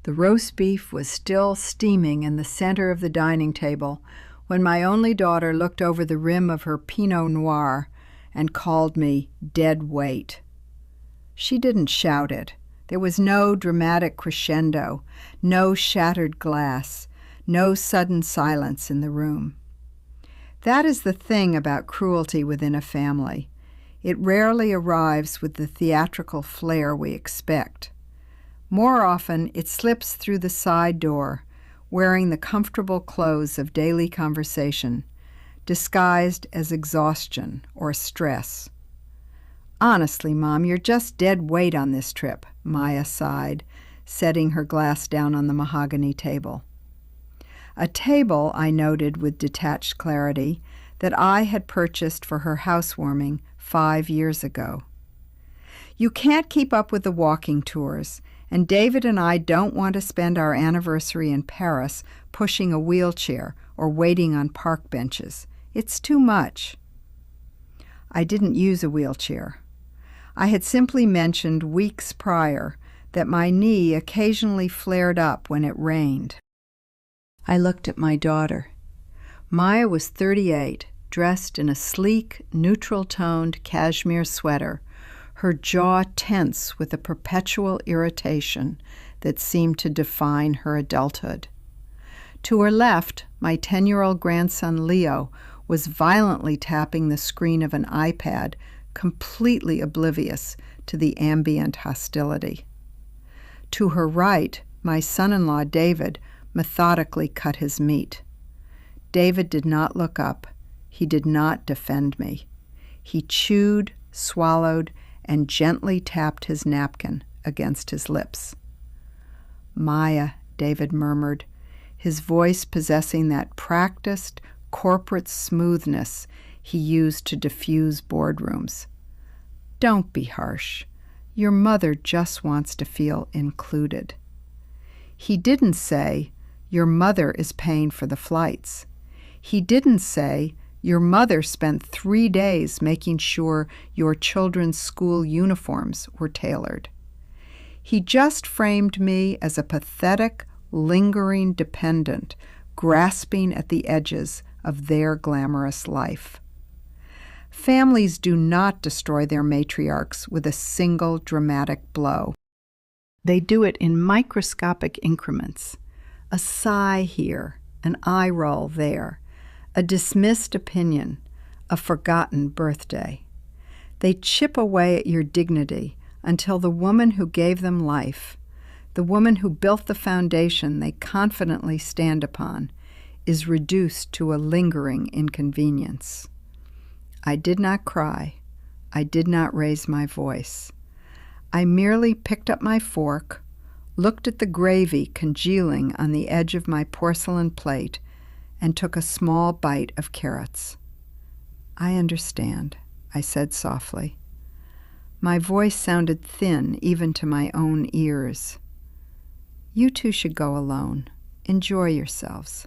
The roast beef was still steaming in the center of the dining table when my only daughter looked over the rim of her Pinot Noir and called me dead weight. She didn't shout it. There was no dramatic crescendo, no shattered glass, no sudden silence in the room. That is the thing about cruelty within a family. It rarely arrives with the theatrical flair we expect. More often, it slips through the side door, wearing the comfortable clothes of daily conversation, disguised as exhaustion or stress. "Honestly, Mom, you're just dead weight on this trip," Maya sighed, setting her glass down on the mahogany table. A table, I noted with detached clarity, that I had purchased for her housewarming 5 years ago. You can't keep up with the walking tours, and David and I don't want to spend our anniversary in Paris pushing a wheelchair or waiting on park benches. It's too much. I didn't use a wheelchair. I had simply mentioned weeks prior that my knee occasionally flared up when it rained. I looked at my daughter. Maya was 38, dressed in a sleek, neutral-toned cashmere sweater, her jaw tense with a perpetual irritation that seemed to define her adulthood. To her left, my 10-year-old grandson Leo was violently tapping the screen of an iPad, completely oblivious to the ambient hostility. To her right, my son-in-law David methodically cut his meat. David did not look up. He did not defend me. He chewed, swallowed, and gently tapped his napkin against his lips. "Maya," David murmured, his voice possessing that practiced, corporate smoothness he used to diffuse boardrooms. "Don't be harsh. Your mother just wants to feel included." He didn't say, "Your mother is paying for the flights." He didn't say, "Your mother spent 3 days making sure your children's school uniforms were tailored." He just framed me as a pathetic, lingering dependent, grasping at the edges of their glamorous life. Families do not destroy their matriarchs with a single dramatic blow. They do it in microscopic increments. A sigh here, an eye roll there, a dismissed opinion, a forgotten birthday. They chip away at your dignity until the woman who gave them life, the woman who built the foundation they confidently stand upon, is reduced to a lingering inconvenience. I did not cry. I did not raise my voice. I merely picked up my fork, looked at the gravy congealing on the edge of my porcelain plate, and took a small bite of carrots. "I understand," I said softly. My voice sounded thin even to my own ears. "You two should go alone. Enjoy yourselves."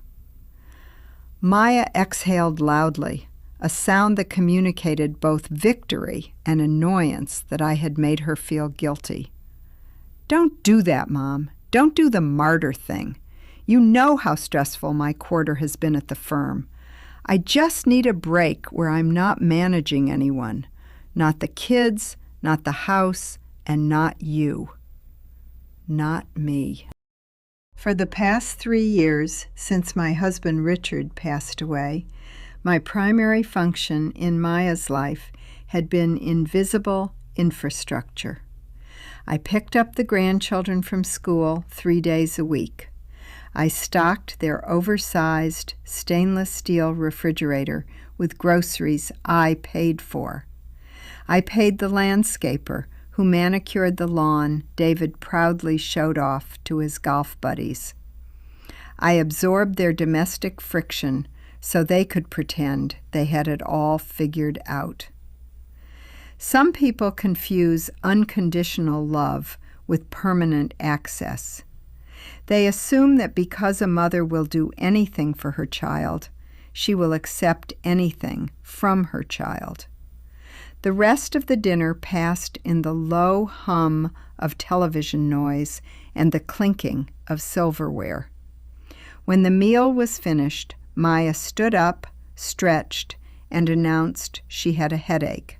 Maya exhaled loudly, a sound that communicated both victory and annoyance that I had made her feel guilty. "Don't do that, Mom. Don't do the martyr thing. You know how stressful my quarter has been at the firm. I just need a break where I'm not managing anyone, not the kids, not the house, and not you. Not me." For the past 3 years, since my husband Richard passed away, my primary function in Maya's life had been invisible infrastructure. I picked up the grandchildren from school 3 days a week. I stocked their oversized stainless steel refrigerator with groceries I paid for. I paid the landscaper who manicured the lawn David proudly showed off to his golf buddies. I absorbed their domestic friction so they could pretend they had it all figured out. Some people confuse unconditional love with permanent access. They assume that because a mother will do anything for her child, she will accept anything from her child. The rest of the dinner passed in the low hum of television noise and the clinking of silverware. When the meal was finished, Maya stood up, stretched, and announced she had a headache.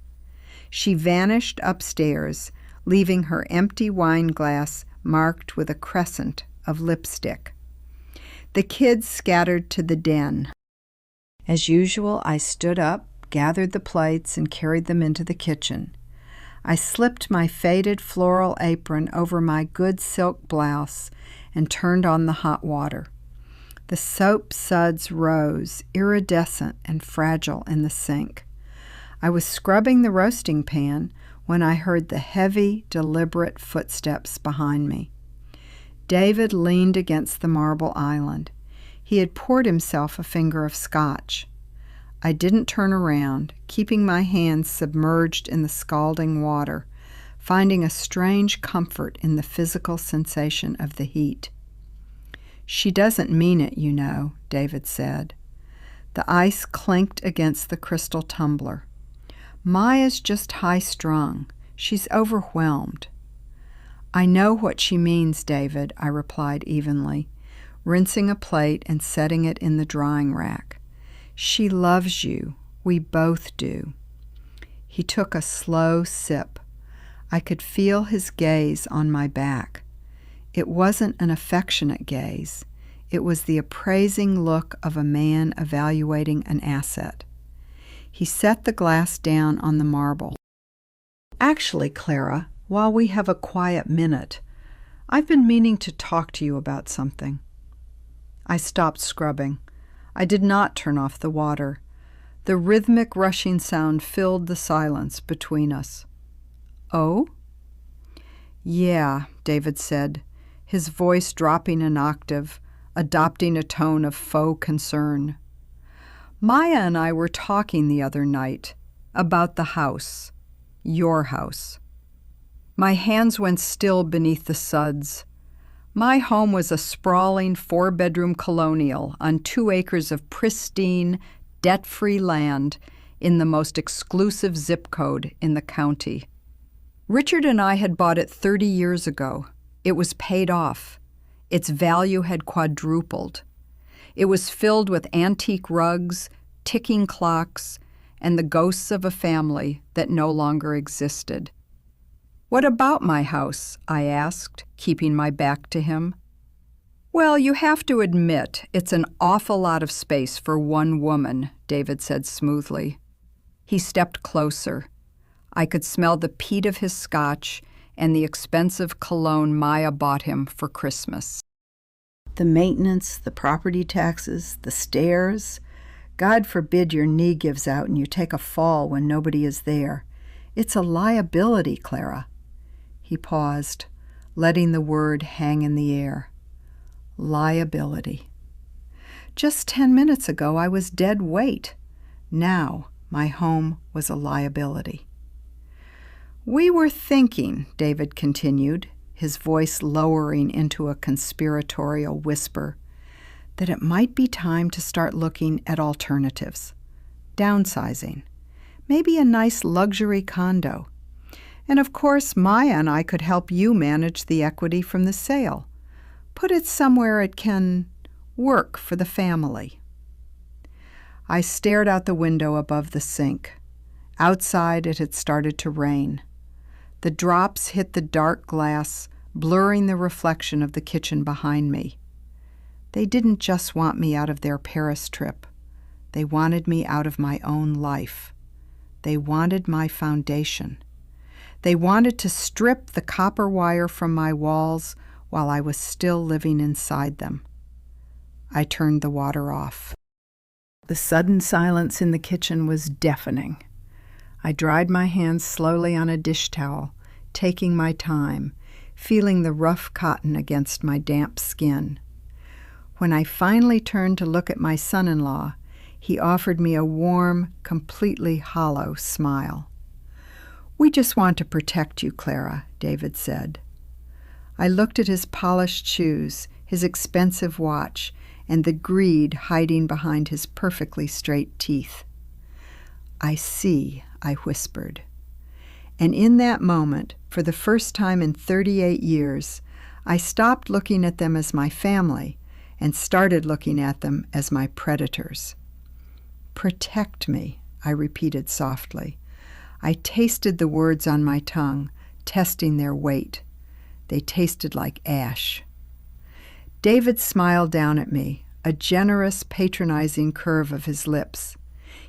She vanished upstairs, leaving her empty wine glass marked with a crescent of lipstick. The kids scattered to the den. As usual, I stood up, gathered the plates, and carried them into the kitchen. I slipped my faded floral apron over my good silk blouse and turned on the hot water. The soap suds rose, iridescent and fragile in the sink. I was scrubbing the roasting pan when I heard the heavy, deliberate footsteps behind me. David leaned against the marble island. He had poured himself a finger of scotch. I didn't turn around, keeping my hands submerged in the scalding water, finding a strange comfort in the physical sensation of the heat. "She doesn't mean it, you know," David said. The ice clinked against the crystal tumbler. "Maya's just high-strung. She's overwhelmed." "I know what she means, David," I replied evenly, rinsing a plate and setting it in the drying rack. "She loves you. We both do." He took a slow sip. I could feel his gaze on my back. It wasn't an affectionate gaze. It was the appraising look of a man evaluating an asset. He set the glass down on the marble. "Actually, Clara, while we have a quiet minute, I've been meaning to talk to you about something." I stopped scrubbing. I did not turn off the water. The rhythmic rushing sound filled the silence between us. "Oh?" "Yeah," David said, his voice dropping an octave, adopting a tone of faux concern. "Maya and I were talking the other night about the house, your house." My hands went still beneath the suds. My home was a sprawling 4-bedroom colonial on 2 acres of pristine, debt-free land in the most exclusive zip code in the county. Richard and I had bought it 30 years ago. It was paid off. Its value had quadrupled. It was filled with antique rugs, ticking clocks, and the ghosts of a family that no longer existed. "What about my house?" I asked, keeping my back to him. "Well, you have to admit it's an awful lot of space for one woman," David said smoothly. He stepped closer. I could smell the peat of his scotch and the expensive cologne Maya bought him for Christmas. "The maintenance, the property taxes, the stairs. God forbid your knee gives out and you take a fall when nobody is there. It's a liability, Clara." He paused, letting the word hang in the air. Liability. Just 10 minutes ago I was dead weight. Now my home was a liability. "We were thinking," David continued, his voice lowering into a conspiratorial whisper, "that it might be time to start looking at alternatives. Downsizing. Maybe a nice luxury condo. And of course, Maya and I could help you manage the equity from the sale. Put it somewhere it can work for the family." I stared out the window above the sink. Outside it had started to rain. The drops hit the dark glass, blurring the reflection of the kitchen behind me. They didn't just want me out of their Paris trip. They wanted me out of my own life. They wanted my foundation. They wanted to strip the copper wire from my walls while I was still living inside them. I turned the water off. The sudden silence in the kitchen was deafening. I dried my hands slowly on a dish towel, taking my time, feeling the rough cotton against my damp skin. When I finally turned to look at my son-in-law, he offered me a warm, completely hollow smile. "We just want to protect you, Clara," David said. I looked at his polished shoes, his expensive watch, and the greed hiding behind his perfectly straight teeth. "I see," I whispered. And in that moment, for the first time in 38 years, I stopped looking at them as my family and started looking at them as my predators. "Protect me," I repeated softly. I tasted the words on my tongue, testing their weight. They tasted like ash. David smiled down at me, a generous, patronizing curve of his lips.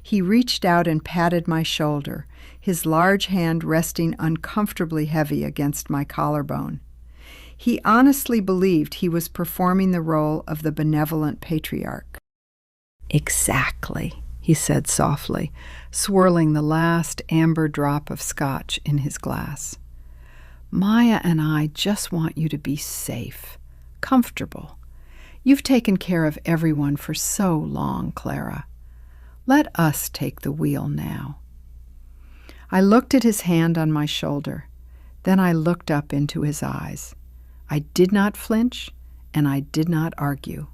He reached out and patted my shoulder, his large hand resting uncomfortably heavy against my collarbone. He honestly believed he was performing the role of the benevolent patriarch. "Exactly," he said softly, swirling the last amber drop of scotch in his glass. "Maya and I just want you to be safe, comfortable. You've taken care of everyone for so long, Clara. Let us take the wheel now." I looked at his hand on my shoulder. Then I looked up into his eyes. I did not flinch, and I did not argue.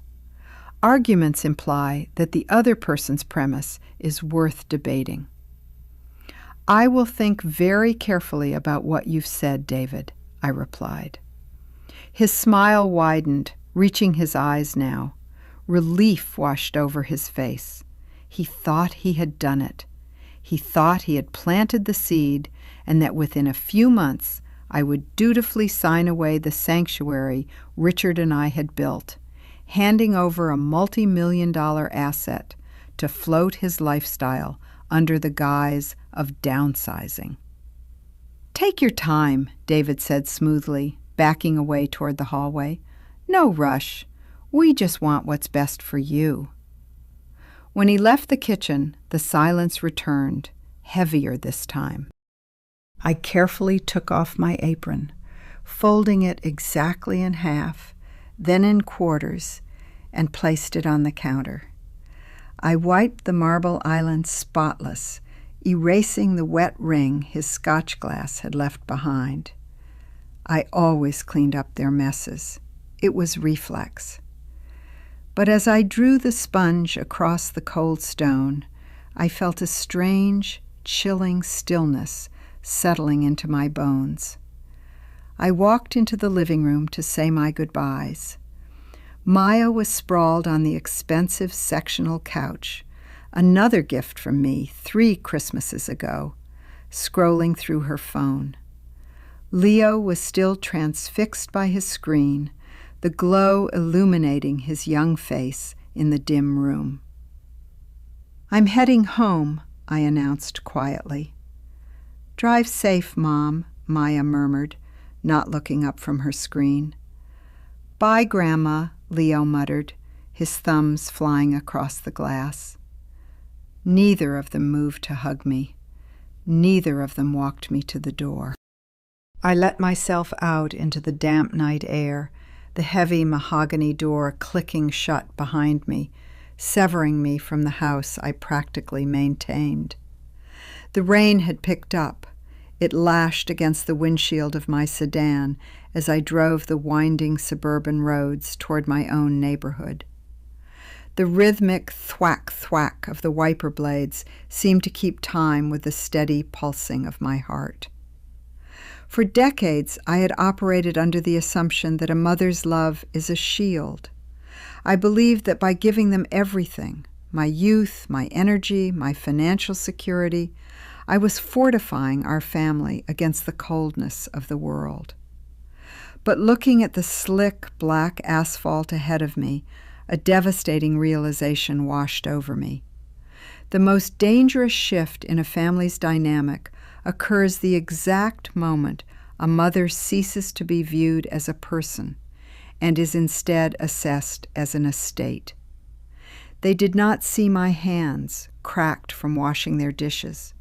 Arguments imply that the other person's premise is worth debating. "I will think very carefully about what you've said, David," I replied. His smile widened, reaching his eyes now. Relief washed over his face. He thought he had done it. He thought he had planted the seed, and that within a few months I would dutifully sign away the sanctuary Richard and I had built, handing over a multi-million-dollar asset to float his lifestyle under the guise of downsizing. "Take your time," David said smoothly, backing away toward the hallway. "No rush. We just want what's best for you." When he left the kitchen, the silence returned, heavier this time. I carefully took off my apron, folding it exactly in half, then in quarters, and placed it on the counter. I wiped the marble island spotless, erasing the wet ring his scotch glass had left behind. I always cleaned up their messes. It was reflex. But as I drew the sponge across the cold stone, I felt a strange, chilling stillness settling into my bones. I walked into the living room to say my goodbyes. Maya was sprawled on the expensive sectional couch, another gift from me 3 Christmases ago, scrolling through her phone. Leo was still transfixed by his screen, the glow illuminating his young face in the dim room. "I'm heading home," I announced quietly. "Drive safe, Mom," Maya murmured, not looking up from her screen. "Bye, Grandma," Leo muttered, his thumbs flying across the glass. Neither of them moved to hug me. Neither of them walked me to the door. I let myself out into the damp night air, the heavy mahogany door clicking shut behind me, severing me from the house I practically maintained. The rain had picked up. It lashed against the windshield of my sedan as I drove the winding suburban roads toward my own neighborhood. The rhythmic thwack-thwack of the wiper blades seemed to keep time with the steady pulsing of my heart. For decades, I had operated under the assumption that a mother's love is a shield. I believed that by giving them everything, my youth, my energy, my financial security, I was fortifying our family against the coldness of the world. But looking at the slick, black asphalt ahead of me, a devastating realization washed over me. The most dangerous shift in a family's dynamic occurs the exact moment a mother ceases to be viewed as a person and is instead assessed as an estate. They did not see my hands, cracked from washing their dishes.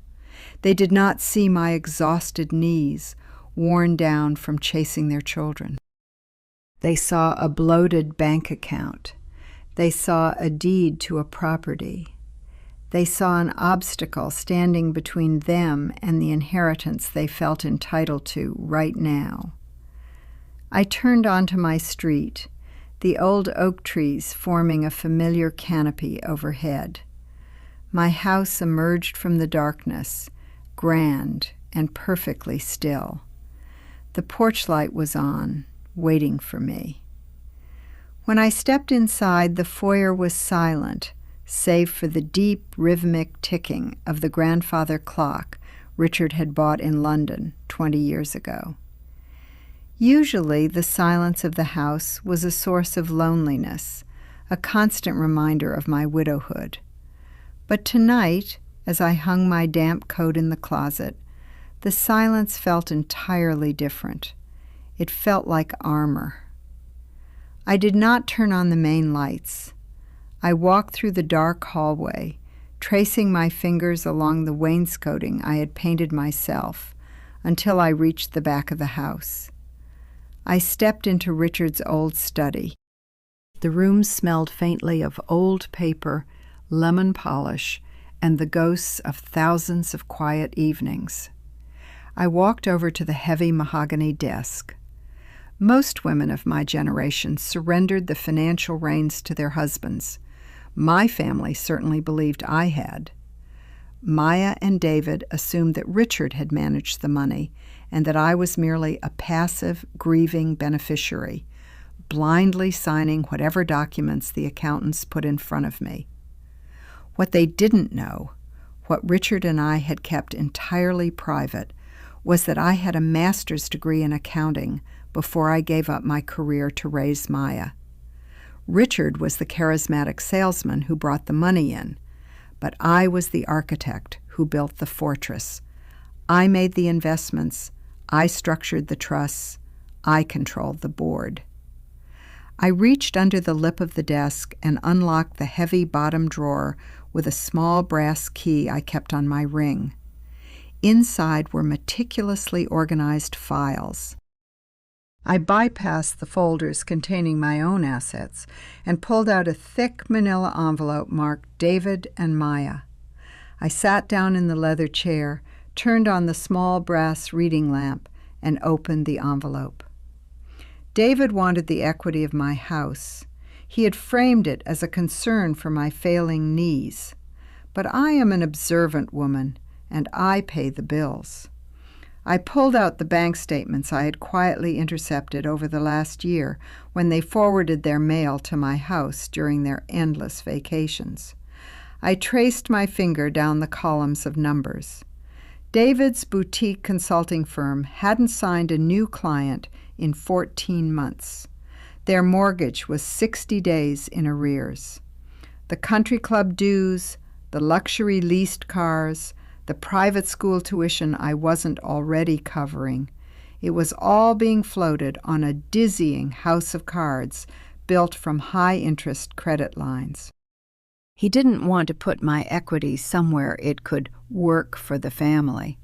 They did not see my exhausted knees, worn down from chasing their children. They saw a bloated bank account. They saw a deed to a property. They saw an obstacle standing between them and the inheritance they felt entitled to right now. I turned onto my street, the old oak trees forming a familiar canopy overhead. My house emerged from the darkness, grand, and perfectly still. The porch light was on, waiting for me. When I stepped inside, the foyer was silent, save for the deep, rhythmic ticking of the grandfather clock Richard had bought in London 20 years ago. Usually, the silence of the house was a source of loneliness, a constant reminder of my widowhood. But tonight, as I hung my damp coat in the closet, the silence felt entirely different. It felt like armor. I did not turn on the main lights. I walked through the dark hallway, tracing my fingers along the wainscoting I had painted myself, until I reached the back of the house. I stepped into Richard's old study. The room smelled faintly of old paper, lemon polish, and the ghosts of thousands of quiet evenings. I walked over to the heavy mahogany desk. Most women of my generation surrendered the financial reins to their husbands. My family certainly believed I had. Maya and David assumed that Richard had managed the money and that I was merely a passive, grieving beneficiary, blindly signing whatever documents the accountants put in front of me. What they didn't know, what Richard and I had kept entirely private, was that I had a master's degree in accounting before I gave up my career to raise Maya. Richard was the charismatic salesman who brought the money in, but I was the architect who built the fortress. I made the investments, I structured the trusts, I controlled the board. I reached under the lip of the desk and unlocked the heavy bottom drawer with a small brass key I kept on my ring. Inside were meticulously organized files. I bypassed the folders containing my own assets and pulled out a thick manila envelope marked David and Maya. I sat down in the leather chair, turned on the small brass reading lamp, and opened the envelope. David wanted the equity of my house. He had framed it as a concern for my failing knees. But I am an observant woman, and I pay the bills. I pulled out the bank statements I had quietly intercepted over the last year when they forwarded their mail to my house during their endless vacations. I traced my finger down the columns of numbers. David's boutique consulting firm hadn't signed a new client in 14 months. Their mortgage was 60 days in arrears. The country club dues, the luxury leased cars, the private school tuition I wasn't already covering. It was all being floated on a dizzying house of cards built from high-interest credit lines. He didn't want to put my equity somewhere it could work for the family.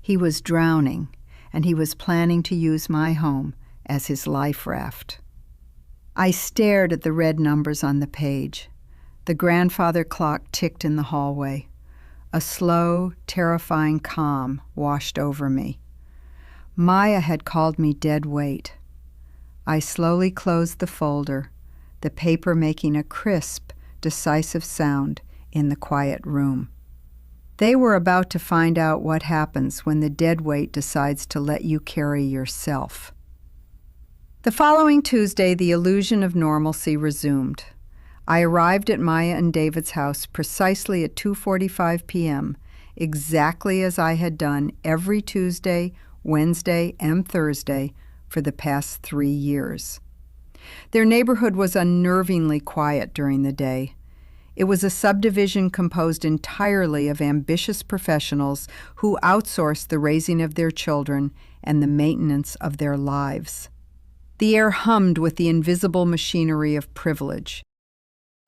He was drowning, and he was planning to use my home as his life raft. I stared at the red numbers on the page. The grandfather clock ticked in the hallway. A slow, terrifying calm washed over me. Maya had called me dead weight. I slowly closed the folder, the paper making a crisp, decisive sound in the quiet room. They were about to find out what happens when the dead weight decides to let you carry yourself. The following Tuesday, the illusion of normalcy resumed. I arrived at Maya and David's house precisely at 2:45 p.m., exactly as I had done every Tuesday, Wednesday, and Thursday for the past 3 years. Their neighborhood was unnervingly quiet during the day. It was a subdivision composed entirely of ambitious professionals who outsourced the raising of their children and the maintenance of their lives. The air hummed with the invisible machinery of privilege.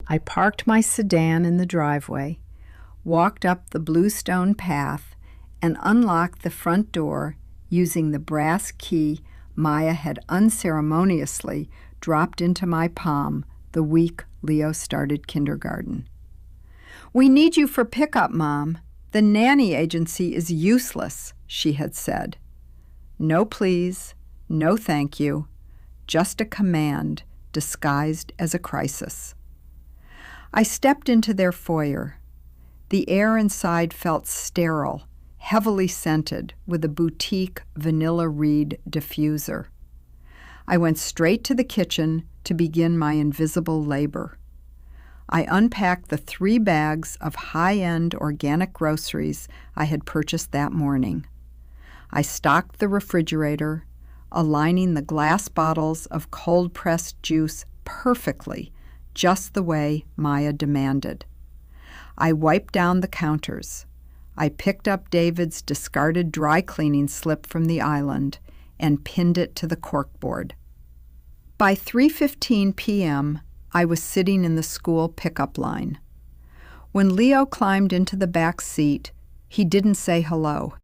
I parked my sedan in the driveway, walked up the bluestone path, and unlocked the front door using the brass key Maya had unceremoniously dropped into my palm the week Leo started kindergarten. "We need you for pickup, Mom. The nanny agency is useless," she had said. No please, no thank you, just a command disguised as a crisis. I stepped into their foyer. The air inside felt sterile, heavily scented with a boutique vanilla reed diffuser. I went straight to the kitchen to begin my invisible labor. I unpacked the 3 bags of high-end organic groceries I had purchased that morning. I stocked the refrigerator, aligning the glass bottles of cold-pressed juice perfectly, just the way Maya demanded. I wiped down the counters. I picked up David's discarded dry cleaning slip from the island and pinned it to the corkboard. By 3:15 p.m., I was sitting in the school pickup line. When Leo climbed into the back seat, he didn't say hello.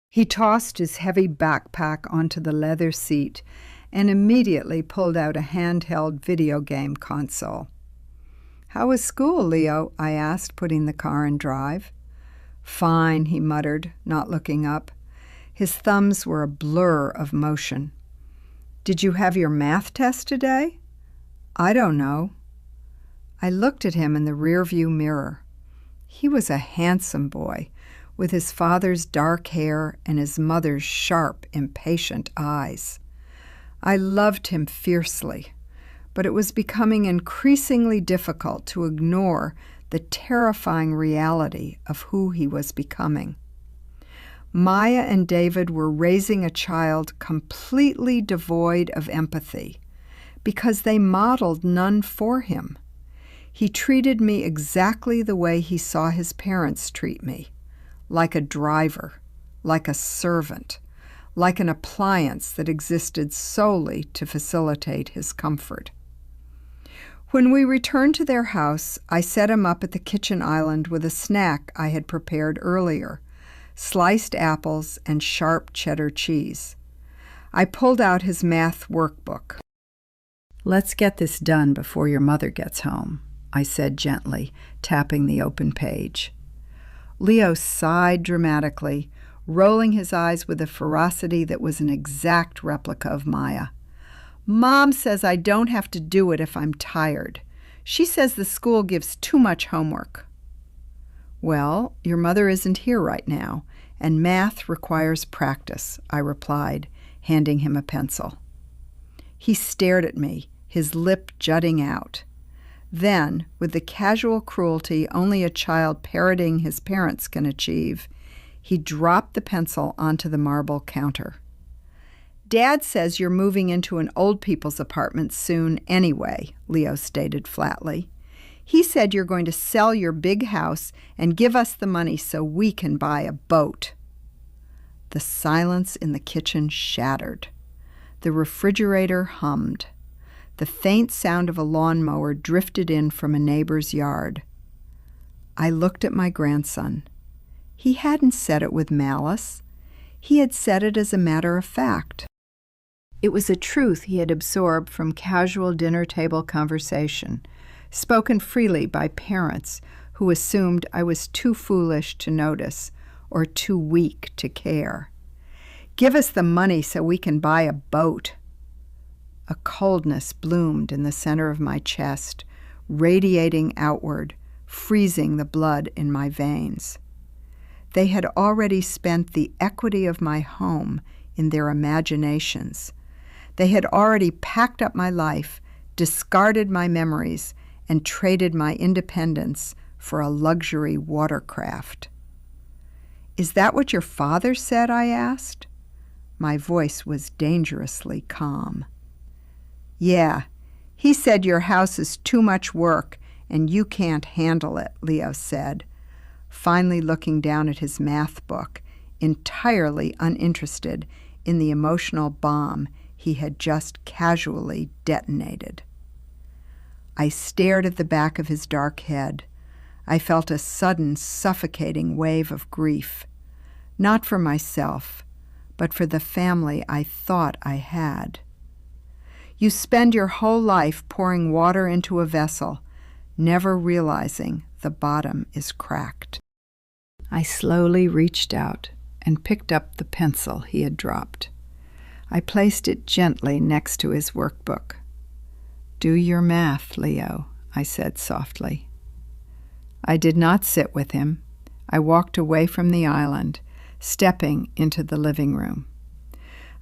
He tossed his heavy backpack onto the leather seat and immediately pulled out a handheld video game console. "How was school, Leo?" I asked, putting the car in drive. "Fine," he muttered, not looking up. His thumbs were a blur of motion. "Did you have your math test today?" "I don't know." I looked at him in the rearview mirror. He was a handsome boy, with his father's dark hair and his mother's sharp, impatient eyes. I loved him fiercely, but it was becoming increasingly difficult to ignore the terrifying reality of who he was becoming. Maya and David were raising a child completely devoid of empathy because they modeled none for him. He treated me exactly the way he saw his parents treat me, like a driver, like a servant, like an appliance that existed solely to facilitate his comfort. When we returned to their house, I set him up at the kitchen island with a snack I had prepared earlier, sliced apples and sharp cheddar cheese. I pulled out his math workbook. "Let's get this done before your mother gets home," I said gently, tapping the open page. Leo sighed dramatically, rolling his eyes with a ferocity that was an exact replica of Maya. "Mom says I don't have to do it if I'm tired. She says the school gives too much homework." "Well, your mother isn't here right now, and math requires practice," I replied, handing him a pencil. He stared at me, his lip jutting out. Then, with the casual cruelty only a child parroting his parents can achieve, he dropped the pencil onto the marble counter. "Dad says you're moving into an old people's apartment soon anyway," Leo stated flatly. "He said you're going to sell your big house and give us the money so we can buy a boat." The silence in the kitchen shattered. The refrigerator hummed. The faint sound of a lawnmower drifted in from a neighbor's yard. I looked at my grandson. He hadn't said it with malice. He had said it as a matter of fact. It was a truth he had absorbed from casual dinner table conversation, spoken freely by parents who assumed I was too foolish to notice or too weak to care. "Give us the money so we can buy a boat." A coldness bloomed in the center of my chest, radiating outward, freezing the blood in my veins. They had already spent the equity of my home in their imaginations. They had already packed up my life, discarded my memories, and traded my independence for a luxury watercraft. "Is that what your father said?" I asked. My voice was dangerously calm. "Yeah, he said your house is too much work and you can't handle it," Leo said, finally looking down at his math book, entirely uninterested in the emotional bomb he had just casually detonated. I stared at the back of his dark head. I felt a sudden, suffocating wave of grief, not for myself, but for the family I thought I had. You spend your whole life pouring water into a vessel, never realizing the bottom is cracked. I slowly reached out and picked up the pencil he had dropped. I placed it gently next to his workbook. "Do your math, Leo," I said softly. I did not sit with him. I walked away from the island. stepping into the living room.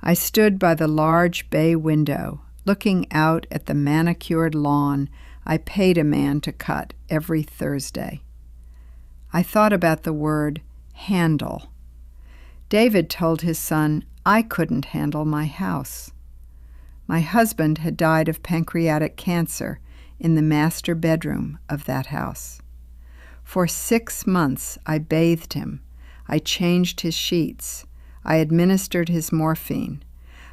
I stood by the large bay window, looking out at the manicured lawn I paid a man to cut every Thursday. I thought about the word handle. David told his son I couldn't handle my house. My husband had died of pancreatic cancer in the master bedroom of that house. For 6 months I bathed him. I changed his sheets. I administered his morphine.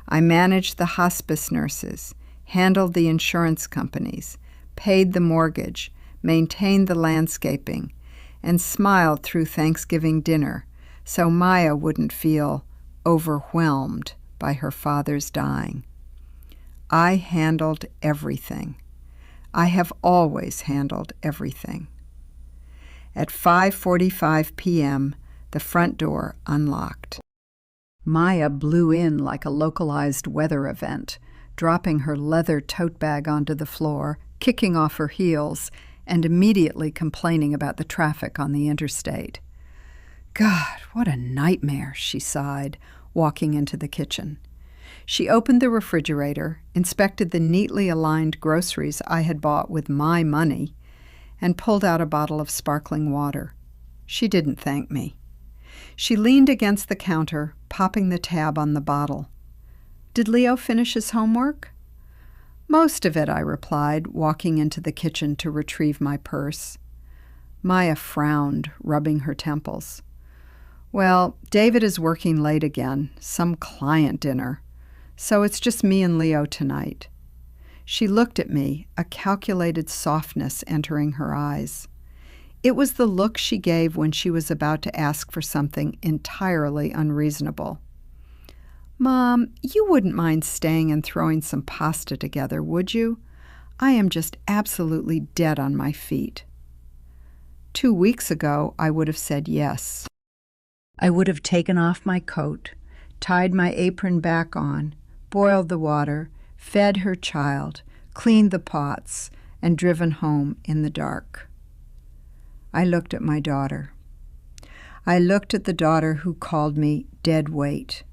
I managed the hospice nurses, handled the insurance companies, paid the mortgage, maintained the landscaping, and smiled through Thanksgiving dinner so Maya wouldn't feel overwhelmed by her father's dying. I handled everything. I have always handled everything. At 5:45 p.m., the front door unlocked. Maya blew in like a localized weather event, dropping her leather tote bag onto the floor, kicking off her heels, and immediately complaining about the traffic on the interstate. God, what a nightmare, she sighed, walking into the kitchen. She opened the refrigerator, inspected the neatly aligned groceries I had bought with my money, and pulled out a bottle of sparkling water. She didn't thank me. She leaned against the counter, popping the tab on the bottle. Did Leo finish his homework? Most of it, I replied, walking into the kitchen to retrieve my purse. Maya frowned, rubbing her temples. Well, David is working late again, some client dinner, so it's just me and Leo tonight. She looked at me, a calculated softness entering her eyes. It was the look she gave when she was about to ask for something entirely unreasonable. Mom, you wouldn't mind staying and throwing some pasta together, would you? I am just absolutely dead on my feet. 2 weeks ago, I would have said yes. I would have taken off my coat, tied my apron back on, boiled the water, fed her child, cleaned the pots, and driven home in the dark. I looked at my daughter. I looked at the daughter who called me dead weight.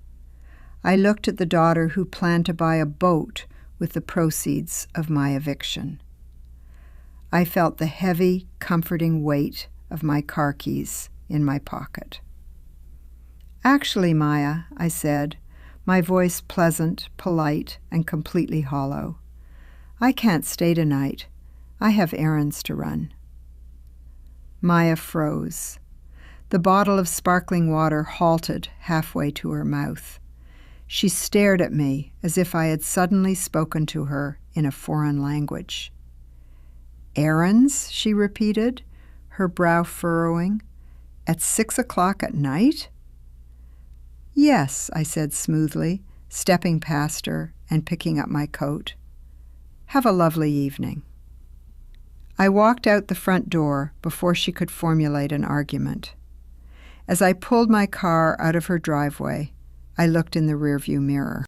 I looked at the daughter who planned to buy a boat with the proceeds of my eviction. I felt the heavy, comforting weight of my car keys in my pocket. Actually, Maya, I said, my voice pleasant, polite, and completely hollow, I can't stay tonight. I have errands to run. Maya froze. The bottle of sparkling water halted halfway to her mouth. She stared at me as if I had suddenly spoken to her in a foreign language. Errands, she repeated, her brow furrowing. At 6 o'clock at night? Yes, I said smoothly, stepping past her and picking up my coat. Have a lovely evening. I walked out the front door before she could formulate an argument. As I pulled my car out of her driveway, I looked in the rearview mirror.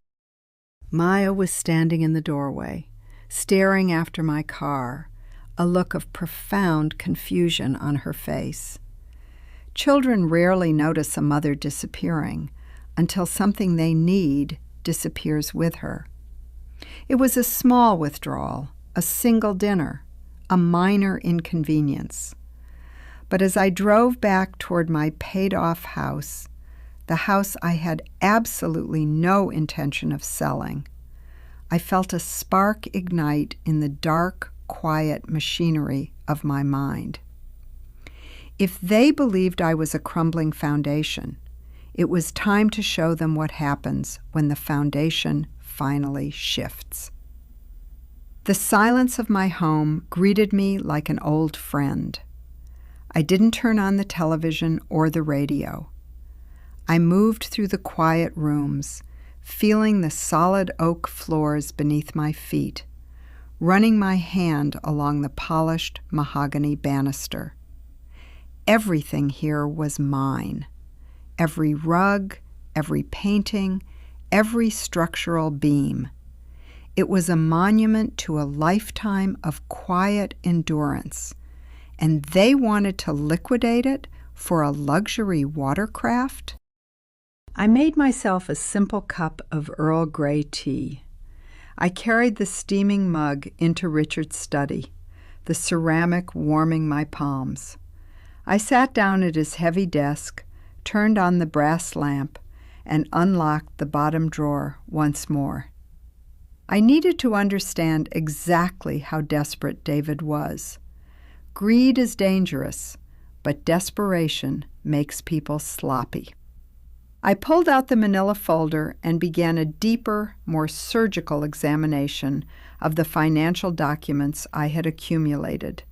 Maya was standing in the doorway, staring after my car, a look of profound confusion on her face. Children rarely notice a mother disappearing until something they need disappears with her. It was a small withdrawal, a single dinner, a minor inconvenience. But as I drove back toward my paid-off house, the house I had absolutely no intention of selling, I felt a spark ignite in the dark, quiet machinery of my mind. If they believed I was a crumbling foundation, it was time to show them what happens when the foundation finally shifts. The silence of my home greeted me like an old friend. I didn't turn on the television or the radio. I moved through the quiet rooms, feeling the solid oak floors beneath my feet, running my hand along the polished mahogany banister. Everything here was mine. Every rug, every painting, every structural beam. It was a monument to a lifetime of quiet endurance, and they wanted to liquidate it for a luxury watercraft? I made myself a simple cup of Earl Grey tea. I carried the steaming mug into Richard's study, the ceramic warming my palms. I sat down at his heavy desk, turned on the brass lamp, and unlocked the bottom drawer once more. I needed to understand exactly how desperate David was. Greed is dangerous, but desperation makes people sloppy. I pulled out the manila folder and began a deeper, more surgical examination of the financial documents I had accumulated.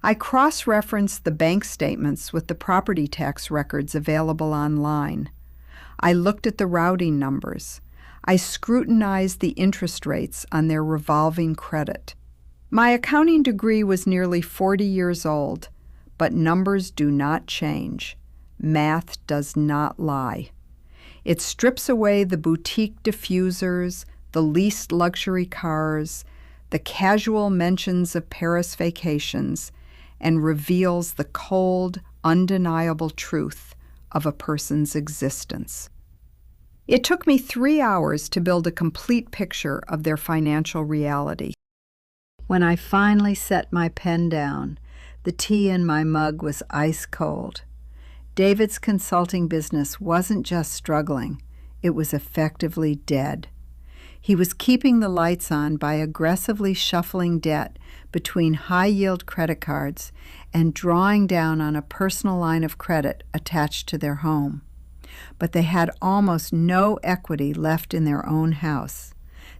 I cross-referenced the bank statements with the property tax records available online. I looked at the routing numbers. I scrutinized the interest rates on their revolving credit. My accounting degree was nearly 40 years old, but numbers do not change. Math does not lie. It strips away the boutique diffusers, the leased luxury cars, the casual mentions of Paris vacations, and reveals the cold, undeniable truth of a person's existence. It took me 3 hours to build a complete picture of their financial reality. When I finally set my pen down, the tea in my mug was ice cold. David's consulting business wasn't just struggling, it was effectively dead. He was keeping the lights on by aggressively shuffling debt between high-yield credit cards and drawing down on a personal line of credit attached to their home. But they had almost no equity left in their own house.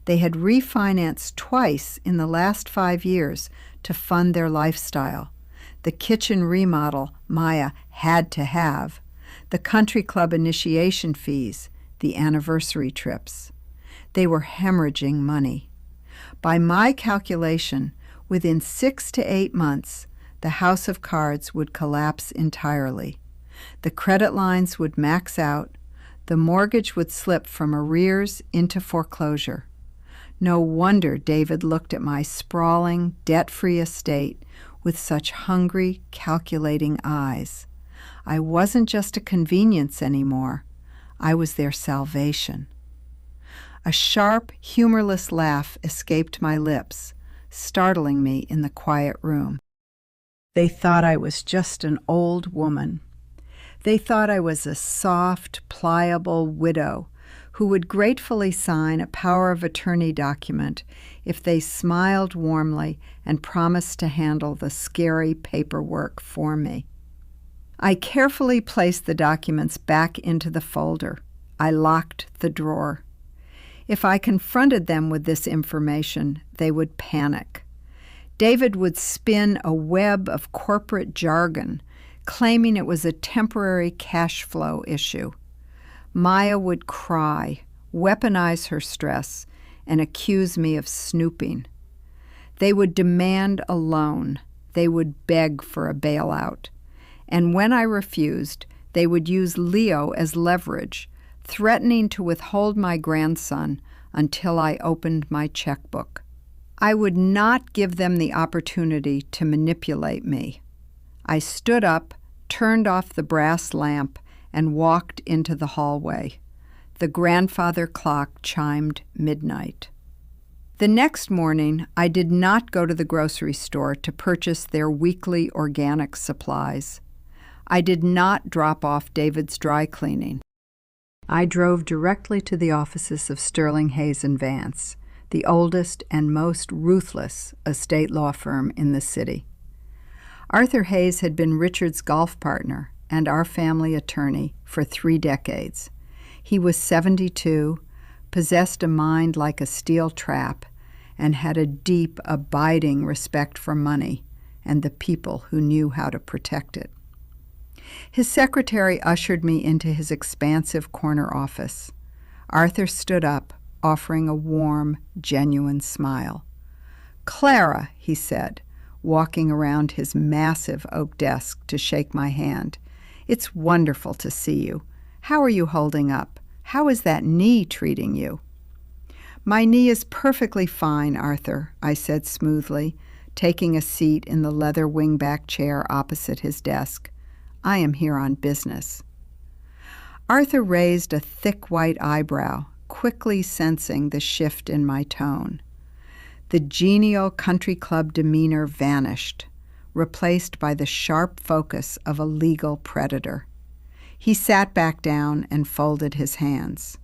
They had refinanced twice in the last 5 years to fund their lifestyle. The kitchen remodel Maya had to have, the country club initiation fees, the anniversary trips. They were hemorrhaging money. By my calculation, within 6 to 8 months, the house of cards would collapse entirely. The credit lines would max out. The mortgage would slip from arrears into foreclosure. No wonder David looked at my sprawling, debt-free estate with such hungry, calculating eyes. I wasn't just a convenience anymore. I was their salvation. A sharp, humorless laugh escaped my lips, startling me in the quiet room. They thought I was just an old woman. They thought I was a soft, pliable widow who would gratefully sign a power of attorney document if they smiled warmly and promised to handle the scary paperwork for me. I carefully placed the documents back into the folder. I locked the drawer. If I confronted them with this information, they would panic. David would spin a web of corporate jargon, claiming it was a temporary cash flow issue. Maya would cry, weaponize her stress, and accuse me of snooping. They would demand a loan. They would beg for a bailout. And when I refused, they would use Leo as leverage, threatening to withhold my grandson until I opened my checkbook. I would not give them the opportunity to manipulate me. I stood up, turned off the brass lamp, and walked into the hallway. The grandfather clock chimed midnight. The next morning, I did not go to the grocery store to purchase their weekly organic supplies. I did not drop off David's dry cleaning. I drove directly to the offices of Sterling Hayes and Vance, the oldest and most ruthless estate law firm in the city. Arthur Hayes had been Richard's golf partner and our family attorney for 3 decades. He was 72, possessed a mind like a steel trap, and had a deep, abiding respect for money and the people who knew how to protect it. His secretary ushered me into his expansive corner office. Arthur stood up, offering a warm, genuine smile. "Clara," he said, walking around his massive oak desk to shake my hand, "it's wonderful to see you. How are you holding up? How is that knee treating you?" "My knee is perfectly fine, Arthur," I said smoothly, taking a seat in the leather wingback chair opposite his desk. "I am here on business." Arthur raised a thick white eyebrow, quickly sensing the shift in my tone. The genial country club demeanor vanished, replaced by the sharp focus of a legal predator. He sat back down and folded his hands.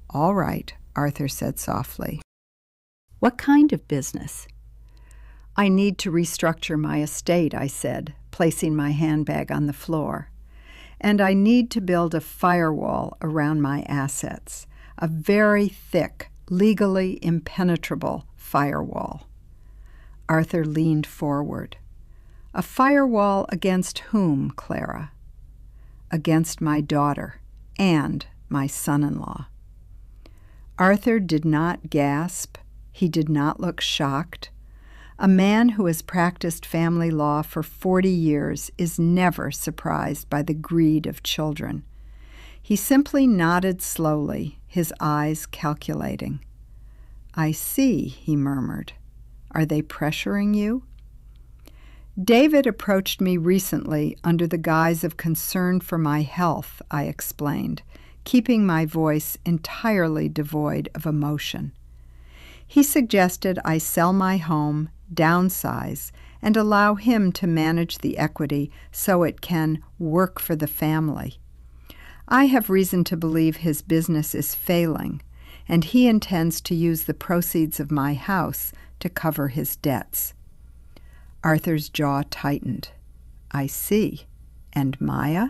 "All right," Arthur said softly. "What kind of business?" "I need to restructure my estate," I said, placing my handbag on the floor. "And I need to build a firewall around my assets, a very thick, legally impenetrable firewall." Arthur leaned forward. "A firewall against whom, Clara?" "Against my daughter and my son-in-law." Arthur did not gasp. He did not look shocked. A man who has practiced family law for 40 years is never surprised by the greed of children. He simply nodded slowly, his eyes calculating. "I see," he murmured. "Are they pressuring you?" "David approached me recently under the guise of concern for my health," I explained, keeping my voice entirely devoid of emotion. "He suggested I sell my home, downsize, and allow him to manage the equity so it can work for the family. I have reason to believe his business is failing, and he intends to use the proceeds of my house to cover his debts." Arthur's jaw tightened. "I see. And Maya?"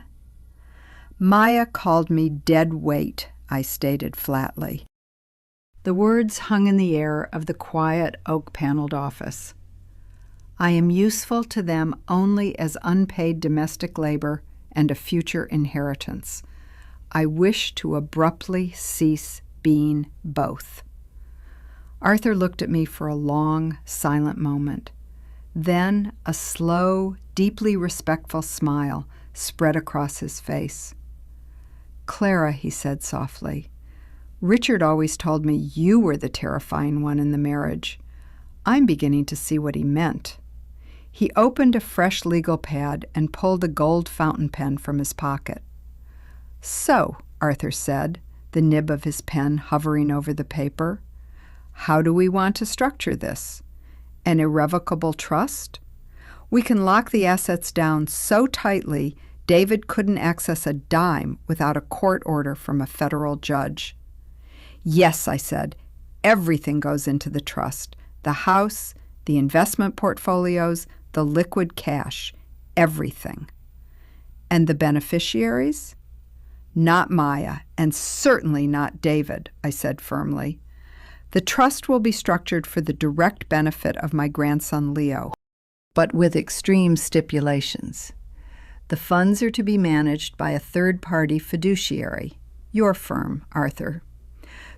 "Maya called me dead weight," I stated flatly. The words hung in the air of the quiet, oak-paneled office. "I am useful to them only as unpaid domestic labor and a future inheritance. I wish to abruptly cease being both." Arthur looked at me for a long, silent moment. Then a slow, deeply respectful smile spread across his face. "Clara," he said softly, "Richard always told me you were the terrifying one in the marriage. I'm beginning to see what he meant." He opened a fresh legal pad and pulled a gold fountain pen from his pocket. "So," Arthur said, the nib of his pen hovering over the paper, "how do we want to structure this? An irrevocable trust? We can lock the assets down so tightly David couldn't access a dime without a court order from a federal judge." "Yes," I said, "everything goes into the trust. The house, the investment portfolios, the liquid cash, everything." "And the beneficiaries?" "Not Maya, and certainly not David," I said firmly. "The trust will be structured for the direct benefit of my grandson Leo, but with extreme stipulations. The funds are to be managed by a third-party fiduciary, your firm, Arthur.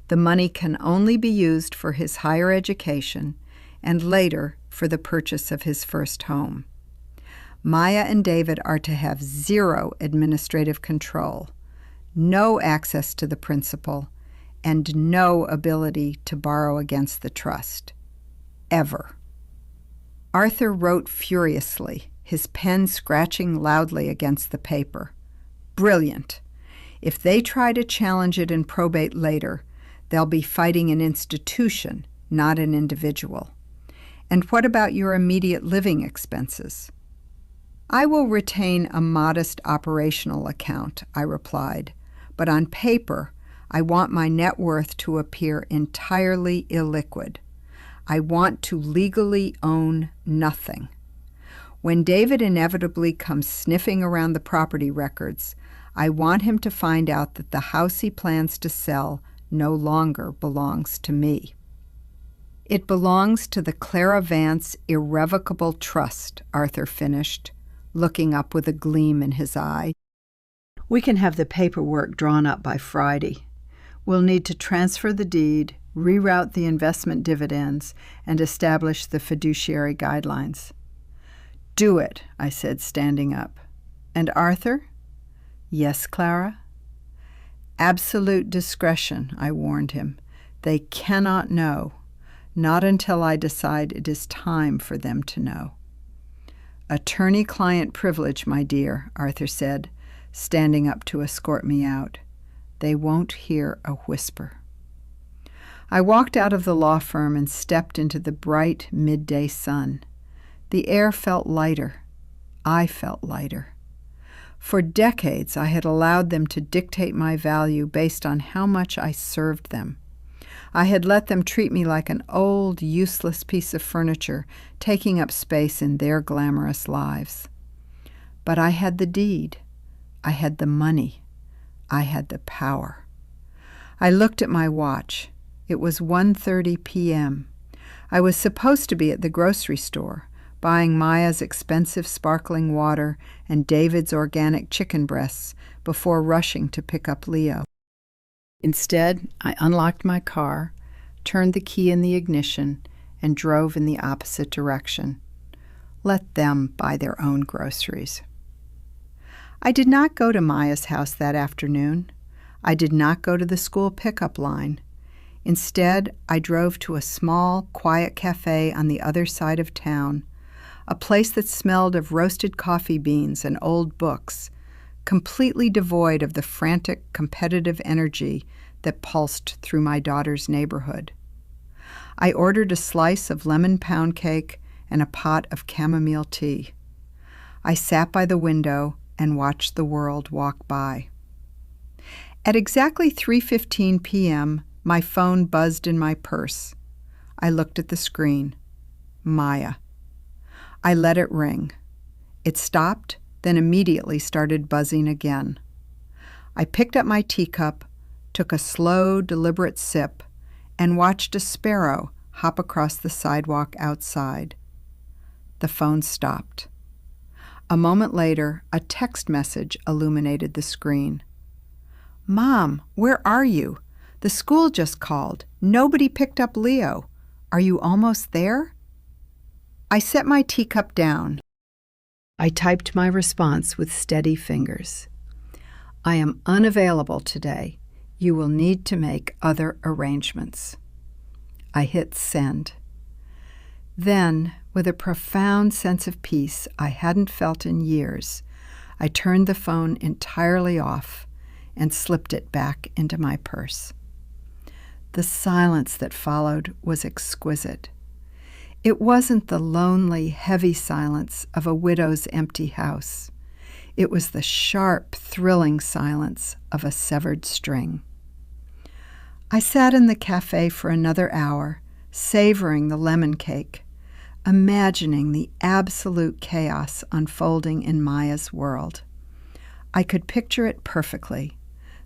The money can only be used for his higher education and later for the purchase of his first home. Maya and David are to have zero administrative control, no access to the principal, and no ability to borrow against the trust. Ever." Arthur wrote furiously, his pen scratching loudly against the paper. "Brilliant. If they try to challenge it in probate later, they'll be fighting an institution, not an individual. And what about your immediate living expenses?" "I will retain a modest operational account," I replied, "but on paper, I want my net worth to appear entirely illiquid. I want to legally own nothing. When David inevitably comes sniffing around the property records, I want him to find out that the house he plans to sell no longer belongs to me. It belongs to the Clara Vance Irrevocable Trust," Arthur finished, looking up with a gleam in his eye. "We can have the paperwork drawn up by Friday. We'll need to transfer the deed, reroute the investment dividends, and establish the fiduciary guidelines." "Do it," I said, standing up. "And Arthur?" "Yes, Clara?" "Absolute discretion," I warned him. "They cannot know, not until I decide it is time for them to know." "Attorney-client privilege, my dear," Arthur said, standing up to escort me out. They won't hear a whisper. I walked out of the law firm and stepped into the bright midday sun. The air felt lighter. I felt lighter. For decades, I had allowed them to dictate my value based on how much I served them. I had let them treat me like an old, useless piece of furniture, taking up space in their glamorous lives. But I had the deed. I had the money. I had the power. I looked at my watch. It was 1:30 p.m. I was supposed to be at the grocery store, buying Maya's expensive sparkling water and David's organic chicken breasts before rushing to pick up Leo. Instead, I unlocked my car, turned the key in the ignition, and drove in the opposite direction. Let them buy their own groceries. I did not go to Maya's house that afternoon. I did not go to the school pickup line. Instead, I drove to a small, quiet cafe on the other side of town, a place that smelled of roasted coffee beans and old books, completely devoid of the frantic, competitive energy that pulsed through my daughter's neighborhood. I ordered a slice of lemon pound cake and a pot of chamomile tea. I sat by the window and watched the world walk by. At exactly 3:15 p.m., my phone buzzed in my purse. I looked at the screen. Maya. I let it ring. It stopped, then immediately started buzzing again. I picked up my teacup, took a slow, deliberate sip, and watched a sparrow hop across the sidewalk outside. The phone stopped. A moment later, a text message illuminated the screen. "Mom, where are you? The school just called. Nobody picked up Leo. Are you almost there?" I set my teacup down. I typed my response with steady fingers. "I am unavailable today. You will need to make other arrangements." I hit send. Then, with a profound sense of peace I hadn't felt in years, I turned the phone entirely off and slipped it back into my purse. The silence that followed was exquisite. It wasn't the lonely, heavy silence of a widow's empty house. It was the sharp, thrilling silence of a severed string. I sat in the cafe for another hour, savoring the lemon cake, imagining the absolute chaos unfolding in Maya's world. I could picture it perfectly: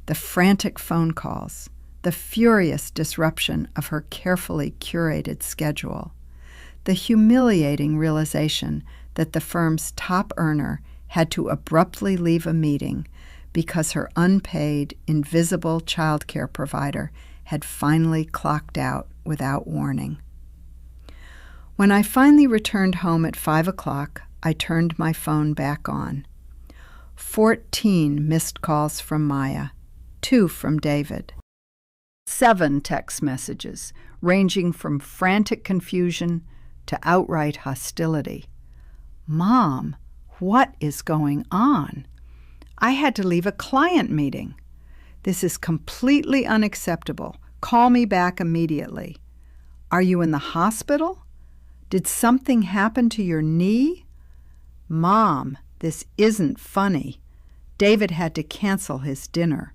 the frantic phone calls, the furious disruption of her carefully curated schedule, the humiliating realization that the firm's top earner had to abruptly leave a meeting because her unpaid, invisible childcare provider had finally clocked out without warning. When I finally returned home at 5 o'clock, I turned my phone back on. 14 missed calls from Maya, 2 from David. 7 text messages, ranging from frantic confusion to outright hostility. "Mom, what is going on? I had to leave a client meeting. This is completely unacceptable. Call me back immediately. Are you in the hospital? Did something happen to your knee? Mom, this isn't funny. David had to cancel his dinner."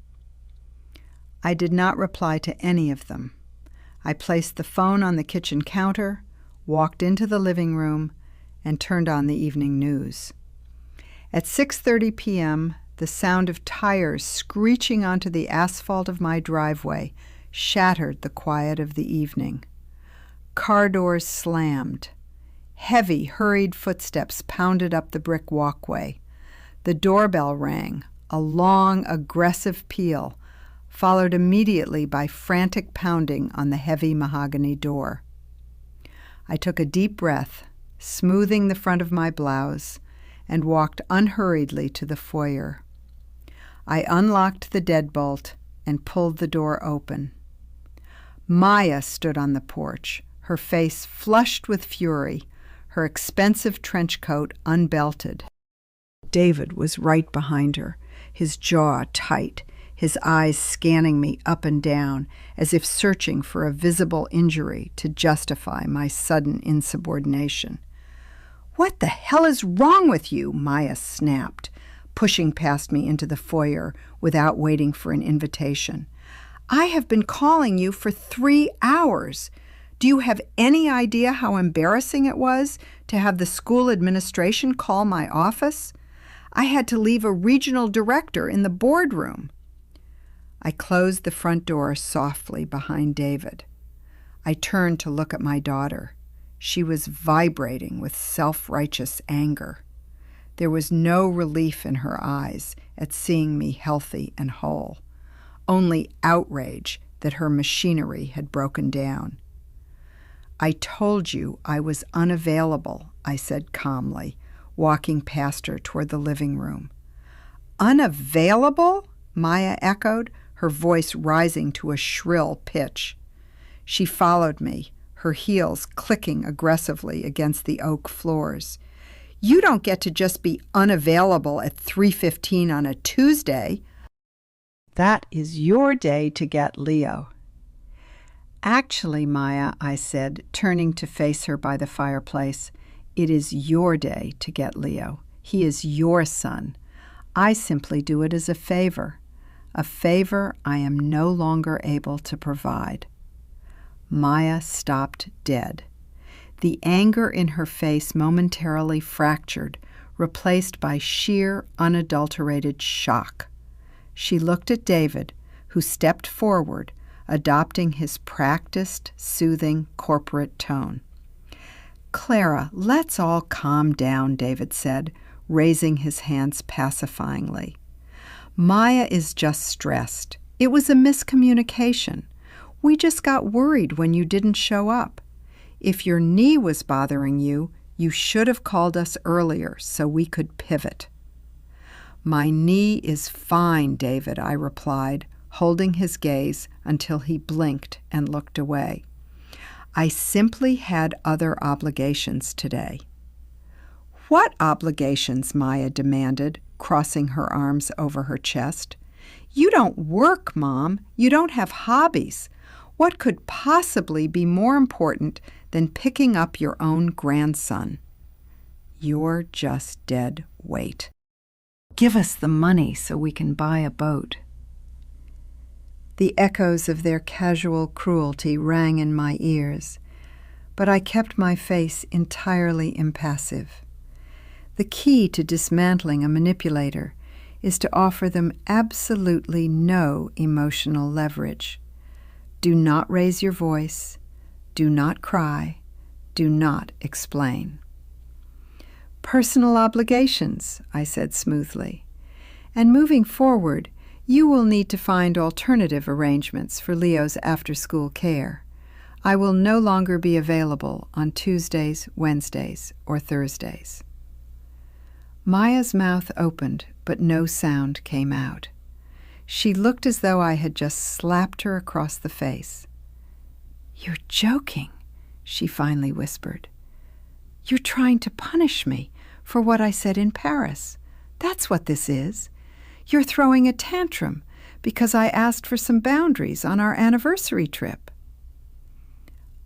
I did not reply to any of them. I placed the phone on the kitchen counter, walked into the living room, and turned on the evening news. At 6:30 p.m., the sound of tires screeching onto the asphalt of my driveway shattered the quiet of the evening. Car doors slammed. Heavy, hurried footsteps pounded up the brick walkway. The doorbell rang, a long, aggressive peal, followed immediately by frantic pounding on the heavy mahogany door. I took a deep breath, smoothing the front of my blouse, and walked unhurriedly to the foyer. I unlocked the deadbolt and pulled the door open. Maya stood on the porch, her face flushed with fury, her expensive trench coat unbelted. David was right behind her, his jaw tight, his eyes scanning me up and down as if searching for a visible injury to justify my sudden insubordination. "What the hell is wrong with you?" Maya snapped, pushing past me into the foyer without waiting for an invitation. "I have been calling you for 3 hours. Do you have any idea how embarrassing it was to have the school administration call my office? I had to leave a regional director in the boardroom." I closed the front door softly behind David. I turned to look at my daughter. She was vibrating with self-righteous anger. There was no relief in her eyes at seeing me healthy and whole, only outrage that her machinery had broken down. "I told you I was unavailable," I said calmly, walking past her toward the living room. "Unavailable?" Maya echoed, her voice rising to a shrill pitch. She followed me, her heels clicking aggressively against the oak floors. "You don't get to just be unavailable at 3:15 on a Tuesday. That is your day to get Leo." "Actually, Maya," I said, turning to face her by the fireplace, "it is your day to get Leo. He is your son. I simply do it as a favor I am no longer able to provide." Maya stopped dead. The anger in her face momentarily fractured, replaced by sheer, unadulterated shock. She looked at David, who stepped forward, adopting his practiced, soothing corporate tone. "Clara, let's all calm down," David said, raising his hands pacifyingly. "Maya is just stressed. It was a miscommunication. We just got worried when you didn't show up. If your knee was bothering you, you should have called us earlier so we could pivot." "My knee is fine, David," I replied, holding his gaze until he blinked and looked away. "I simply had other obligations today." "What obligations?" Maya demanded, crossing her arms over her chest. "You don't work, Mom. You don't have hobbies. What could possibly be more important than picking up your own grandson?" "You're just dead weight. Give us the money so we can buy a boat." The echoes of their casual cruelty rang in my ears, but I kept my face entirely impassive. The key to dismantling a manipulator is to offer them absolutely no emotional leverage. Do not raise your voice. Do not cry. Do not explain. "Personal obligations," I said smoothly. "And moving forward, you will need to find alternative arrangements for Leo's after-school care. I will no longer be available on Tuesdays, Wednesdays, or Thursdays." Maya's mouth opened, but no sound came out. She looked as though I had just slapped her across the face. "You're joking," she finally whispered. "You're trying to punish me for what I said in Paris. That's what this is. You're throwing a tantrum because I asked for some boundaries on our anniversary trip."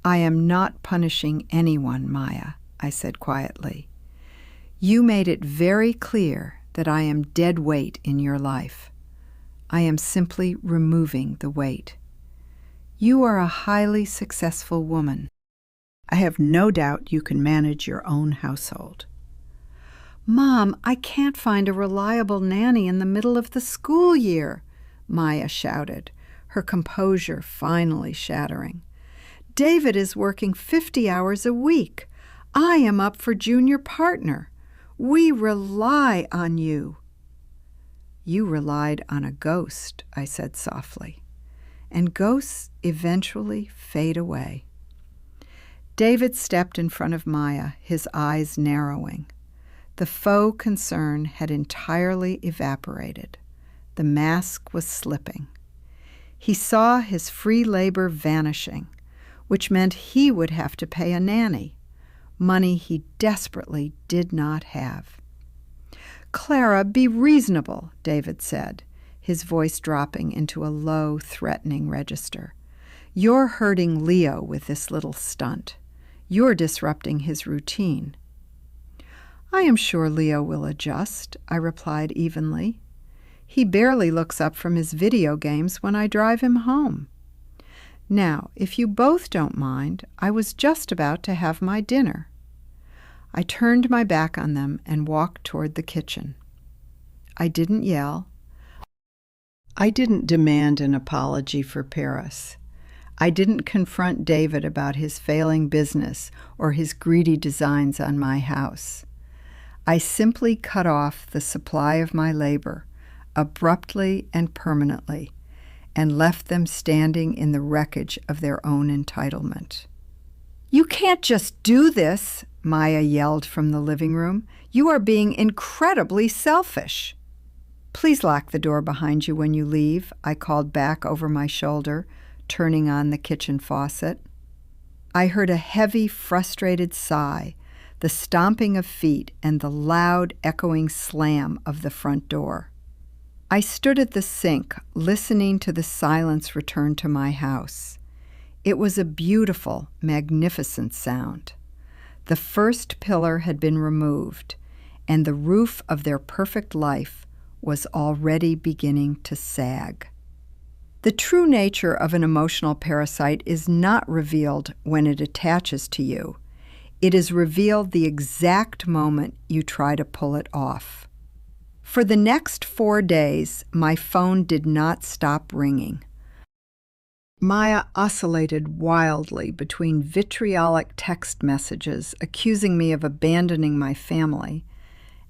"I am not punishing anyone, Maya," I said quietly. "You made it very clear that I am dead weight in your life. I am simply removing the weight. You are a highly successful woman. I have no doubt you can manage your own household." "Mom, I can't find a reliable nanny in the middle of the school year," Maya shouted, her composure finally shattering. "David is working 50 hours a week. I am up for junior partner. We rely on you." "You relied on a ghost," I said softly. "And ghosts eventually fade away." David stepped in front of Maya, his eyes narrowing. The faux concern had entirely evaporated. The mask was slipping. He saw his free labor vanishing, which meant he would have to pay a nanny, money he desperately did not have. "Clara, be reasonable," David said, his voice dropping into a low, threatening register. "You're hurting Leo with this little stunt. You're disrupting his routine." "I am sure Leo will adjust," I replied evenly. "He barely looks up from his video games when I drive him home. Now, if you both don't mind, I was just about to have my dinner." I turned my back on them and walked toward the kitchen. I didn't yell. I didn't demand an apology for Paris. I didn't confront David about his failing business or his greedy designs on my house. I simply cut off the supply of my labor, abruptly and permanently, and left them standing in the wreckage of their own entitlement. "You can't just do this," Maya yelled from the living room. "You are being incredibly selfish." "Please lock the door behind you when you leave," I called back over my shoulder, turning on the kitchen faucet. I heard a heavy, frustrated sigh, the stomping of feet, and the loud, echoing slam of the front door. I stood at the sink, listening to the silence return to my house. It was a beautiful, magnificent sound. The first pillar had been removed, and the roof of their perfect life was already beginning to sag. The true nature of an emotional parasite is not revealed when it attaches to you. It is revealed the exact moment you try to pull it off. For the next 4 days, my phone did not stop ringing. Maya oscillated wildly between vitriolic text messages accusing me of abandoning my family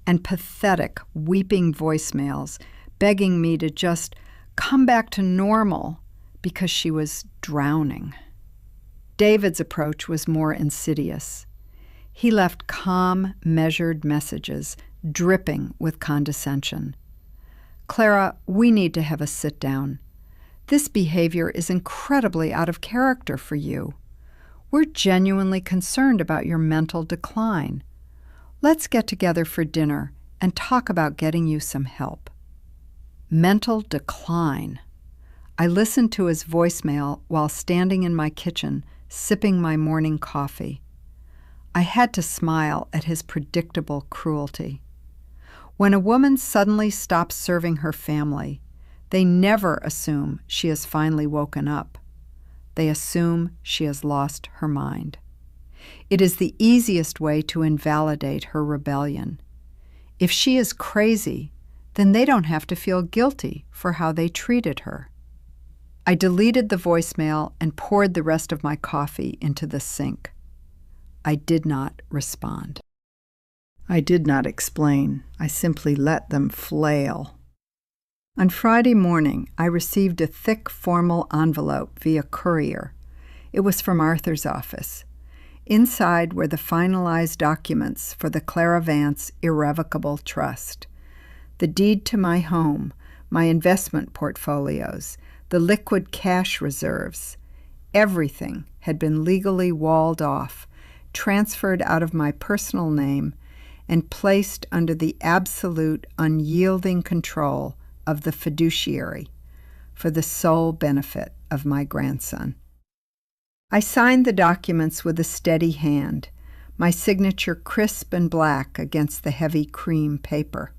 and pathetic, weeping voicemails begging me to just come back to normal because she was drowning. David's approach was more insidious. He left calm, measured messages dripping with condescension. "Clara, we need to have a sit-down. This behavior is incredibly out of character for you. We're genuinely concerned about your mental decline. Let's get together for dinner and talk about getting you some help." Mental decline. I listened to his voicemail while standing in my kitchen, sipping my morning coffee. I had to smile at his predictable cruelty. When a woman suddenly stops serving her family, they never assume she has finally woken up. They assume she has lost her mind. It is the easiest way to invalidate her rebellion. If she is crazy, then they don't have to feel guilty for how they treated her. I deleted the voicemail and poured the rest of my coffee into the sink. I did not respond. I did not explain. I simply let them flail. On Friday morning, I received a thick, formal envelope via courier. It was from Arthur's office. Inside were the finalized documents for the Clara Vance Irrevocable Trust. The deed to my home, my investment portfolios, the liquid cash reserves. Everything had been legally walled off, transferred out of my personal name, and placed under the absolute, unyielding control of the fiduciary for the sole benefit of my grandson. I signed the documents with a steady hand, my signature crisp and black against the heavy cream paper.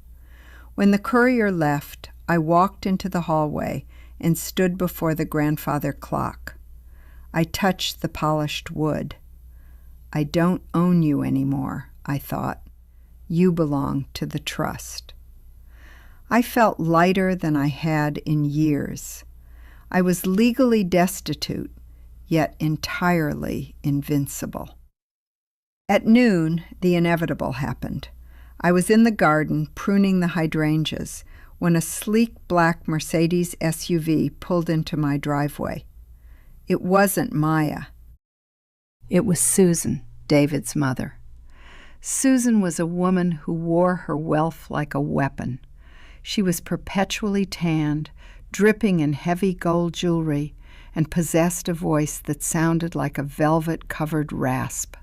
When the courier left, I walked into the hallway and stood before the grandfather clock. I touched the polished wood. "I don't own you anymore," I thought. "You belong to the trust." I felt lighter than I had in years. I was legally destitute, yet entirely invincible. At noon, the inevitable happened. I was in the garden pruning the hydrangeas when a sleek black Mercedes SUV pulled into my driveway. It wasn't Maya. It was Susan, David's mother. Susan was a woman who wore her wealth like a weapon. She was perpetually tanned, dripping in heavy gold jewelry, and possessed a voice that sounded like a velvet-covered rasp.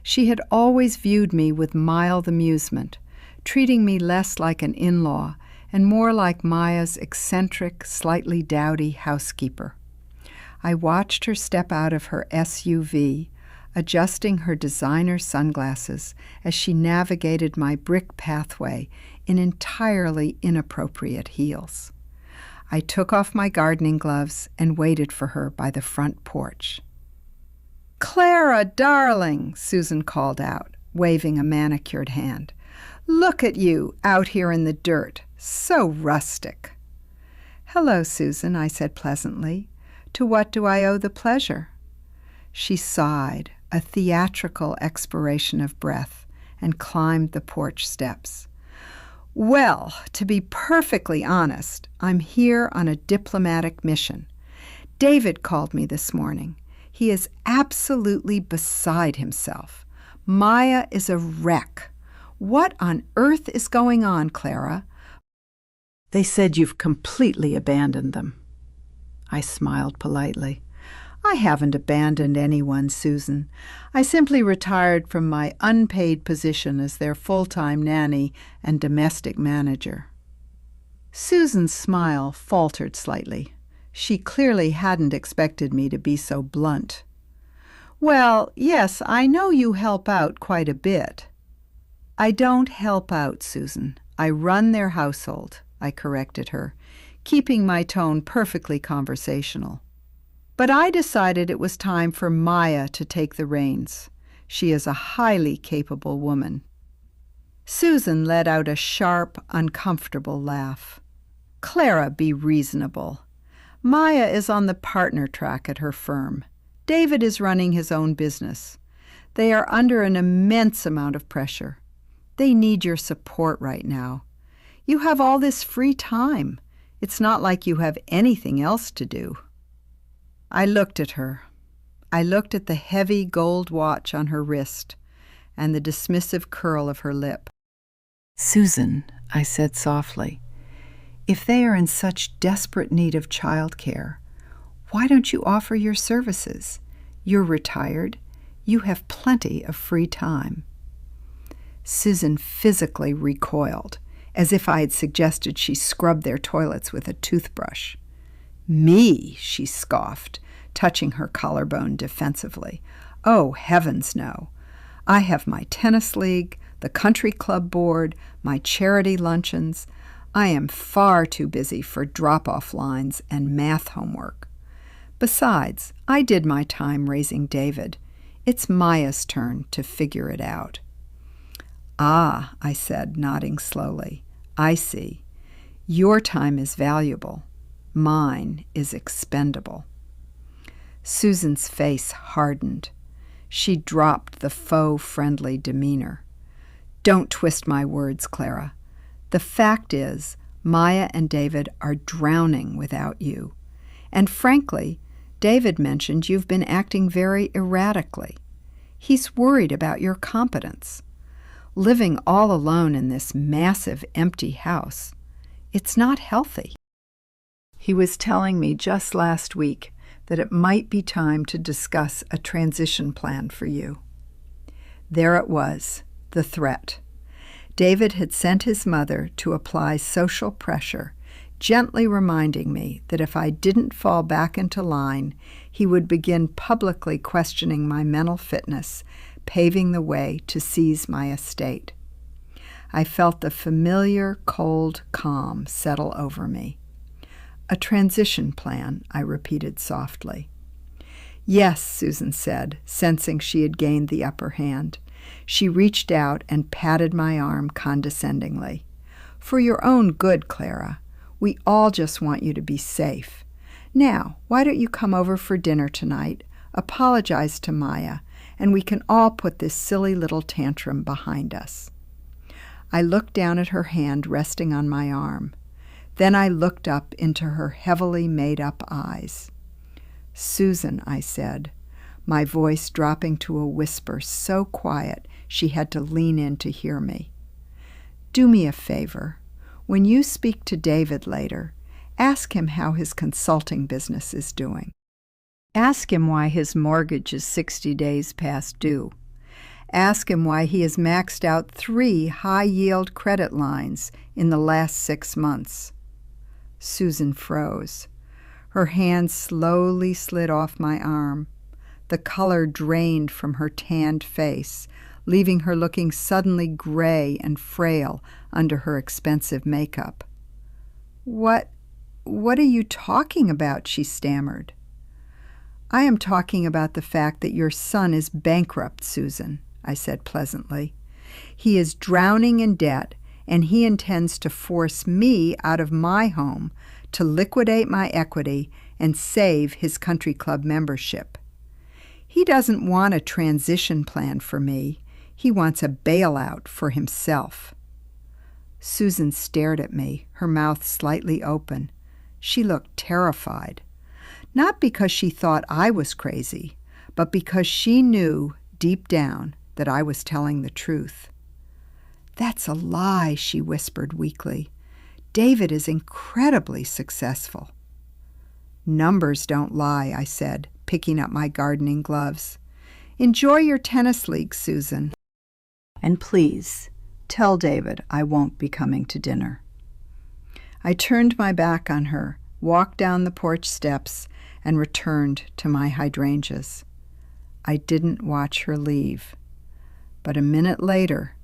She had always viewed me with mild amusement, treating me less like an in-law and more like Maya's eccentric, slightly dowdy housekeeper. I watched her step out of her SUV, adjusting her designer sunglasses as she navigated my brick pathway in entirely inappropriate heels. I took off my gardening gloves and waited for her by the front porch. "Clara, darling," Susan called out, waving a manicured hand. "Look at you, out here in the dirt. So rustic." "Hello, Susan," I said pleasantly. "To what do I owe the pleasure?" She sighed, a theatrical expiration of breath, and climbed the porch steps. "Well, to be perfectly honest, I'm here on a diplomatic mission. David called me this morning. He is absolutely beside himself. Maya is a wreck. What on earth is going on, Clara?" "They said you've completely abandoned them." I smiled politely. "I haven't abandoned anyone, Susan. I simply retired from my unpaid position as their full-time nanny and domestic manager." Susan's smile faltered slightly. She clearly hadn't expected me to be so blunt. "Well, yes, I know you help out quite a bit." "I don't help out, Susan. I run their household," I corrected her, keeping my tone perfectly conversational. But I decided it was time for Maya to take the reins. She is a highly capable woman. Susan let out a sharp, uncomfortable laugh. "Clara, be reasonable. Maya is on the partner track at her firm. David is running his own business. They are under an immense amount of pressure. They need your support right now. You have all this free time. It's not like you have anything else to do." I looked at her. I looked at the heavy gold watch on her wrist and the dismissive curl of her lip. "Susan," I said softly, "if they are in such desperate need of childcare, why don't you offer your services? You're retired. You have plenty of free time." Susan physically recoiled, as if I had suggested she scrub their toilets with a toothbrush. "Me," she scoffed, touching her collarbone defensively. "Oh, heavens, no. I have my tennis league, the country club board, my charity luncheons. I am far too busy for drop-off lines and math homework. Besides, I did my time raising David. It's Maya's turn to figure it out." "Ah," I said, nodding slowly. "I see. Your time is valuable. Mine is expendable." Susan's face hardened. She dropped the faux-friendly demeanor. "Don't twist my words, Clara. The fact is, Maya and David are drowning without you. And frankly, David mentioned you've been acting very erratically. He's worried about your competence. Living all alone in this massive empty house, it's not healthy. He was telling me just last week that it might be time to discuss a transition plan for you." There it was, the threat. David had sent his mother to apply social pressure, gently reminding me that if I didn't fall back into line, he would begin publicly questioning my mental fitness, paving the way to seize my estate. I felt the familiar, cold calm settle over me. "A transition plan," I repeated softly. "Yes," Susan said, sensing she had gained the upper hand. She reached out and patted my arm condescendingly. "For your own good, Clara. We all just want you to be safe. Now, why don't you come over for dinner tonight, apologize to Maya, and we can all put this silly little tantrum behind us." I looked down at her hand resting on my arm. Then I looked up into her heavily made-up eyes. "Susan," I said, my voice dropping to a whisper so quiet she had to lean in to hear me. "Do me a favor. When you speak to David later, ask him how his consulting business is doing. Ask him why his mortgage is 60 days past due. Ask him why he has maxed out 3 high-yield credit lines in the last 6 months." Susan froze. Her hand slowly slid off my arm. The color drained from her tanned face, leaving her looking suddenly gray and frail under her expensive makeup. What are you talking about?" she stammered. "I am talking about the fact that your son is bankrupt, Susan," I said pleasantly. "He is drowning in debt, and he intends to force me out of my home to liquidate my equity and save his country club membership. He doesn't want a transition plan for me. He wants a bailout for himself." Susan stared at me, her mouth slightly open. She looked terrified, not because she thought I was crazy, but because she knew deep down that I was telling the truth. "That's a lie," she whispered weakly. "David is incredibly successful." "Numbers don't lie," I said, picking up my gardening gloves. "Enjoy your tennis league, Susan. And please, tell David I won't be coming to dinner." I turned my back on her, walked down the porch steps, and returned to my hydrangeas. I didn't watch her leave, but a minute later,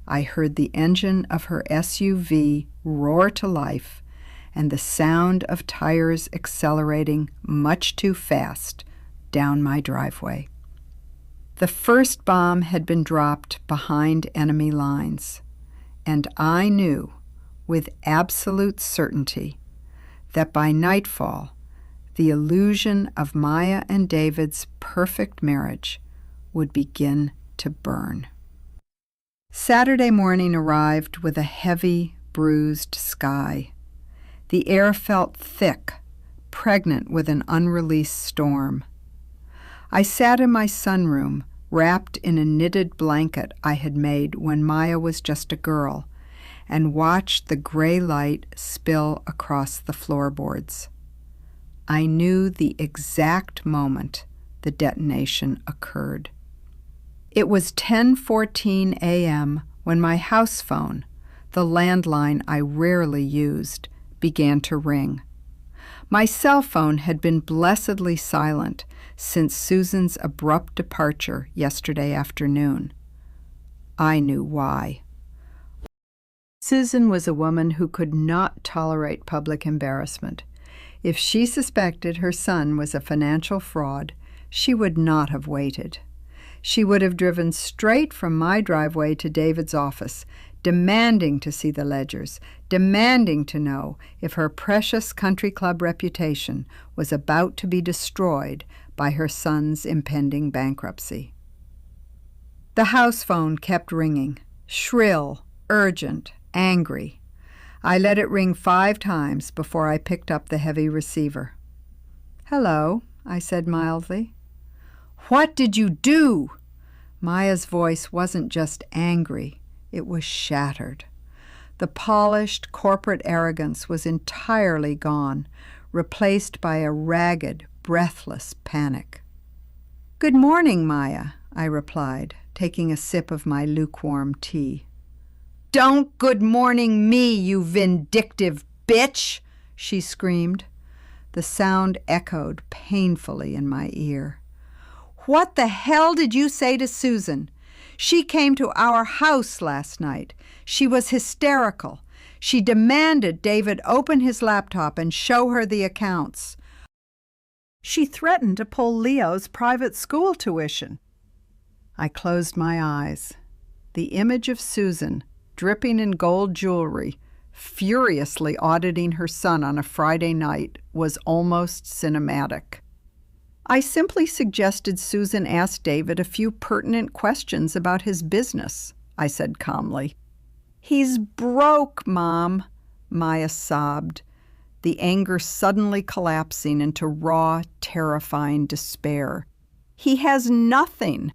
I heard the engine of her SUV roar to life and the sound of tires accelerating much too fast down my driveway. The first bomb had been dropped behind enemy lines, and I knew with absolute certainty that by nightfall, the illusion of Maya and David's perfect marriage would begin to burn. Saturday morning arrived with a heavy, bruised sky. The air felt thick, pregnant with an unreleased storm. I sat in my sunroom, wrapped in a knitted blanket I had made when Maya was just a girl, and watched the gray light spill across the floorboards. I knew the exact moment the detonation occurred. It was 10:14 a.m. when my house phone, the landline I rarely used, began to ring. My cell phone had been blessedly silent since Susan's abrupt departure yesterday afternoon. I knew why. Susan was a woman who could not tolerate public embarrassment. If she suspected her son was a financial fraud, she would not have waited. She would have driven straight from my driveway to David's office, demanding to see the ledgers, demanding to know if her precious country club reputation was about to be destroyed by her son's impending bankruptcy. The house phone kept ringing, shrill, urgent, angry. I let it ring 5 times before I picked up the heavy receiver. "Hello," I said mildly. "What did you do?" Maya's voice wasn't just angry, it was shattered. The polished corporate arrogance was entirely gone, replaced by a ragged, breathless panic. "Good morning, Maya," I replied, taking a sip of my lukewarm tea. "Don't good morning me, you vindictive bitch!" she screamed. The sound echoed painfully in my ear. "What the hell did you say to Susan? She came to our house last night. She was hysterical. She demanded David open his laptop and show her the accounts. She threatened to pull Leo's private school tuition." I closed my eyes. The image of Susan, dripping in gold jewelry, furiously auditing her son on a Friday night, was almost cinematic. I simply suggested Susan ask David a few pertinent questions about his business, I said calmly. "He's broke, Mom," Maya sobbed, the anger suddenly collapsing into raw, terrifying despair. "He has nothing.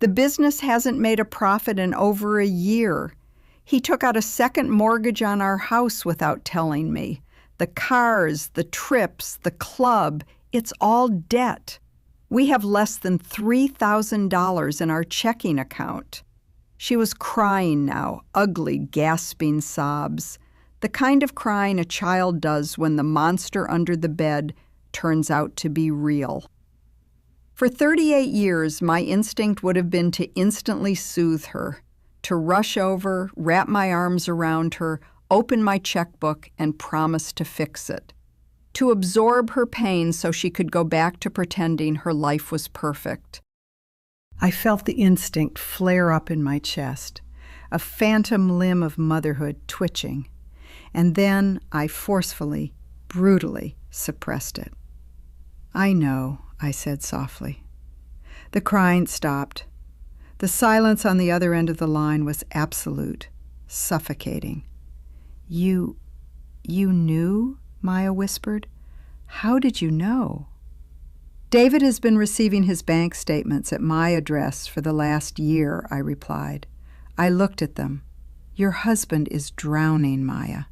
The business hasn't made a profit in over a year. He took out a second mortgage on our house without telling me. The cars, the trips, the club, it's all debt. We have less than $3,000 in our checking account." She was crying now, ugly, gasping sobs, the kind of crying a child does when the monster under the bed turns out to be real. For 38 years, my instinct would have been to instantly soothe her, to rush over, wrap my arms around her, open my checkbook, and promise to fix it. To absorb her pain so she could go back to pretending her life was perfect. I felt the instinct flare up in my chest, a phantom limb of motherhood twitching, and then I forcefully, brutally suppressed it. "I know," I said softly. The crying stopped. The silence on the other end of the line was absolute, suffocating. You knew?" Maya whispered. "How did you know?" "David has been receiving his bank statements at my address for the last year," I replied. I looked at them. "Your husband is drowning, Maya."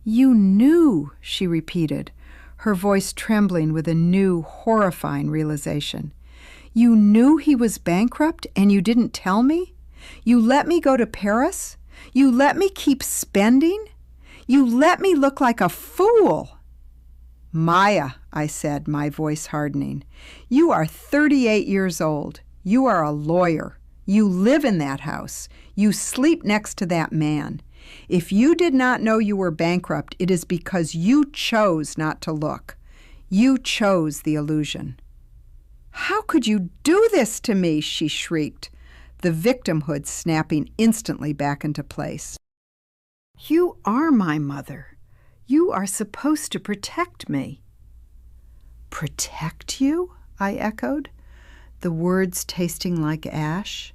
"You knew," she repeated, her voice trembling with a new, horrifying realization. "You knew he was bankrupt and you didn't tell me? You let me go to Paris? You let me keep spending? You let me look like a fool." "Maya," I said, my voice hardening, "you are 38 years old. You are a lawyer. You live in that house. You sleep next to that man. If you did not know you were bankrupt, it is because you chose not to look. You chose the illusion." "How could you do this to me?" she shrieked, the victimhood snapping instantly back into place. "You are my mother. You are supposed to protect me." "Protect you?" I echoed, the words tasting like ash.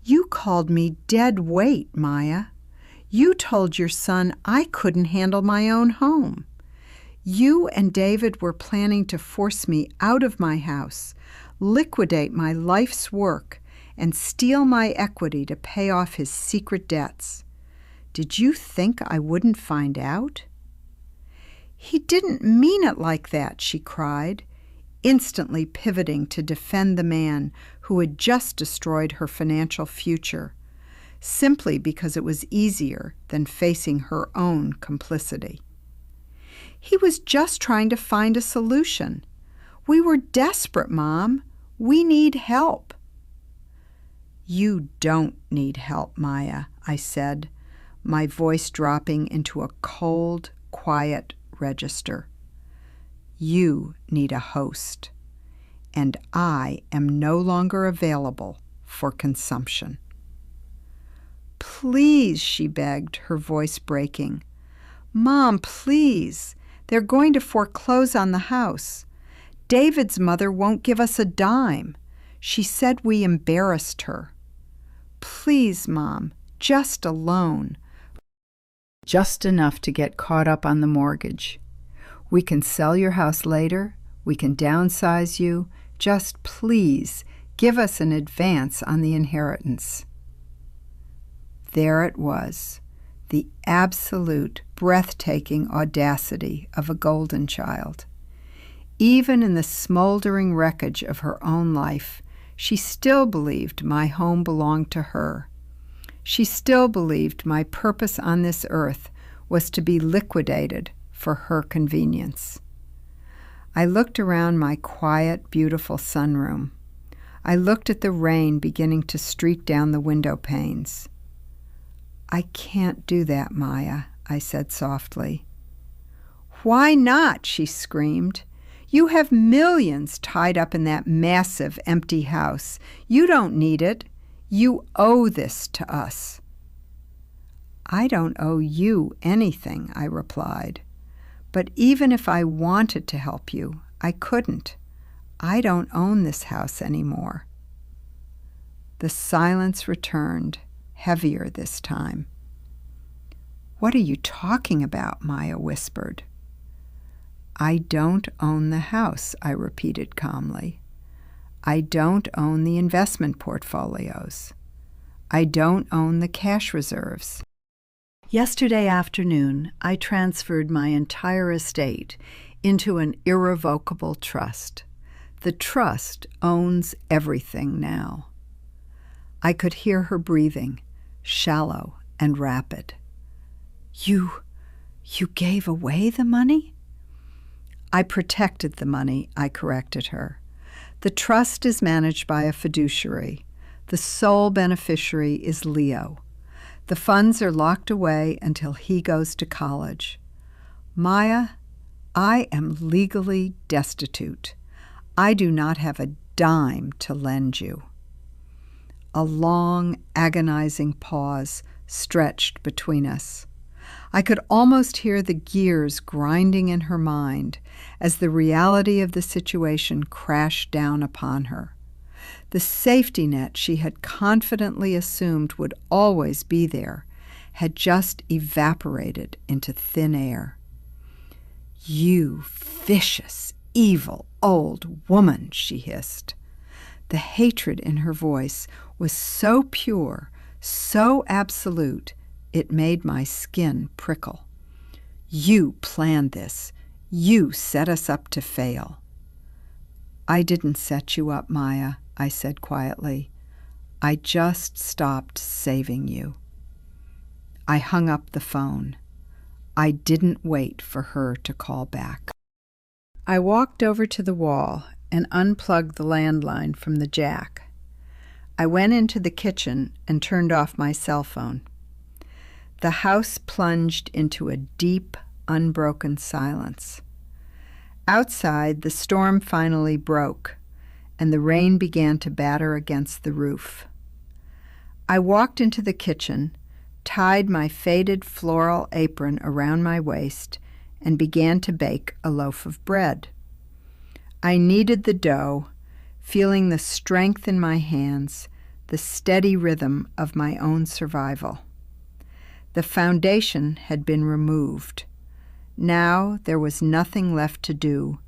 "You called me dead weight, Maya. You told your son I couldn't handle my own home. You and David were planning to force me out of my house, liquidate my life's work, and steal my equity to pay off his secret debts. Did you think I wouldn't find out?" "He didn't mean it like that," she cried, instantly pivoting to defend the man who had just destroyed her financial future, simply because it was easier than facing her own complicity. "He was just trying to find a solution. We were desperate, Mom. We need help." "You don't need help, Maya," I said, my voice dropping into a cold, quiet register. "You need a host, and I am no longer available for consumption." "Please," she begged, her voice breaking. "Mom, please. They're going to foreclose on the house. David's mother won't give us a dime. She said we embarrassed her. Please, Mom, just a loan. Just enough to get caught up on the mortgage. We can sell your house later. We can downsize you. Just please give us an advance on the inheritance." There it was, the absolute, breathtaking audacity of a golden child. Even in the smoldering wreckage of her own life, she still believed my home belonged to her. She still believed my purpose on this earth was to be liquidated for her convenience. I looked around my quiet, beautiful sunroom. I looked at the rain beginning to streak down the window panes. "I can't do that, Maya," I said softly. "Why not?" she screamed. "You have millions tied up in that massive, empty house. You don't need it. You owe this to us." "I don't owe you anything," I replied. "But even if I wanted to help you, I couldn't. I don't own this house anymore." The silence returned, heavier this time. "What are you talking about?" Maya whispered. "I don't own the house," I repeated calmly. "I don't own the investment portfolios. I don't own the cash reserves." Yesterday afternoon, I transferred my entire estate into an irrevocable trust. The trust owns everything now. I could hear her breathing, shallow and rapid. You gave away the money? I protected the money, I corrected her. The trust is managed by a fiduciary. The sole beneficiary is Leo. The funds are locked away until he goes to college. Maya, I am legally destitute. I do not have a dime to lend you. A long, agonizing pause stretched between us. I could almost hear the gears grinding in her mind as the reality of the situation crashed down upon her. The safety net she had confidently assumed would always be there had just evaporated into thin air. "You vicious, evil old woman," she hissed. The hatred in her voice was so pure, so absolute, it made my skin prickle. "You planned this. You set us up to fail." "I didn't set you up, Maya," I said quietly. "I just stopped saving you." I hung up the phone. I didn't wait for her to call back. I walked over to the wall and unplugged the landline from the jack. I went into the kitchen and turned off my cell phone. The house plunged into a deep, unbroken silence. Outside, the storm finally broke, and the rain began to batter against the roof. I walked into the kitchen, tied my faded floral apron around my waist, and began to bake a loaf of bread. I kneaded the dough, feeling the strength in my hands, the steady rhythm of my own survival. The foundation had been removed. Now there was nothing left to do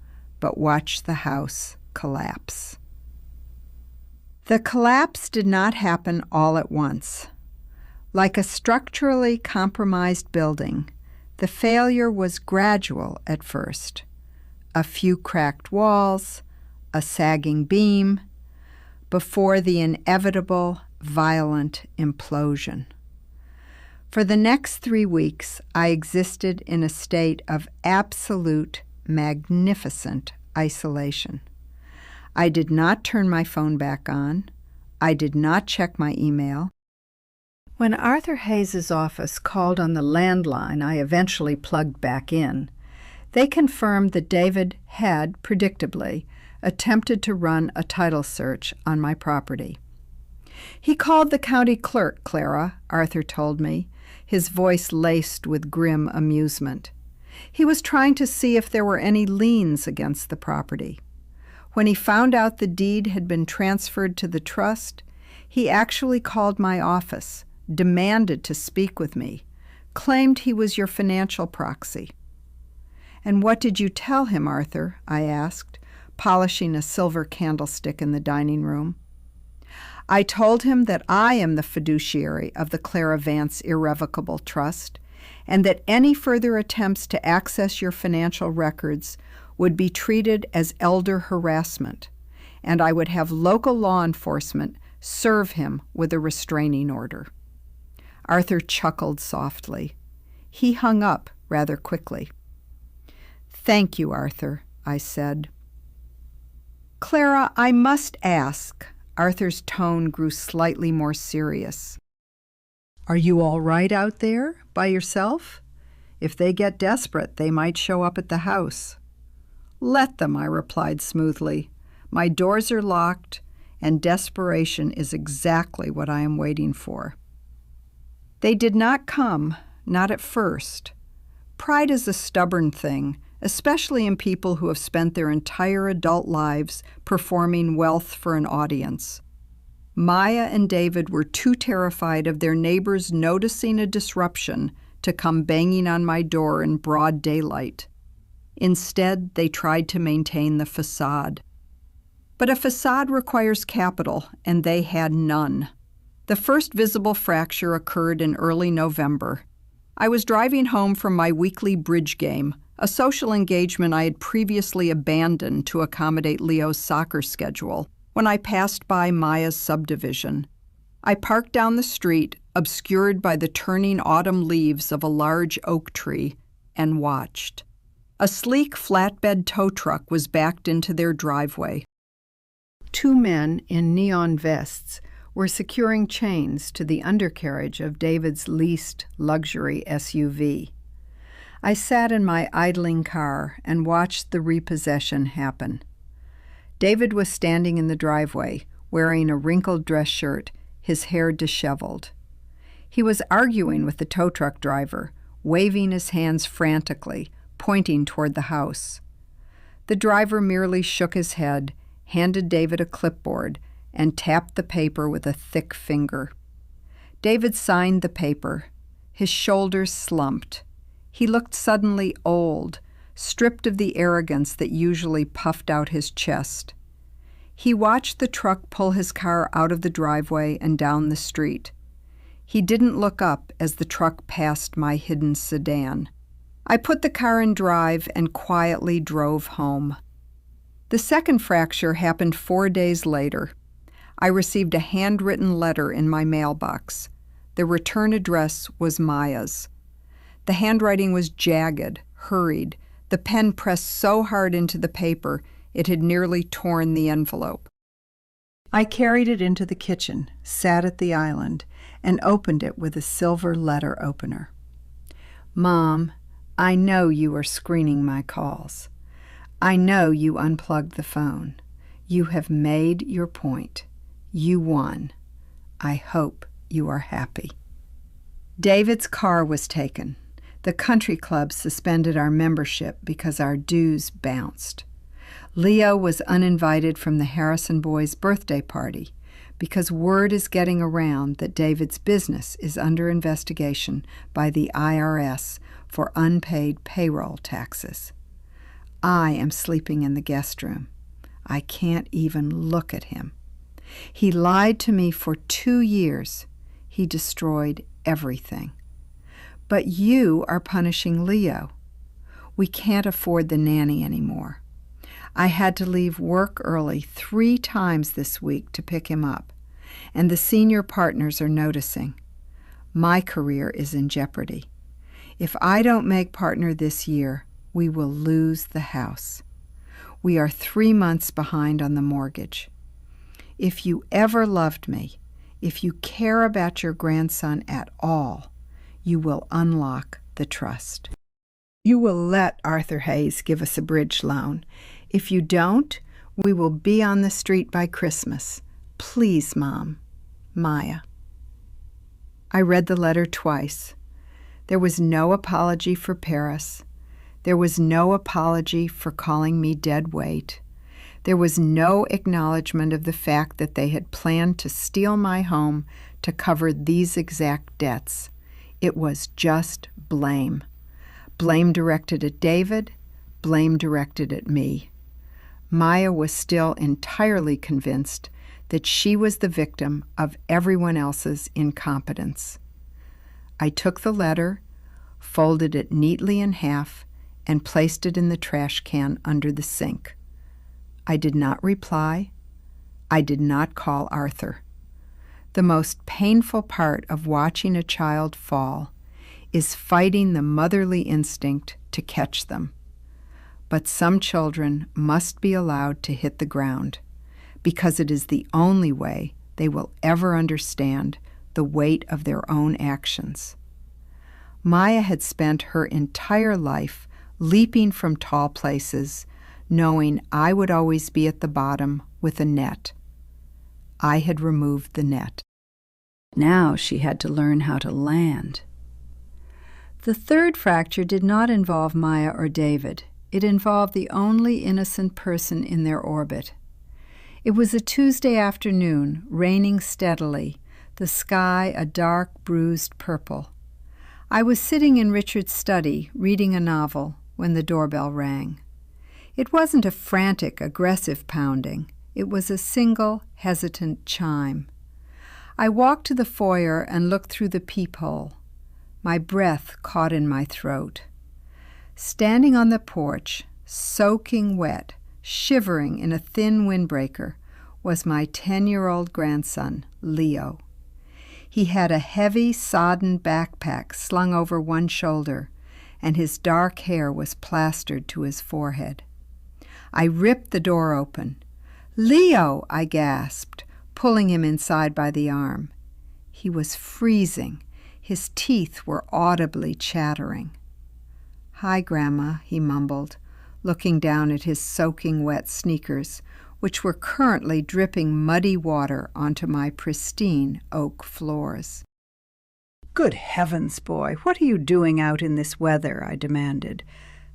but watch the house collapse. The collapse did not happen all at once. Like a structurally compromised building, the failure was gradual at first. A few cracked walls, a sagging beam, before the inevitable, violent implosion. For the next 3 weeks, I existed in a state of absolute, magnificent isolation. I did not turn my phone back on. I did not check my email. When Arthur Hayes's office called on the landline I eventually plugged back in, they confirmed that David had, predictably, attempted to run a title search on my property. "He called the county clerk, Clara," Arthur told me, his voice laced with grim amusement. "He was trying to see if there were any liens against the property. When he found out the deed had been transferred to the trust, he actually called my office, demanded to speak with me, claimed he was your financial proxy." "And what did you tell him, Arthur?" I asked, polishing a silver candlestick in the dining room. "I told him that I am the fiduciary of the Clara Vance Irrevocable Trust, and that any further attempts to access your financial records would be treated as elder harassment, and I would have local law enforcement serve him with a restraining order." Arthur chuckled softly. He hung up rather quickly. "Thank you, Arthur," I said. "Clara, I must ask." Arthur's tone grew slightly more serious. "Are you all right out there, by yourself? If they get desperate, they might show up at the house." "Let them," I replied smoothly. "My doors are locked, and desperation is exactly what I am waiting for." They did not come, not at first. Pride is a stubborn thing, especially in people who have spent their entire adult lives performing wealth for an audience. Maya and David were too terrified of their neighbors noticing a disruption to come banging on my door in broad daylight. Instead, they tried to maintain the facade. But a facade requires capital, and they had none. The first visible fracture occurred in early November. I was driving home from my weekly bridge game, a social engagement I had previously abandoned to accommodate Leo's soccer schedule when I passed by Maya's subdivision. I parked down the street, obscured by the turning autumn leaves of a large oak tree, and watched. A sleek flatbed tow truck was backed into their driveway. Two men in neon vests were securing chains to the undercarriage of David's leased luxury SUV. I sat in my idling car and watched the repossession happen. David was standing in the driveway, wearing a wrinkled dress shirt, his hair disheveled. He was arguing with the tow truck driver, waving his hands frantically, pointing toward the house. The driver merely shook his head, handed David a clipboard, and tapped the paper with a thick finger. David signed the paper. His shoulders slumped. He looked suddenly old, stripped of the arrogance that usually puffed out his chest. He watched the truck pull his car out of the driveway and down the street. He didn't look up as the truck passed my hidden sedan. I put the car in drive and quietly drove home. The second fracture happened 4 days later. I received a handwritten letter in my mailbox. The return address was Maya's. The handwriting was jagged, hurried, the pen pressed so hard into the paper it had nearly torn the envelope. I carried it into the kitchen, sat at the island, and opened it with a silver letter opener. Mom, I know you are screening my calls. I know you unplugged the phone. You have made your point. You won. I hope you are happy. David's car was taken. The country club suspended our membership because our dues bounced. Leo was uninvited from the Harrison boys' birthday party because word is getting around that David's business is under investigation by the IRS for unpaid payroll taxes. I am sleeping in the guest room. I can't even look at him. He lied to me for 2 years. He destroyed everything. But you are punishing Leo. We can't afford the nanny anymore. I had to leave work early 3 times this week to pick him up, and the senior partners are noticing. My career is in jeopardy. If I don't make partner this year, we will lose the house. We are 3 months behind on the mortgage. If you ever loved me, if you care about your grandson at all, you will unlock the trust. You will let Arthur Hayes give us a bridge loan. If you don't, we will be on the street by Christmas. Please, Mom. Maya. I read the letter twice. There was no apology for Paris. There was no apology for calling me dead weight. There was no acknowledgement of the fact that they had planned to steal my home to cover these exact debts. It was just blame. Blame directed at David, blame directed at me. Maya was still entirely convinced that she was the victim of everyone else's incompetence. I took the letter, folded it neatly in half, and placed it in the trash can under the sink. I did not reply. I did not call Arthur. The most painful part of watching a child fall is fighting the motherly instinct to catch them. But some children must be allowed to hit the ground, because it is the only way they will ever understand the weight of their own actions. Maya had spent her entire life leaping from tall places, knowing I would always be at the bottom with a net. I had removed the net. Now she had to learn how to land. The third fracture did not involve Maya or David. It involved the only innocent person in their orbit. It was a Tuesday afternoon, raining steadily, the sky a dark, bruised purple. I was sitting in Richard's study, reading a novel, when the doorbell rang. It wasn't a frantic, aggressive pounding. It was a single, hesitant chime. I walked to the foyer and looked through the peephole. My breath caught in my throat. Standing on the porch, soaking wet, shivering in a thin windbreaker, was my 10-year-old grandson, Leo. He had a heavy, sodden backpack slung over one shoulder, and his dark hair was plastered to his forehead. I ripped the door open. "Leo!" I gasped, pulling him inside by the arm. He was freezing. His teeth were audibly chattering. "Hi, Grandma," he mumbled, looking down at his soaking wet sneakers, which were currently dripping muddy water onto my pristine oak floors. "Good heavens, boy, what are you doing out in this weather?" I demanded,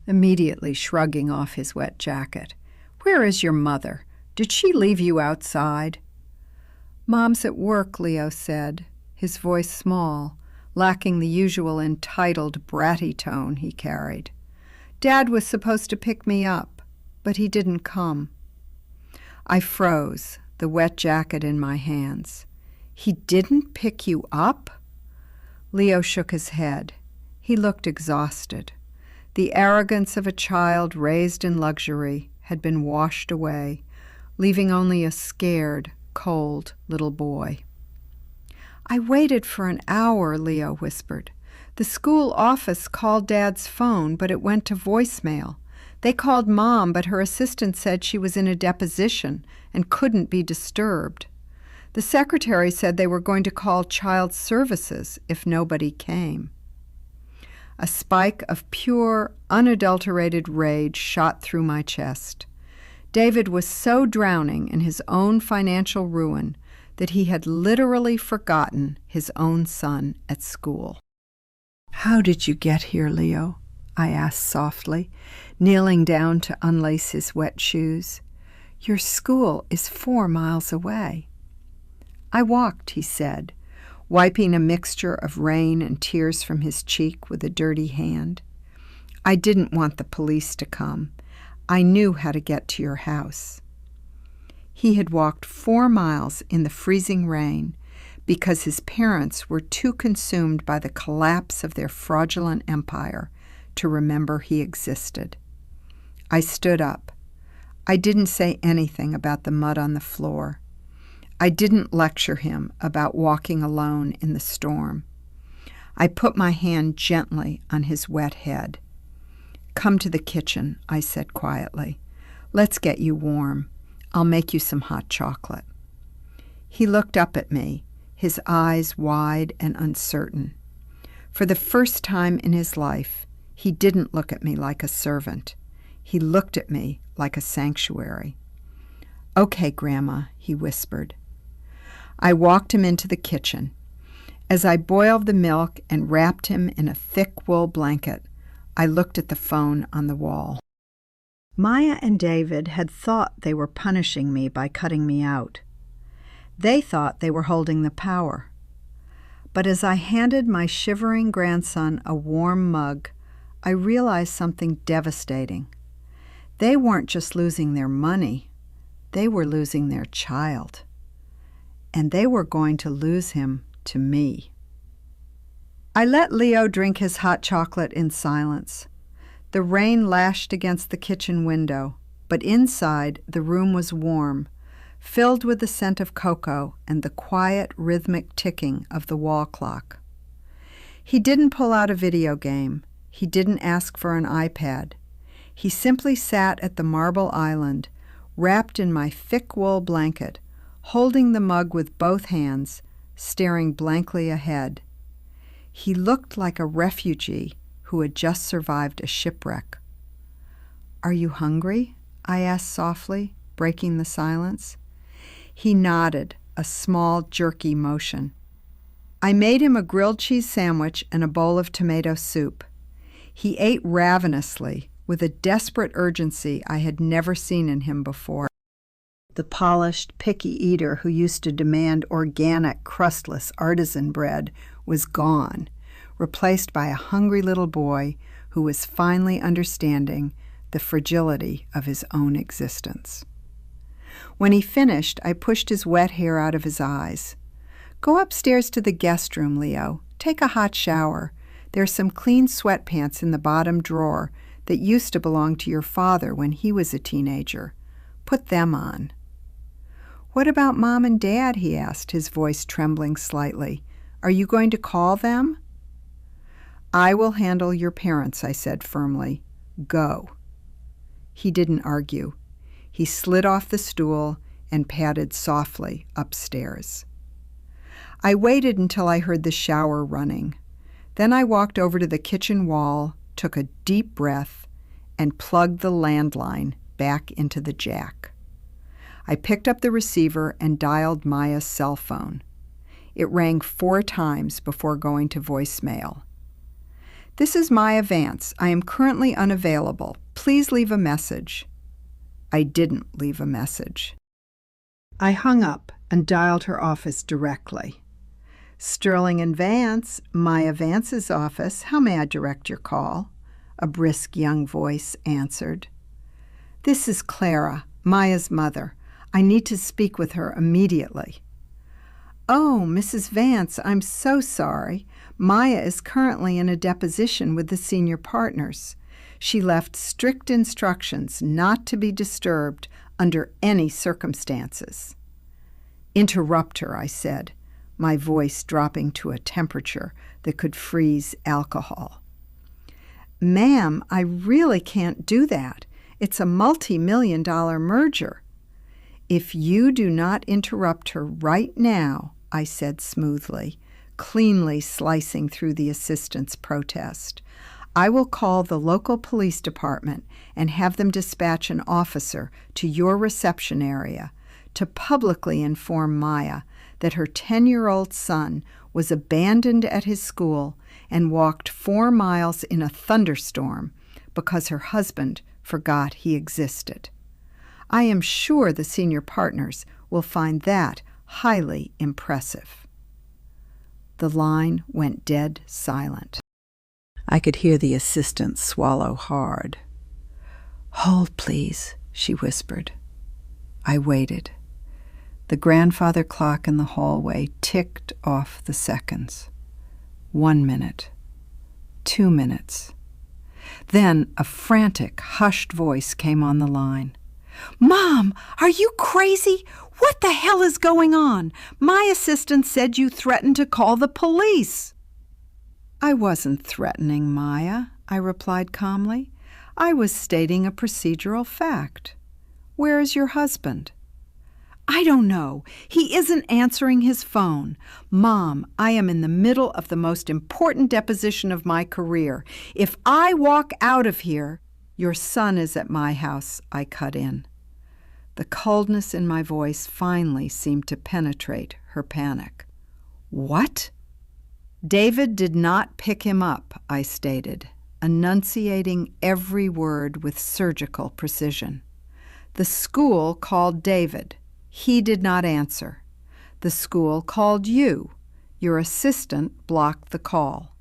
immediately shrugging off his wet jacket. "Where is your mother? Did she leave you outside?" "Mom's at work," Leo said, his voice small, lacking the usual entitled, bratty tone he carried. "Dad was supposed to pick me up, but he didn't come." I froze, the wet jacket in my hands. "He didn't pick you up?" Leo shook his head. He looked exhausted. The arrogance of a child raised in luxury had been washed away, leaving only a scared, cold little boy. "I waited for an hour," Leo whispered. "The school office called Dad's phone, but it went to voicemail. They called Mom, but her assistant said she was in a deposition and couldn't be disturbed. The secretary said they were going to call Child Services if nobody came." A spike of pure, unadulterated rage shot through my chest. David was so drowning in his own financial ruin that he had literally forgotten his own son at school. "How did you get here, Leo?" I asked softly, kneeling down to unlace his wet shoes. "Your school is 4 miles away." "I walked," he said, wiping a mixture of rain and tears from his cheek with a dirty hand. "I didn't want the police to come. I knew how to get to your house." He had walked 4 miles in the freezing rain because his parents were too consumed by the collapse of their fraudulent empire to remember he existed. I stood up. I didn't say anything about the mud on the floor. I didn't lecture him about walking alone in the storm. I put my hand gently on his wet head. "Come to the kitchen," I said quietly. "Let's get you warm. I'll make you some hot chocolate." He looked up at me, his eyes wide and uncertain. For the first time in his life, he didn't look at me like a servant. He looked at me like a sanctuary. "Okay, Grandma," he whispered. I walked him into the kitchen. As I boiled the milk and wrapped him in a thick wool blanket, I looked at the phone on the wall. Maya and David had thought they were punishing me by cutting me out. They thought they were holding the power. But as I handed my shivering grandson a warm mug, I realized something devastating. They weren't just losing their money, they were losing their child. And they were going to lose him to me. I let Leo drink his hot chocolate in silence. The rain lashed against the kitchen window, but inside the room was warm, filled with the scent of cocoa and the quiet, rhythmic ticking of the wall clock. He didn't pull out a video game. He didn't ask for an iPad. He simply sat at the marble island, wrapped in my thick wool blanket, holding the mug with both hands, staring blankly ahead. He looked like a refugee who had just survived a shipwreck. "Are you hungry?" I asked softly, breaking the silence. He nodded, a small, jerky motion. I made him a grilled cheese sandwich and a bowl of tomato soup. He ate ravenously, with a desperate urgency I had never seen in him before. The polished, picky eater who used to demand organic, crustless artisan bread was gone, replaced by a hungry little boy who was finally understanding the fragility of his own existence. When he finished, I pushed his wet hair out of his eyes. "Go upstairs to the guest room, Leo. Take a hot shower. There's some clean sweatpants in the bottom drawer that used to belong to your father when he was a teenager. Put them on." "What about Mom and Dad?" he asked, his voice trembling slightly. "Are you going to call them?" "I will handle your parents," I said firmly. "Go." He didn't argue. He slid off the stool and padded softly upstairs. I waited until I heard the shower running. Then I walked over to the kitchen wall, took a deep breath, and plugged the landline back into the jack. I picked up the receiver and dialed Maya's cell phone. It rang 4 times before going to voicemail. "This is Maya Vance. I am currently unavailable. Please leave a message." I didn't leave a message. I hung up and dialed her office directly. "Sterling and Vance, Maya Vance's office. How may I direct your call?" a brisk young voice answered. "This is Clara, Maya's mother. I need to speak with her immediately." "Oh, Mrs. Vance, I'm so sorry. Maya is currently in a deposition with the senior partners. She left strict instructions not to be disturbed under any circumstances." "Interrupt her," I said, my voice dropping to a temperature that could freeze alcohol. "Ma'am, I really can't do that. It's a multi-million-dollar merger." "If you do not interrupt her right now," I said smoothly, cleanly slicing through the assistant's protest, "I will call the local police department and have them dispatch an officer to your reception area to publicly inform Maya that her 10-year-old son was abandoned at his school and walked 4 miles in a thunderstorm because her husband forgot he existed. I am sure the senior partners will find that highly impressive." The line went dead silent. I could hear the assistant swallow hard. "Hold, please," she whispered. I waited. The grandfather clock in the hallway ticked off the seconds. 1 minute. 2 minutes. Then a frantic, hushed voice came on the line. "Mom, are you crazy? What the hell is going on? My assistant said you threatened to call the police." "I wasn't threatening, Maya," I replied calmly. "I was stating a procedural fact. Where is your husband?" "I don't know. He isn't answering his phone. Mom, I am in the middle of the most important deposition of my career. If I walk out of here—" "Your son is at my house," I cut in. The coldness in my voice finally seemed to penetrate her panic. "What?" "David did not pick him up," I stated, enunciating every word with surgical precision. "The school called David. He did not answer. The school called you. Your assistant blocked the call.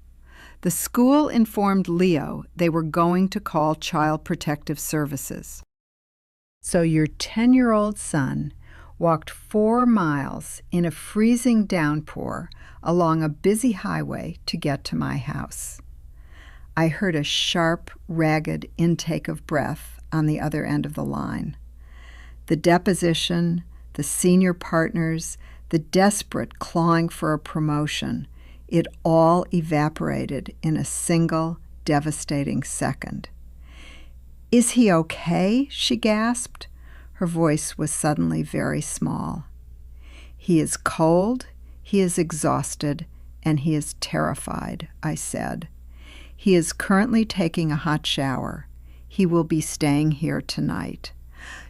The school informed Leo they were going to call Child Protective Services. So your 10-year-old son walked 4 miles in a freezing downpour along a busy highway to get to my house." I heard a sharp, ragged intake of breath on the other end of the line. The deposition, the senior partners, the desperate clawing for a promotion, it all evaporated in a single, devastating second. "Is he okay?" she gasped. Her voice was suddenly very small. "He is cold, he is exhausted, and he is terrified," I said. "He is currently taking a hot shower. He will be staying here tonight."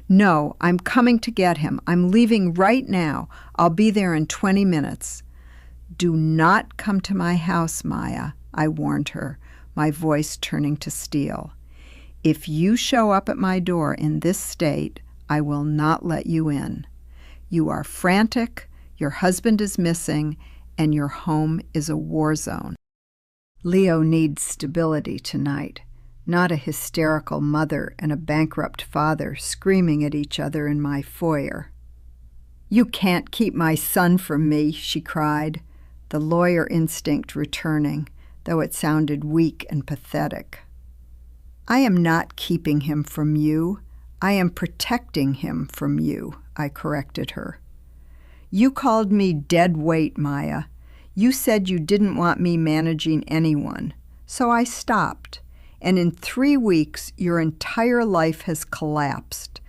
"No, I'm coming to get him. I'm leaving right now. I'll be there in 20 minutes. "Do not come to my house, Maya," I warned her, my voice turning to steel. "If you show up at my door in this state, I will not let you in. You are frantic, your husband is missing, and your home is a war zone. Leo needs stability tonight, not a hysterical mother and a bankrupt father screaming at each other in my foyer." "You can't keep my son from me," she cried, the lawyer instinct returning, though it sounded weak and pathetic. I am not keeping him from you. I am protecting him from you, I corrected her. You called me dead weight, Maya. You said you didn't want me managing anyone, so I stopped. And in 3 weeks, your entire life has collapsed,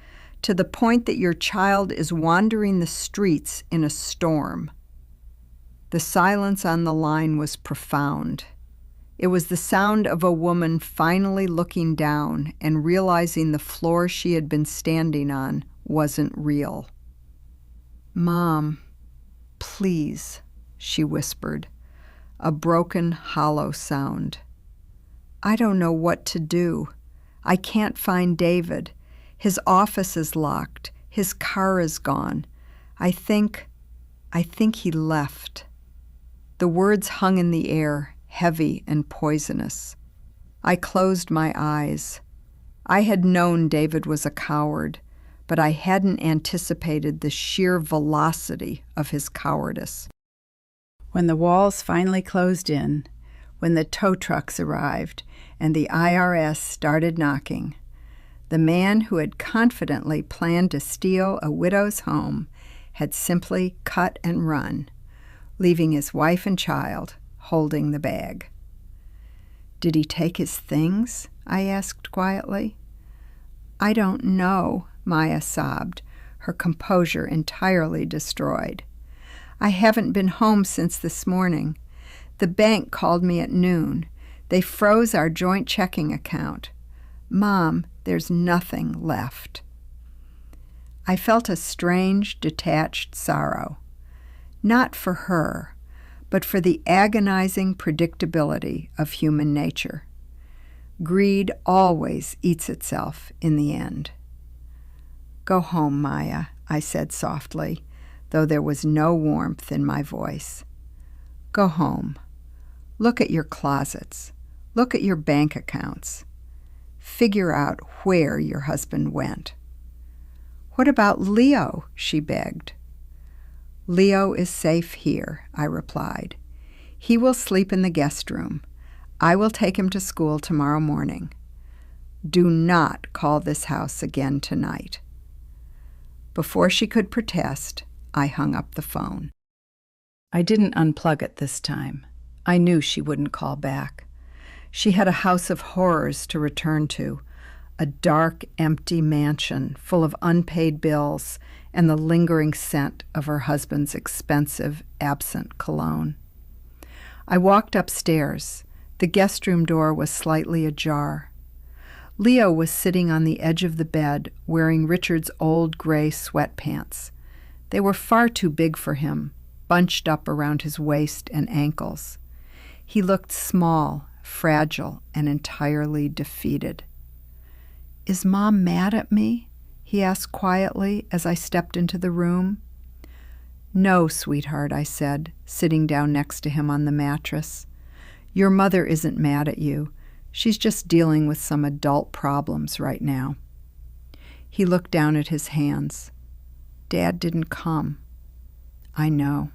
to the point that your child is wandering the streets in a storm. The silence on the line was profound. It was the sound of a woman finally looking down and realizing the floor she had been standing on wasn't real. Mom, please, she whispered, a broken, hollow sound. I don't know what to do. I can't find David. His office is locked. His car is gone. I think he left. The words hung in the air, heavy and poisonous. I closed my eyes. I had known David was a coward, but I hadn't anticipated the sheer velocity of his cowardice. When the walls finally closed in, when the tow trucks arrived and the IRS started knocking, the man who had confidently planned to steal a widow's home had simply cut and run, leaving his wife and child holding the bag. Did he take his things? I asked quietly. I don't know, Maya sobbed, her composure entirely destroyed. I haven't been home since this morning. The bank called me at noon. They froze our joint checking account. Mom, there's nothing left. I felt a strange, detached sorrow. Not for her, but for the agonizing predictability of human nature. Greed always eats itself in the end. Go home, Maya, I said softly, though there was no warmth in my voice. Go home. Look at your closets. Look at your bank accounts. Figure out where your husband went. What about Leo? She begged. Leo is safe here, I replied. He will sleep in the guest room. I will take him to school tomorrow morning. Do not call this house again tonight. Before she could protest, I hung up the phone. I didn't unplug it this time. I knew she wouldn't call back. She had a house of horrors to return to, a dark, empty mansion full of unpaid bills and the lingering scent of her husband's expensive, absent cologne. I walked upstairs. The guest room door was slightly ajar. Leo was sitting on the edge of the bed, wearing Richard's old gray sweatpants. They were far too big for him, bunched up around his waist and ankles. He looked small, fragile, and entirely defeated. Is Mom mad at me? He asked quietly as I stepped into the room. No, sweetheart, I said, sitting down next to him on the mattress. Your mother isn't mad at you. She's just dealing with some adult problems right now. He looked down at his hands. Dad didn't come. I know.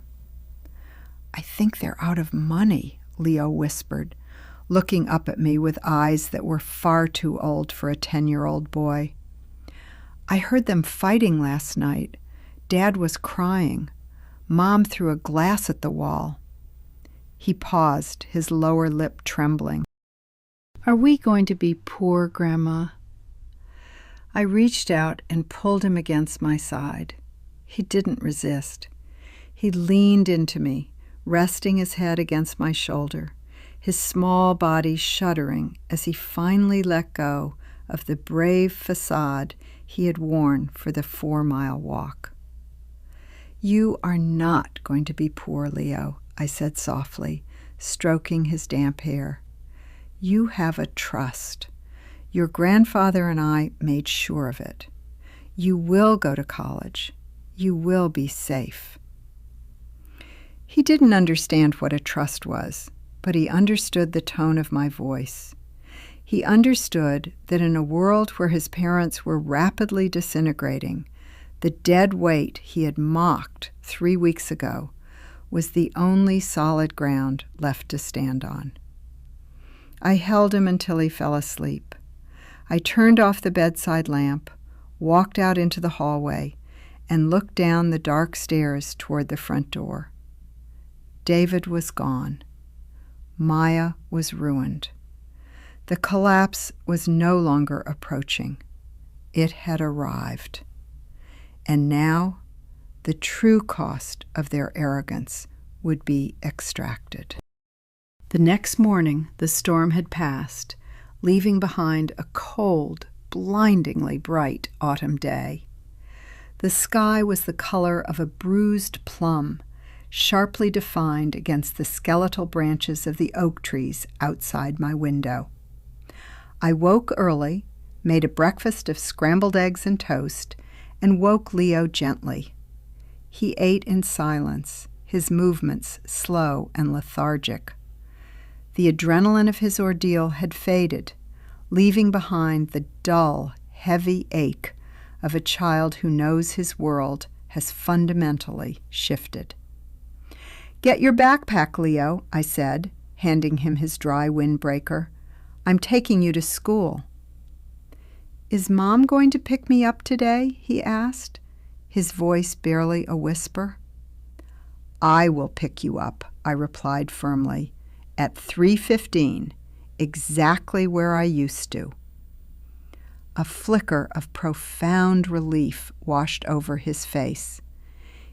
I think they're out of money, Leo whispered, looking up at me with eyes that were far too old for a 10-year-old boy. I heard them fighting last night. Dad was crying. Mom threw a glass at the wall. He paused, his lower lip trembling. Are we going to be poor, Grandma? I reached out and pulled him against my side. He didn't resist. He leaned into me, resting his head against my shoulder, his small body shuddering as he finally let go of the brave facade he had worn for the 4-mile walk. You are not going to be poor, Leo, I said softly, stroking his damp hair. You have a trust. Your grandfather and I made sure of it. You will go to college. You will be safe. He didn't understand what a trust was, but he understood the tone of my voice. He understood that in a world where his parents were rapidly disintegrating, the dead weight he had mocked 3 weeks ago was the only solid ground left to stand on. I held him until he fell asleep. I turned off the bedside lamp, walked out into the hallway, and looked down the dark stairs toward the front door. David was gone. Maya was ruined. The collapse was no longer approaching. It had arrived. And now, the true cost of their arrogance would be extracted. The next morning, the storm had passed, leaving behind a cold, blindingly bright autumn day. The sky was the color of a bruised plum, sharply defined against the skeletal branches of the oak trees outside my window. I woke early, made a breakfast of scrambled eggs and toast, and woke Leo gently. He ate in silence, his movements slow and lethargic. The adrenaline of his ordeal had faded, leaving behind the dull, heavy ache of a child who knows his world has fundamentally shifted. "Get your backpack, Leo," I said, handing him his dry windbreaker. "I'm taking you to school." "Is Mom going to pick me up today?" he asked, his voice barely a whisper. "I will pick you up," I replied firmly, "at 3:15, exactly where I used to." A flicker of profound relief washed over his face.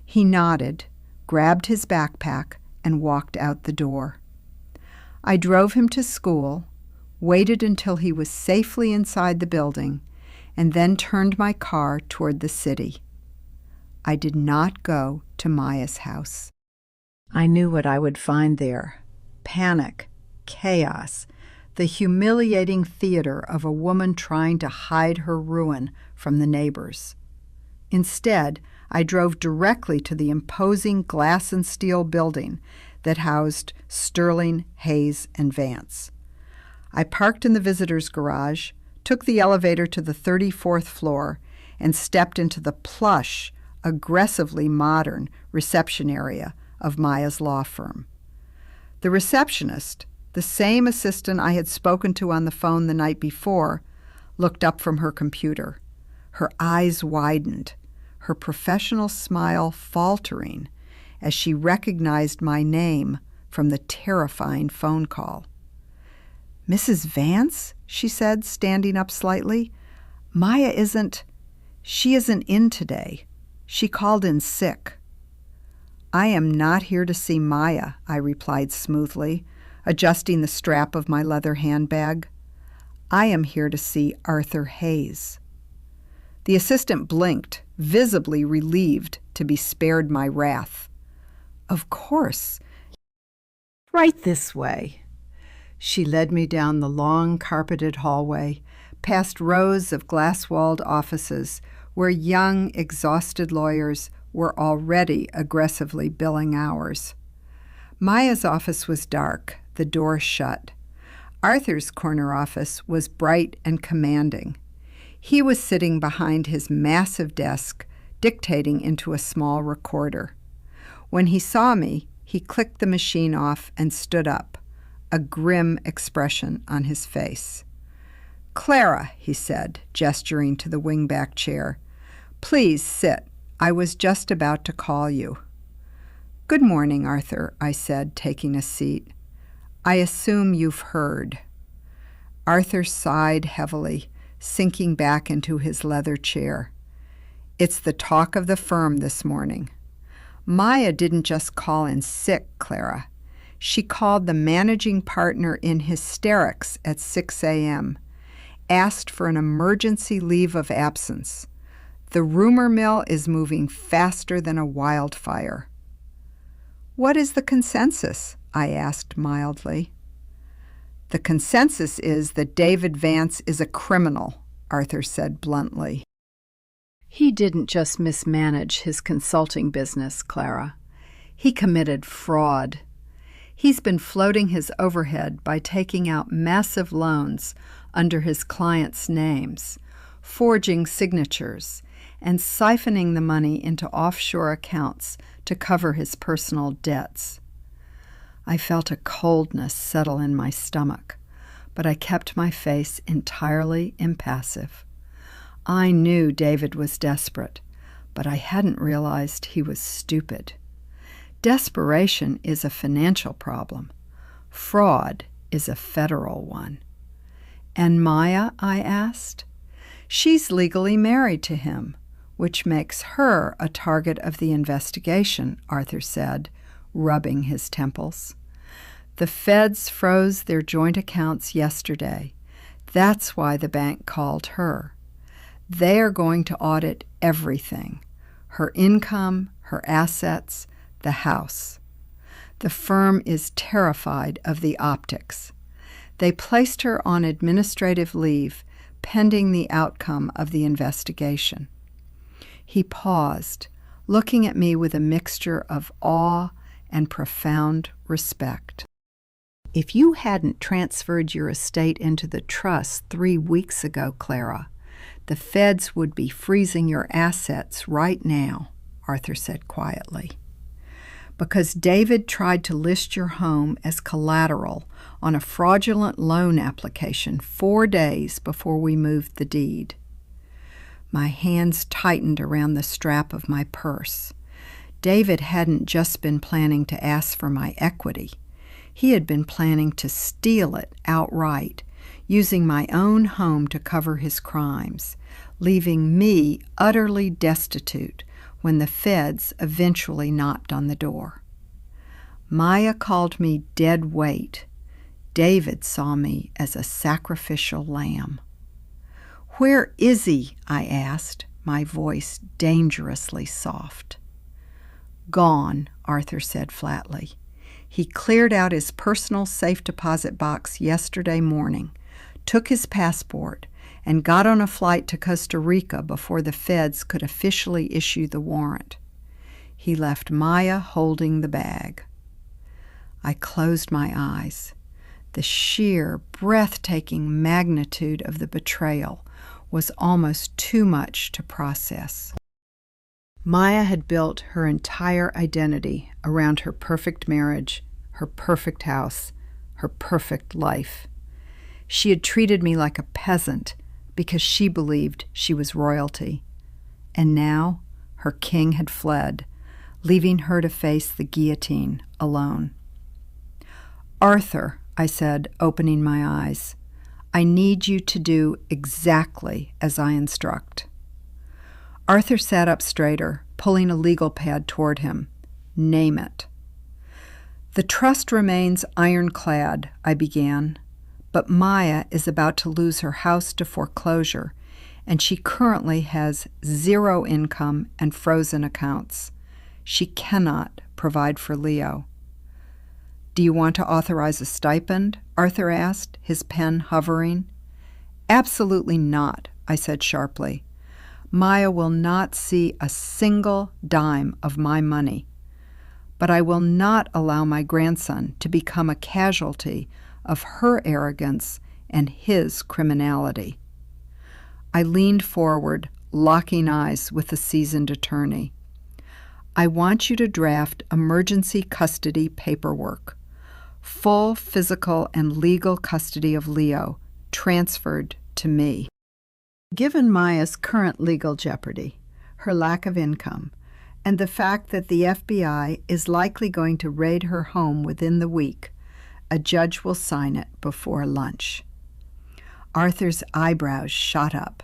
He nodded, grabbed his backpack, and walked out the door. I drove him to school, waited until he was safely inside the building, and then turned my car toward the city. I did not go to Maya's house. I knew what I would find there: panic, chaos, the humiliating theater of a woman trying to hide her ruin from the neighbors. Instead, I drove directly to the imposing glass and steel building that housed Sterling, Hayes, and Vance. I parked in the visitor's garage, took the elevator to the 34th floor, and stepped into the plush, aggressively modern reception area of Maya's law firm. The receptionist, the same assistant I had spoken to on the phone the night before, looked up from her computer. Her eyes widened, her professional smile faltering as she recognized my name from the terrifying phone call. "Mrs. Vance?" she said, standing up slightly. "Maya isn't in today. She called in sick." "I am not here to see Maya," I replied smoothly, adjusting the strap of my leather handbag. "I am here to see Arthur Hayes." The assistant blinked, visibly relieved to be spared my wrath. "Of course. Right this way." She led me down the long carpeted hallway, past rows of glass-walled offices where young, exhausted lawyers were already aggressively billing hours. Maya's office was dark, the door shut. Arthur's corner office was bright and commanding. He was sitting behind his massive desk, dictating into a small recorder. When he saw me, he clicked the machine off and stood up, a grim expression on his face. "Clara," he said, gesturing to the wingback chair, "please sit. I was just about to call you." "Good morning, Arthur," I said, taking a seat. "I assume you've heard." Arthur sighed heavily, sinking back into his leather chair. "It's the talk of the firm this morning. Maya didn't just call in sick, Clara. She called the managing partner in hysterics at 6 a.m., asked for an emergency leave of absence. The rumor mill is moving faster than a wildfire." "What is the consensus?" I asked mildly. "The consensus is that David Vance is a criminal," Arthur said bluntly. "He didn't just mismanage his consulting business, Clara. He committed fraud. He's been floating his overhead by taking out massive loans under his clients' names, forging signatures, and siphoning the money into offshore accounts to cover his personal debts." I felt a coldness settle in my stomach. but I kept my face entirely impassive. I knew David was desperate, but I hadn't realized he was stupid. Desperation is a financial problem. Fraud is a federal one. And Maya, I asked? She's legally married to him, which makes her a target of the investigation, Arthur said, rubbing his temples. The feds froze their joint accounts yesterday. That's why the bank called her. They are going to audit everything: her income, her assets, the house. The firm is terrified of the optics. They placed her on administrative leave pending the outcome of the investigation. He paused, looking at me with a mixture of awe and profound respect. If you hadn't transferred your estate into the trust 3 weeks ago, Clara, the feds would be freezing your assets right now, Arthur said quietly. Because David tried to list your home as collateral on a fraudulent loan application 4 days before we moved the deed. My hands tightened around the strap of my purse. David hadn't just been planning to ask for my equity. He had been planning to steal it outright, using my own home to cover his crimes, leaving me utterly destitute when the feds eventually knocked on the door. Maya called me dead weight. David saw me as a sacrificial lamb. "Where is he?" I asked, my voice dangerously soft. "Gone," Arthur said flatly. He cleared out his personal safe deposit box yesterday morning, took his passport, and got on a flight to Costa Rica before the feds could officially issue the warrant. He left Maya holding the bag. I closed my eyes. The sheer, breathtaking magnitude of the betrayal was almost too much to process. Maya had built her entire identity around her perfect marriage, her perfect house, her perfect life. She had treated me like a peasant because she believed she was royalty. And now her king had fled, leaving her to face the guillotine alone. "Arthur," I said, opening my eyes, "I need you to do exactly as I instruct." Arthur sat up straighter, pulling a legal pad toward him. "Name it." "The trust remains ironclad," I began, "but Maya is about to lose her house to foreclosure, and she currently has 0 income and frozen accounts. She cannot provide for Leo." "Do you want to authorize a stipend?" Arthur asked, his pen hovering. "Absolutely not," I said sharply. "Maya will not see a single dime of my money. But I will not allow my grandson to become a casualty of her arrogance and his criminality." I leaned forward, locking eyes with the seasoned attorney. "I want you to draft emergency custody paperwork. Full physical and legal custody of Leo transferred to me. Given Maya's current legal jeopardy, her lack of income, and the fact that the FBI is likely going to raid her home within the week, a judge will sign it before lunch." Arthur's eyebrows shot up.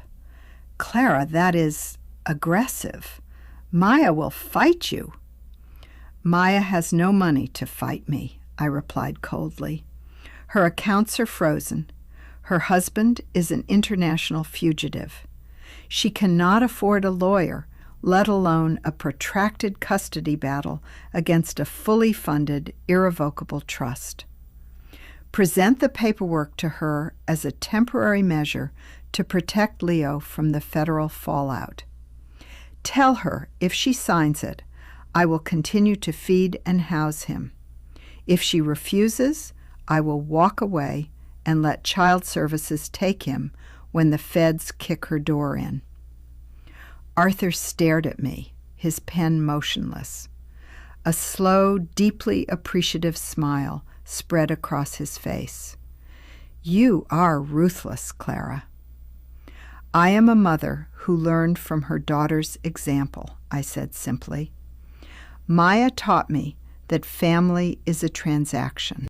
"Clara, that is aggressive. Maya will fight you." "Maya has no money to fight me," I replied coldly. "Her accounts are frozen. Her husband is an international fugitive. She cannot afford a lawyer, let alone a protracted custody battle against a fully funded, irrevocable trust. Present the paperwork to her as a temporary measure to protect Leo from the federal fallout. Tell her if she signs it, I will continue to feed and house him. If she refuses, I will walk away and let child services take him when the feds kick her door in." Arthur stared at me, his pen motionless. A slow, deeply appreciative smile spread across his face. You are ruthless, Clara. I am a mother who learned from her daughter's example, I said simply. Maya taught me that family is a transaction.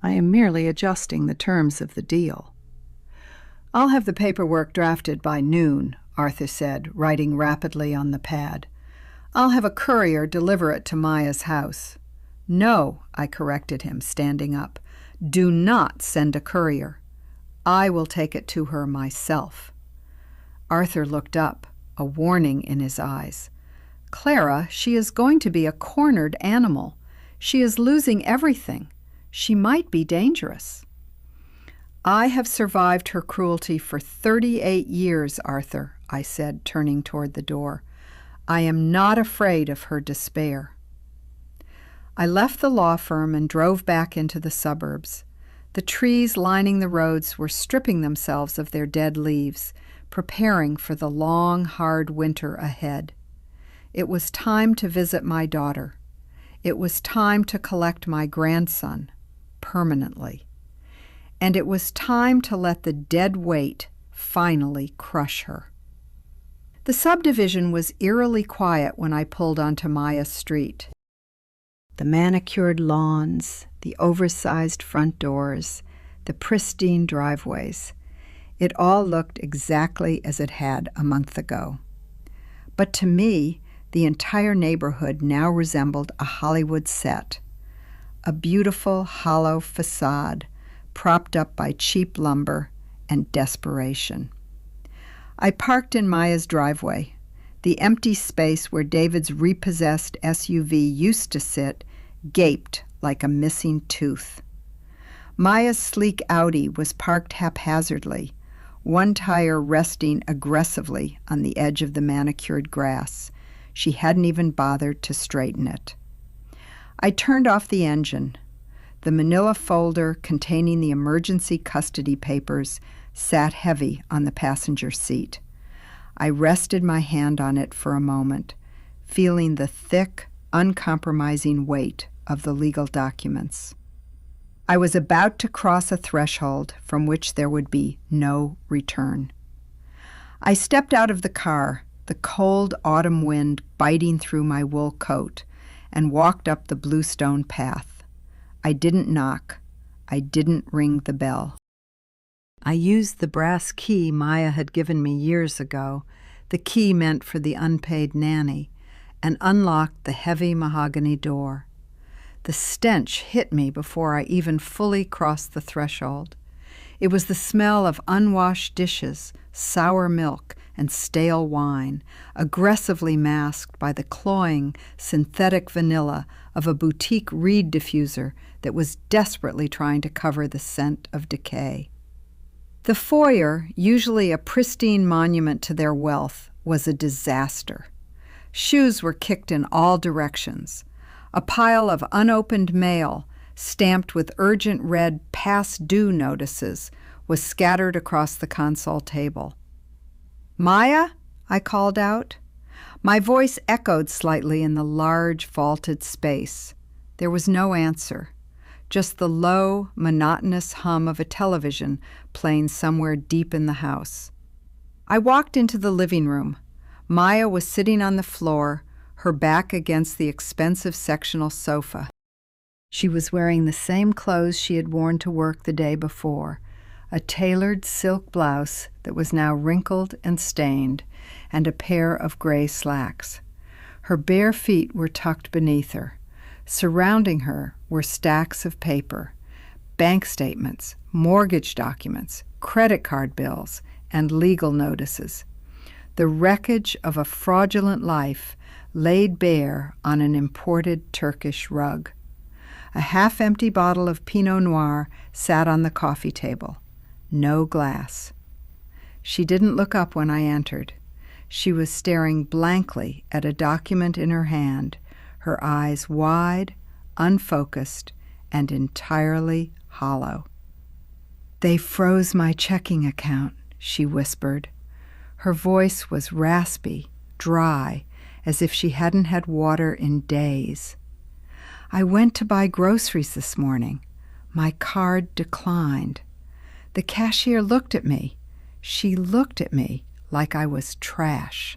I am merely adjusting the terms of the deal. I'll have the paperwork drafted by noon, Arthur said, writing rapidly on the pad. I'll have a courier deliver it to Maya's house. No, I corrected him, standing up. Do not send a courier. I will take it to her myself. Arthur looked up, a warning in his eyes. Clara, she is going to be a cornered animal. She is losing everything. She might be dangerous. I have survived her cruelty for 38 years, Arthur, I said, turning toward the door. I am not afraid of her despair. I left the law firm and drove back into the suburbs. The trees lining the roads were stripping themselves of their dead leaves, preparing for the long, hard winter ahead. It was time to visit my daughter. It was time to collect my grandson, permanently. And it was time to let the dead weight finally crush her. The subdivision was eerily quiet when I pulled onto Maya's street. The manicured lawns, the oversized front doors, the pristine driveways. It all looked exactly as it had a month ago. But to me, the entire neighborhood now resembled a Hollywood set, a beautiful hollow facade propped up by cheap lumber and desperation. I parked in Maya's driveway. The empty space where David's repossessed SUV used to sit gaped like a missing tooth. Maya's sleek Audi was parked haphazardly, one tire resting aggressively on the edge of the manicured grass. She hadn't even bothered to straighten it. I turned off the engine. The manila folder containing the emergency custody papers sat heavy on the passenger seat. I rested my hand on it for a moment, feeling the thick, uncompromising weight of the legal documents. I was about to cross a threshold from which there would be no return. I stepped out of the car, the cold autumn wind biting through my wool coat, and walked up the bluestone path. I didn't knock. I didn't ring the bell. I used the brass key Maya had given me years ago, the key meant for the unpaid nanny, and unlocked the heavy mahogany door. The stench hit me before I even fully crossed the threshold. It was the smell of unwashed dishes, sour milk, and stale wine, aggressively masked by the cloying, synthetic vanilla of a boutique reed diffuser that was desperately trying to cover the scent of decay. The foyer, usually a pristine monument to their wealth, was a disaster. Shoes were kicked in all directions. A pile of unopened mail, stamped with urgent red past due notices, was scattered across the console table. "Maya?" I called out. My voice echoed slightly in the large, vaulted space. There was no answer, just the low, monotonous hum of a television playing somewhere deep in the house. I walked into the living room. Maya was sitting on the floor, her back against the expensive sectional sofa. She was wearing the same clothes she had worn to work the day before, a tailored silk blouse that was now wrinkled and stained, and a pair of gray slacks. Her bare feet were tucked beneath her. Surrounding her were stacks of paper, bank statements, mortgage documents, credit card bills, and legal notices. The wreckage of a fraudulent life laid bare on an imported Turkish rug. A half-empty bottle of Pinot Noir sat on the coffee table. No glass. She didn't look up when I entered. She was staring blankly at a document in her hand, her eyes wide, unfocused, and entirely hollow. "They froze my checking account," she whispered. Her voice was raspy, dry, as if she hadn't had water in days. "I went to buy groceries this morning. My card declined. The cashier looked at me. She looked at me like I was trash.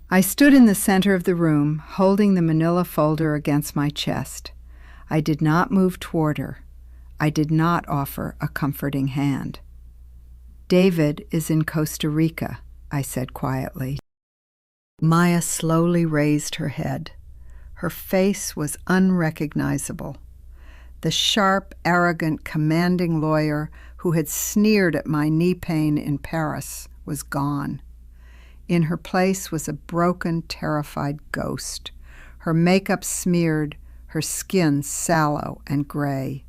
I stood in the center of the room, holding the manila folder against my chest. I did not move toward her. I did not offer a comforting hand. "David is in Costa Rica," I said quietly. Maya slowly raised her head. Her face was unrecognizable. The sharp, arrogant, commanding lawyer who had sneered at my knee pain in Paris was gone. In her place was a broken, terrified ghost, her makeup smeared, her skin sallow and gray.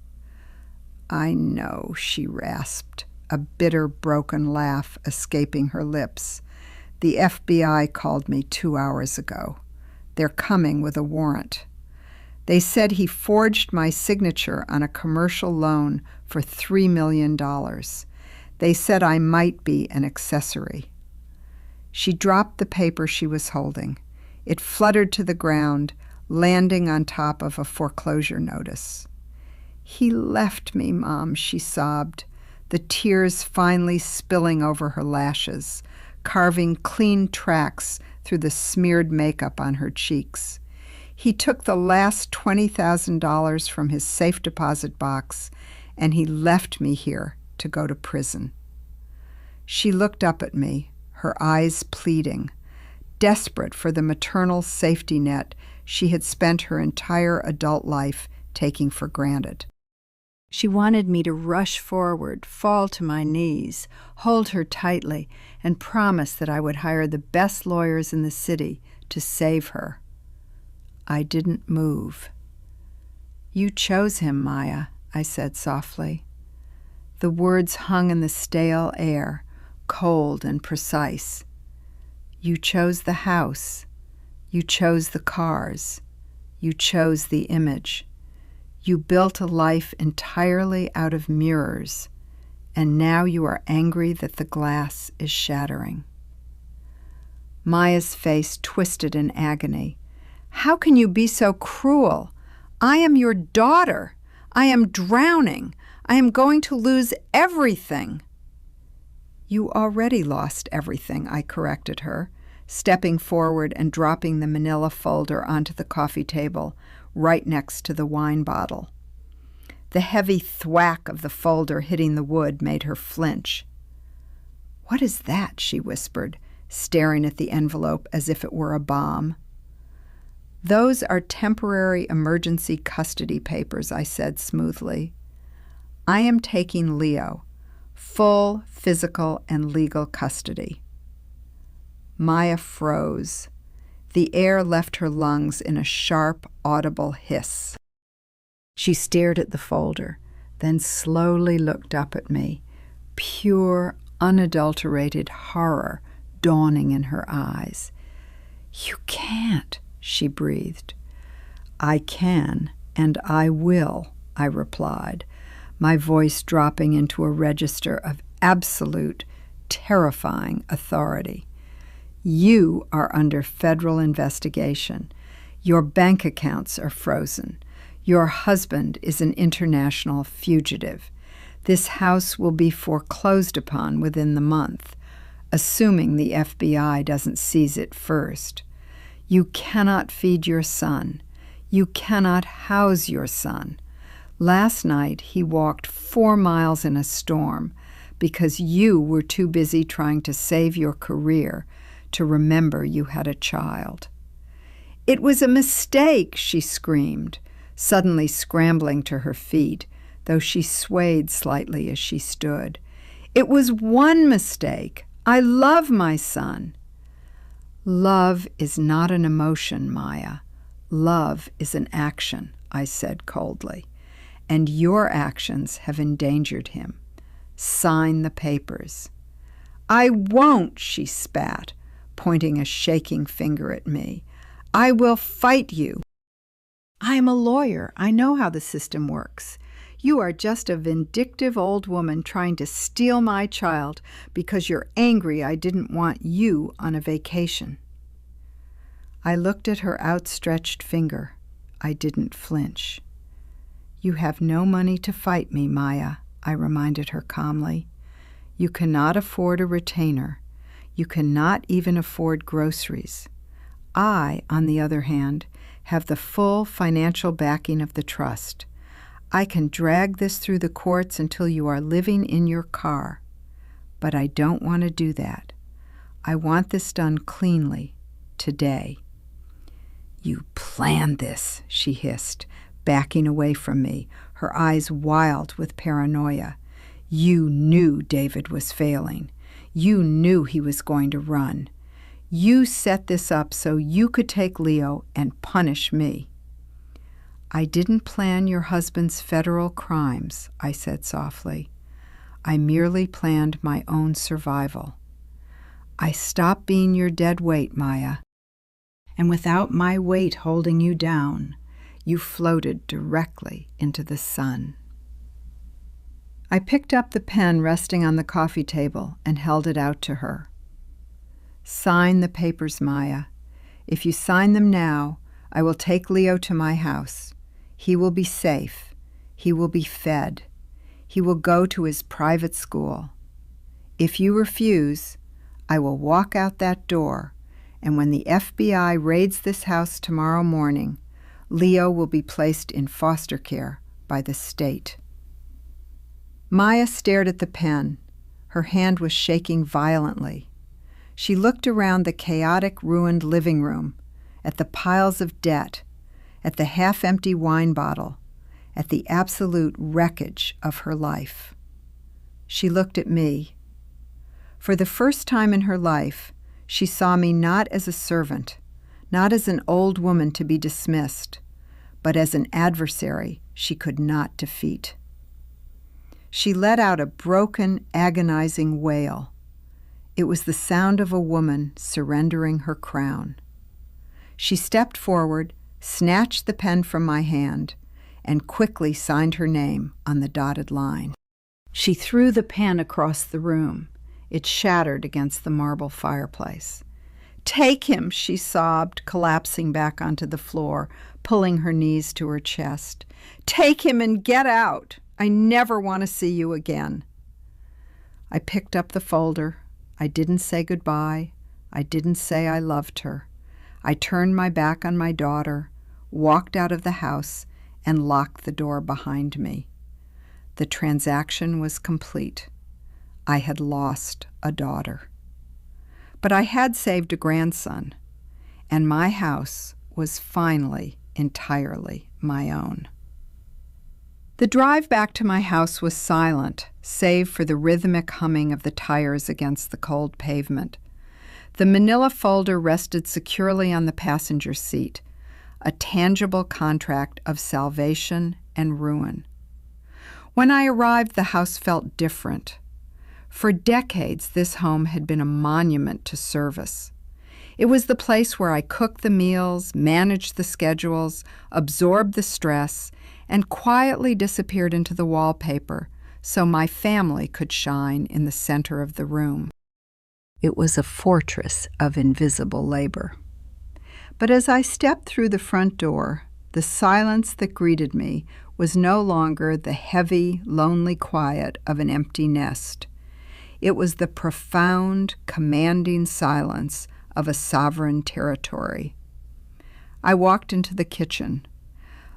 "I know," she rasped, a bitter, broken laugh escaping her lips. "The FBI called me 2 hours ago. They're coming with a warrant. They said he forged my signature on a commercial loan for $3 million. They said I might be an accessory." She dropped the paper she was holding. It fluttered to the ground, landing on top of a foreclosure notice. "He left me, Mom," she sobbed, the tears finally spilling over her lashes, carving clean tracks through the smeared makeup on her cheeks. "He took the last $20,000 from his safe deposit box, and he left me here to go to prison." She looked up at me, her eyes pleading, desperate for the maternal safety net she had spent her entire adult life taking for granted. She wanted me to rush forward, fall to my knees, hold her tightly, and promise that I would hire the best lawyers in the city to save her. I didn't move. "You chose him, Maya," I said softly. The words hung in the stale air, cold and precise. "You chose the house. You chose the cars. You chose the image. You built a life entirely out of mirrors, and now you are angry that the glass is shattering." Maya's face twisted in agony. "How can you be so cruel? I am your daughter. I am drowning. I am going to lose everything." "You already lost everything," I corrected her, stepping forward and dropping the manila folder onto the coffee table, right next to the wine bottle. The heavy thwack of the folder hitting the wood made her flinch. "What is that?" she whispered, staring at the envelope as if it were a bomb. "Those are temporary emergency custody papers," I said smoothly. "I am taking Leo, full physical and legal custody." Maya froze. The air left her lungs in a sharp, audible hiss. She stared at the folder, then slowly looked up at me, pure, unadulterated horror dawning in her eyes. "You can't," she breathed. "I can, and I will," I replied, my voice dropping into a register of absolute, terrifying authority. "You are under federal investigation. Your bank accounts are frozen. Your husband is an international fugitive. This house will be foreclosed upon within the month, assuming the FBI doesn't seize it first. You cannot feed your son. You cannot house your son. Last night he walked 4 miles in a storm because you were too busy trying to save your career to remember you had a child." "It was a mistake," she screamed, suddenly scrambling to her feet, though she swayed slightly as she stood. "It was one mistake. I love my son." "Love is not an emotion, Maya. Love is an action," I said coldly, "and your actions have endangered him. Sign the papers." "I won't," she spat, pointing a shaking finger at me. "I will fight you. I am a lawyer. I know how the system works. You are just a vindictive old woman trying to steal my child because you're angry I didn't want you on a vacation." I looked at her outstretched finger. I didn't flinch. "You have no money to fight me, Maya. I reminded her calmly. You cannot afford a retainer. You cannot even afford groceries. I, on the other hand, have the full financial backing of the trust. I can drag this through the courts until you are living in your car. But I don't want to do that. I want this done cleanly, today. You planned this, she hissed, backing away from me, her eyes wild with paranoia. You knew David was failing. You knew he was going to run. You set this up so you could take Leo and punish me. I didn't plan your husband's federal crimes, I said softly. I merely planned my own survival. I stopped being your dead weight, Maya. And without my weight holding you down, you floated directly into the sun. I picked up the pen resting on the coffee table and held it out to her. Sign the papers, Maya. If you sign them now, I will take Leo to my house. He will be safe. He will be fed. He will go to his private school. If you refuse, I will walk out that door, and when the FBI raids this house tomorrow morning, Leo will be placed in foster care by the state. Maya stared at the pen. Her hand was shaking violently. She looked around the chaotic, ruined living room, at the piles of debt, at the half-empty wine bottle, at the absolute wreckage of her life. She looked at me. For the first time in her life, she saw me not as a servant, not as an old woman to be dismissed, but as an adversary she could not defeat. She let out a broken, agonizing wail. It was the sound of a woman surrendering her crown. She stepped forward, snatched the pen from my hand, and quickly signed her name on the dotted line. She threw the pen across the room. It shattered against the marble fireplace. "Take him," she sobbed, collapsing back onto the floor, pulling her knees to her chest. "Take him and get out. I never want to see you again." I picked up the folder. I didn't say goodbye. I didn't say I loved her. I turned my back on my daughter, walked out of the house, and locked the door behind me. The transaction was complete. I had lost a daughter. But I had saved a grandson, and my house was finally entirely my own. The drive back to my house was silent, save for the rhythmic humming of the tires against the cold pavement. The manila folder rested securely on the passenger seat, a tangible contract of salvation and ruin. When I arrived, the house felt different. For decades, this home had been a monument to service. It was the place where I cooked the meals, managed the schedules, absorbed the stress, and quietly disappeared into the wallpaper so my family could shine in the center of the room. It was a fortress of invisible labor. But as I stepped through the front door, the silence that greeted me was no longer the heavy, lonely quiet of an empty nest. It was the profound, commanding silence of a sovereign territory. I walked into the kitchen.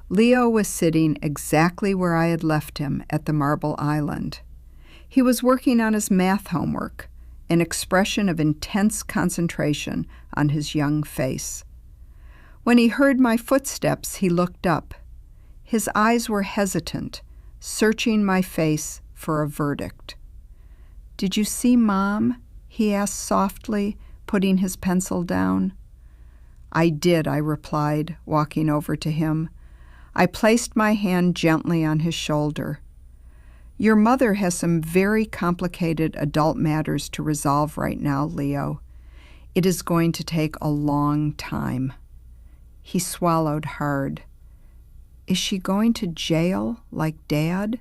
Leo was sitting exactly where I had left him at the Marble Island. He was working on his math homework, an expression of intense concentration on his young face. When he heard my footsteps, he looked up. His eyes were hesitant, searching my face for a verdict. "Did you see Mom?" he asked softly, putting his pencil down. "I did," I replied, walking over to him. I placed my hand gently on his shoulder. "Your mother has some very complicated adult matters to resolve right now, Leo. It is going to take a long time." He swallowed hard. "Is she going to jail like Dad?"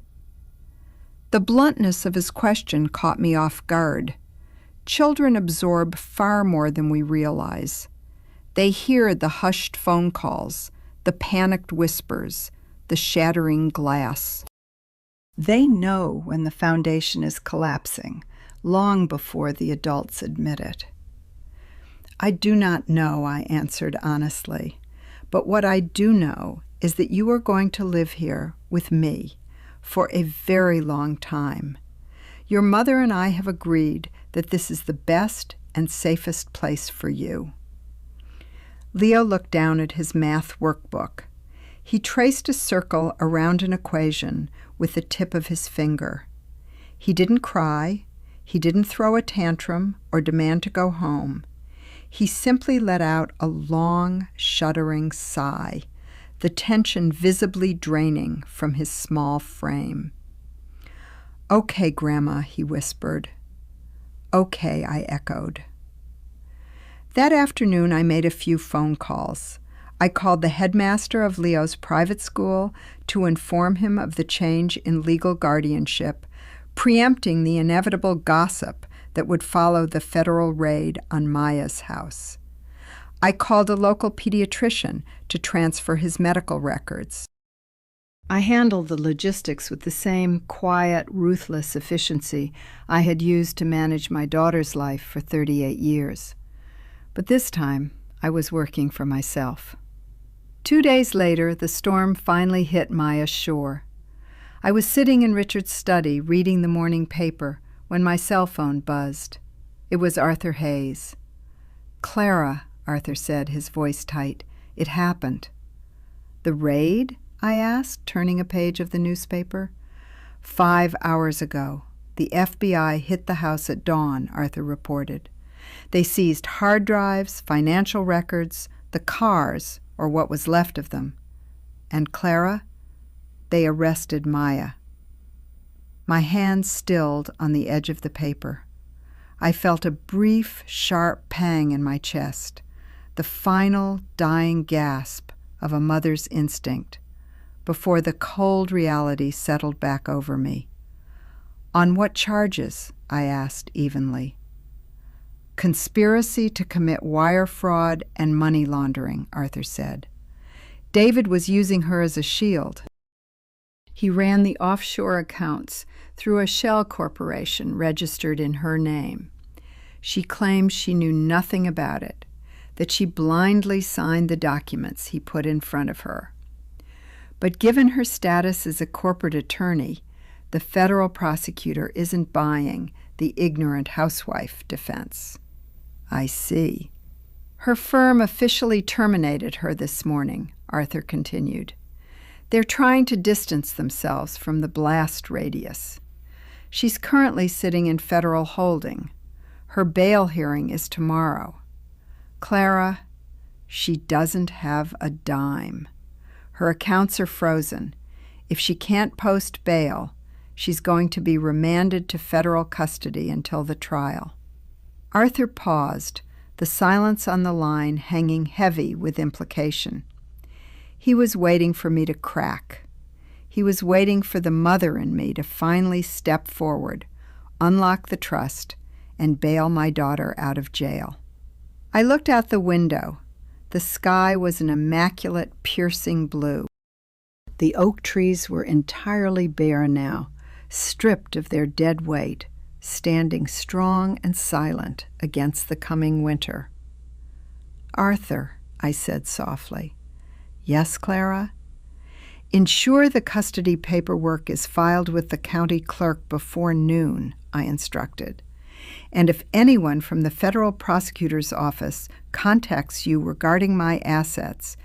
The bluntness of his question caught me off guard. Children absorb far more than we realize. They hear the hushed phone calls, the panicked whispers, the shattering glass. They know when the foundation is collapsing, long before the adults admit it. I do not know, I answered honestly, but what I do know is that you are going to live here with me for a very long time. Your mother and I have agreed that this is the best and safest place for you. Leo looked down at his math workbook. He traced a circle around an equation with the tip of his finger. He didn't cry. He didn't throw a tantrum or demand to go home. He simply let out a long, shuddering sigh, the tension visibly draining from his small frame. "Okay, Grandma," he whispered. "Okay," I echoed. That afternoon, I made a few phone calls. I called the headmaster of Leo's private school to inform him of the change in legal guardianship, preempting the inevitable gossip that would follow the federal raid on Maya's house. I called a local pediatrician to transfer his medical records. I handled the logistics with the same quiet, ruthless efficiency I had used to manage my daughter's life for 38 years. But this time, I was working for myself. 2 days later, the storm finally hit Maya's shore. I was sitting in Richard's study reading the morning paper when my cell phone buzzed. It was Arthur Hayes. "Clara," Arthur said, his voice tight, "it happened." "The raid?" I asked, turning a page of the newspaper. 5 hours ago, the FBI hit the house at dawn, Arthur reported. They seized hard drives, financial records, the cars, or what was left of them. And Clara? They arrested Maya. My hand stilled on the edge of the paper. I felt a brief, sharp pang in my chest, the final dying gasp of a mother's instinct, before the cold reality settled back over me. "On what charges?" I asked evenly. "Conspiracy to commit wire fraud and money laundering," Arthur said. "David was using her as a shield. He ran the offshore accounts through a shell corporation registered in her name. She claims she knew nothing about it, that she blindly signed the documents he put in front of her. But given her status as a corporate attorney, the federal prosecutor isn't buying the ignorant housewife defense." "I see." "Her firm officially terminated her this morning," Arthur continued. "They're trying to distance themselves from the blast radius. She's currently sitting in federal holding. Her bail hearing is tomorrow. Clara, she doesn't have a dime. Her accounts are frozen. If she can't post bail, she's going to be remanded to federal custody until the trial." Arthur paused, the silence on the line hanging heavy with implication. He was waiting for me to crack. He was waiting for the mother in me to finally step forward, unlock the trust, and bail my daughter out of jail. I looked out the window. The sky was an immaculate, piercing blue. The oak trees were entirely bare now, stripped of their dead weight, standing strong and silent against the coming winter. "Arthur," I said softly. "Yes, Clara?" "Ensure the custody paperwork is filed with the county clerk before noon," I instructed. "And if anyone from the federal prosecutor's office contacts you regarding my assets,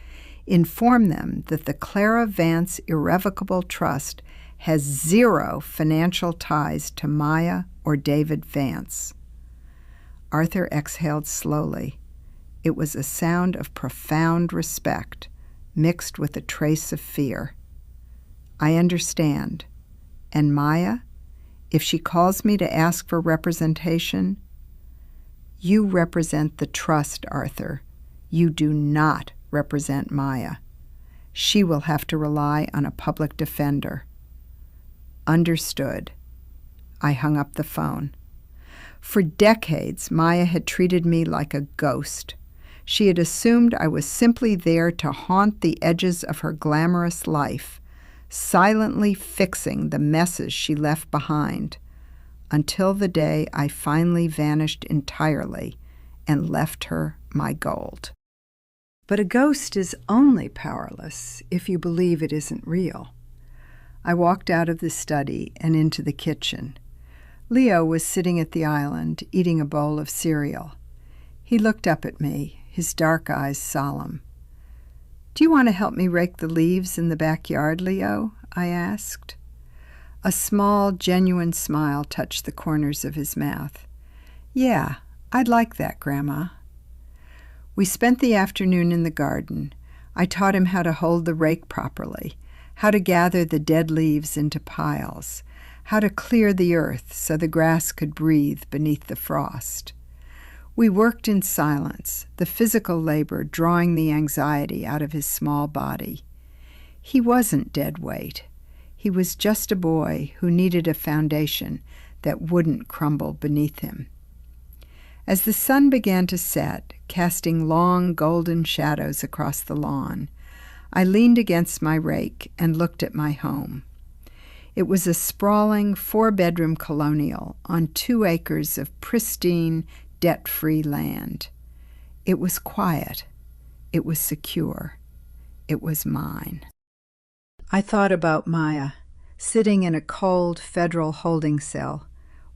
inform them that the Clara Vance Irrevocable Trust has zero financial ties to Maya or David Vance." Arthur exhaled slowly. It was a sound of profound respect, mixed with a trace of fear. "I understand. And Maya, if she calls me to ask for representation?" "You represent the trust, Arthur. You do not represent Maya. She will have to rely on a public defender." "Understood." I hung up the phone. For decades, Maya had treated me like a ghost. She had assumed I was simply there to haunt the edges of her glamorous life, silently fixing the messes she left behind, until the day I finally vanished entirely and left her my gold. But a ghost is only powerless if you believe it isn't real. I walked out of the study and into the kitchen. Leo was sitting at the island, eating a bowl of cereal. He looked up at me, his dark eyes solemn. "Do you want to help me rake the leaves in the backyard, Leo?" I asked. A small, genuine smile touched the corners of his mouth. "Yeah, I'd like that, Grandma." We spent the afternoon in the garden. I taught him how to hold the rake properly, how to gather the dead leaves into piles, how to clear the earth so the grass could breathe beneath the frost. We worked in silence, the physical labor drawing the anxiety out of his small body. He wasn't dead weight. He was just a boy who needed a foundation that wouldn't crumble beneath him. As the sun began to set, casting long golden shadows across the lawn, I leaned against my rake and looked at my home. It was a sprawling 4-bedroom colonial on 2 acres of pristine, debt-free land. It was quiet. It was secure. It was mine. I thought about Maya, sitting in a cold federal holding cell,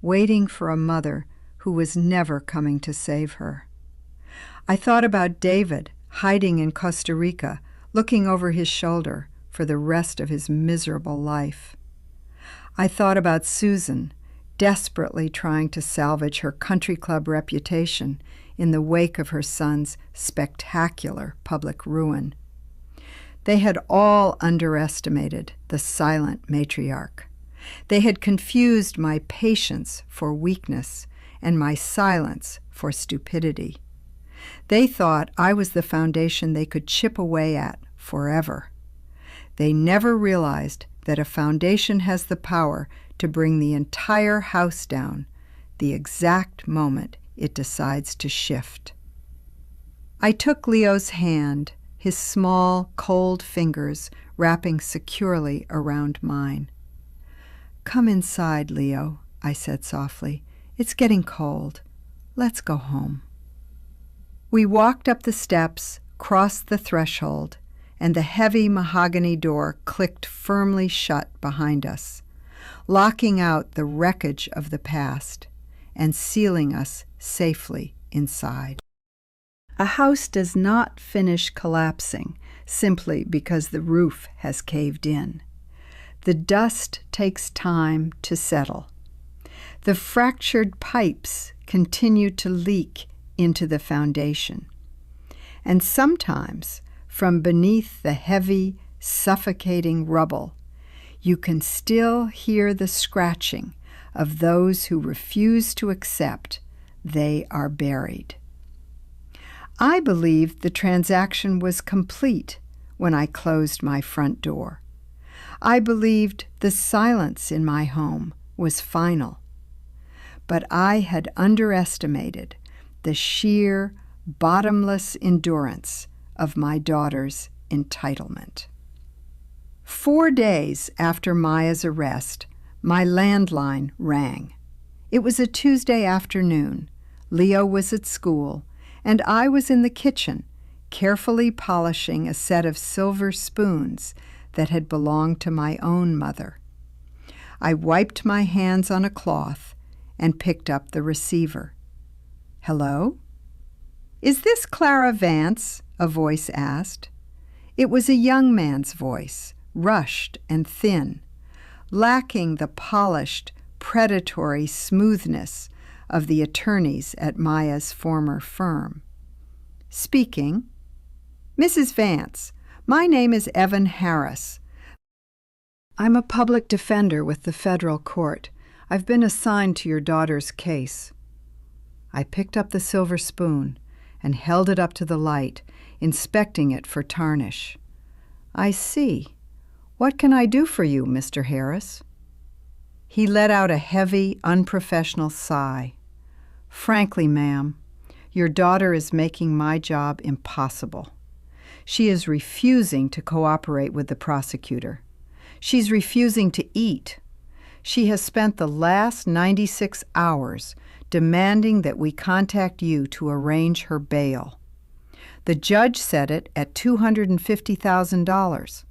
waiting for a mother who was never coming to save her. I thought about David, hiding in Costa Rica, looking over his shoulder for the rest of his miserable life. I thought about Susan, desperately trying to salvage her country club reputation in the wake of her son's spectacular public ruin. They had all underestimated the silent matriarch. They had confused my patience for weakness and my silence for stupidity. They thought I was the foundation they could chip away at forever. They never realized that a foundation has the power to bring the entire house down the exact moment it decides to shift. I took Leo's hand, his small, cold fingers wrapping securely around mine. "Come inside, Leo," I said softly. "It's getting cold. Let's go home." We walked up the steps, crossed the threshold, and the heavy mahogany door clicked firmly shut behind us, locking out the wreckage of the past and sealing us safely inside. A house does not finish collapsing simply because the roof has caved in. The dust takes time to settle. The fractured pipes continue to leak into the foundation. And sometimes, from beneath the heavy, suffocating rubble, you can still hear the scratching of those who refuse to accept they are buried. I believed the transaction was complete when I closed my front door. I believed the silence in my home was final. But I had underestimated the sheer, bottomless endurance of my daughter's entitlement. 4 days after Maya's arrest, my landline rang. It was a Tuesday afternoon. Leo was at school, and I was in the kitchen, carefully polishing a set of silver spoons that had belonged to my own mother. I wiped my hands on a cloth and picked up the receiver. "Hello?" "Is this Clara Vance?" a voice asked. It was a young man's voice, rushed and thin, lacking the polished, predatory smoothness of the attorneys at Maya's former firm. "Speaking." "Mrs. Vance, my name is Evan Harris. I'm a public defender with the federal court. I've been assigned to your daughter's case." I picked up the silver spoon and held it up to the light, inspecting it for tarnish. "I see. What can I do for you, Mr. Harris?" He let out a heavy, unprofessional sigh. "Frankly, ma'am, your daughter is making my job impossible. She is refusing to cooperate with the prosecutor. She's refusing to eat. She has spent the last 96 hours demanding that we contact you to arrange her bail. The judge set it at $250,000.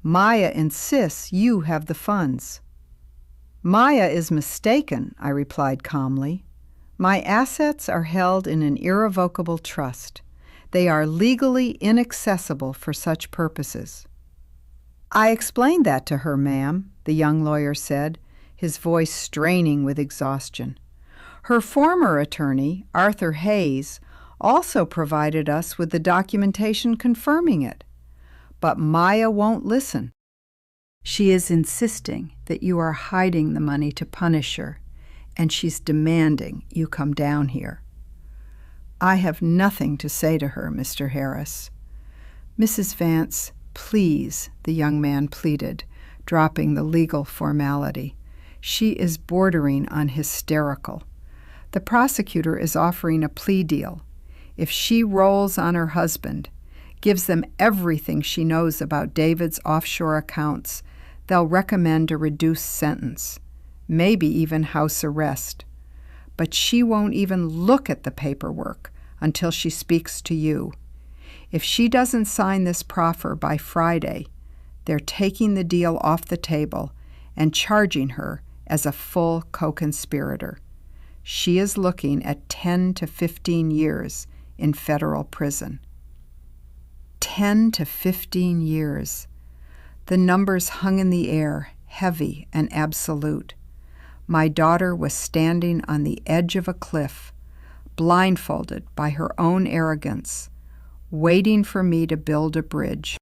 Maya insists you have the funds. Maya is mistaken, I replied calmly. My assets are held in an irrevocable trust. They are legally inaccessible for such purposes. I explained that to her, ma'am, the young lawyer said, his voice straining with exhaustion. Her former attorney, Arthur Hayes, also provided us with the documentation confirming it. But Maya won't listen. She is insisting that you are hiding the money to punish her, and she's demanding you come down here. I have nothing to say to her, Mr. Harris. Mrs. Vance, please, the young man pleaded, dropping the legal formality. She is bordering on hysterical. The prosecutor is offering a plea deal. If she rolls on her husband, gives them everything she knows about David's offshore accounts, they'll recommend a reduced sentence, maybe even house arrest. But she won't even look at the paperwork until she speaks to you. If she doesn't sign this proffer by Friday, they're taking the deal off the table and charging her as a full co-conspirator. She is looking at 10 to 15 years in federal prison. 10 to 15 years. The numbers hung in the air, heavy and absolute. My daughter was standing on the edge of a cliff, blindfolded by her own arrogance, waiting for me to build a bridge.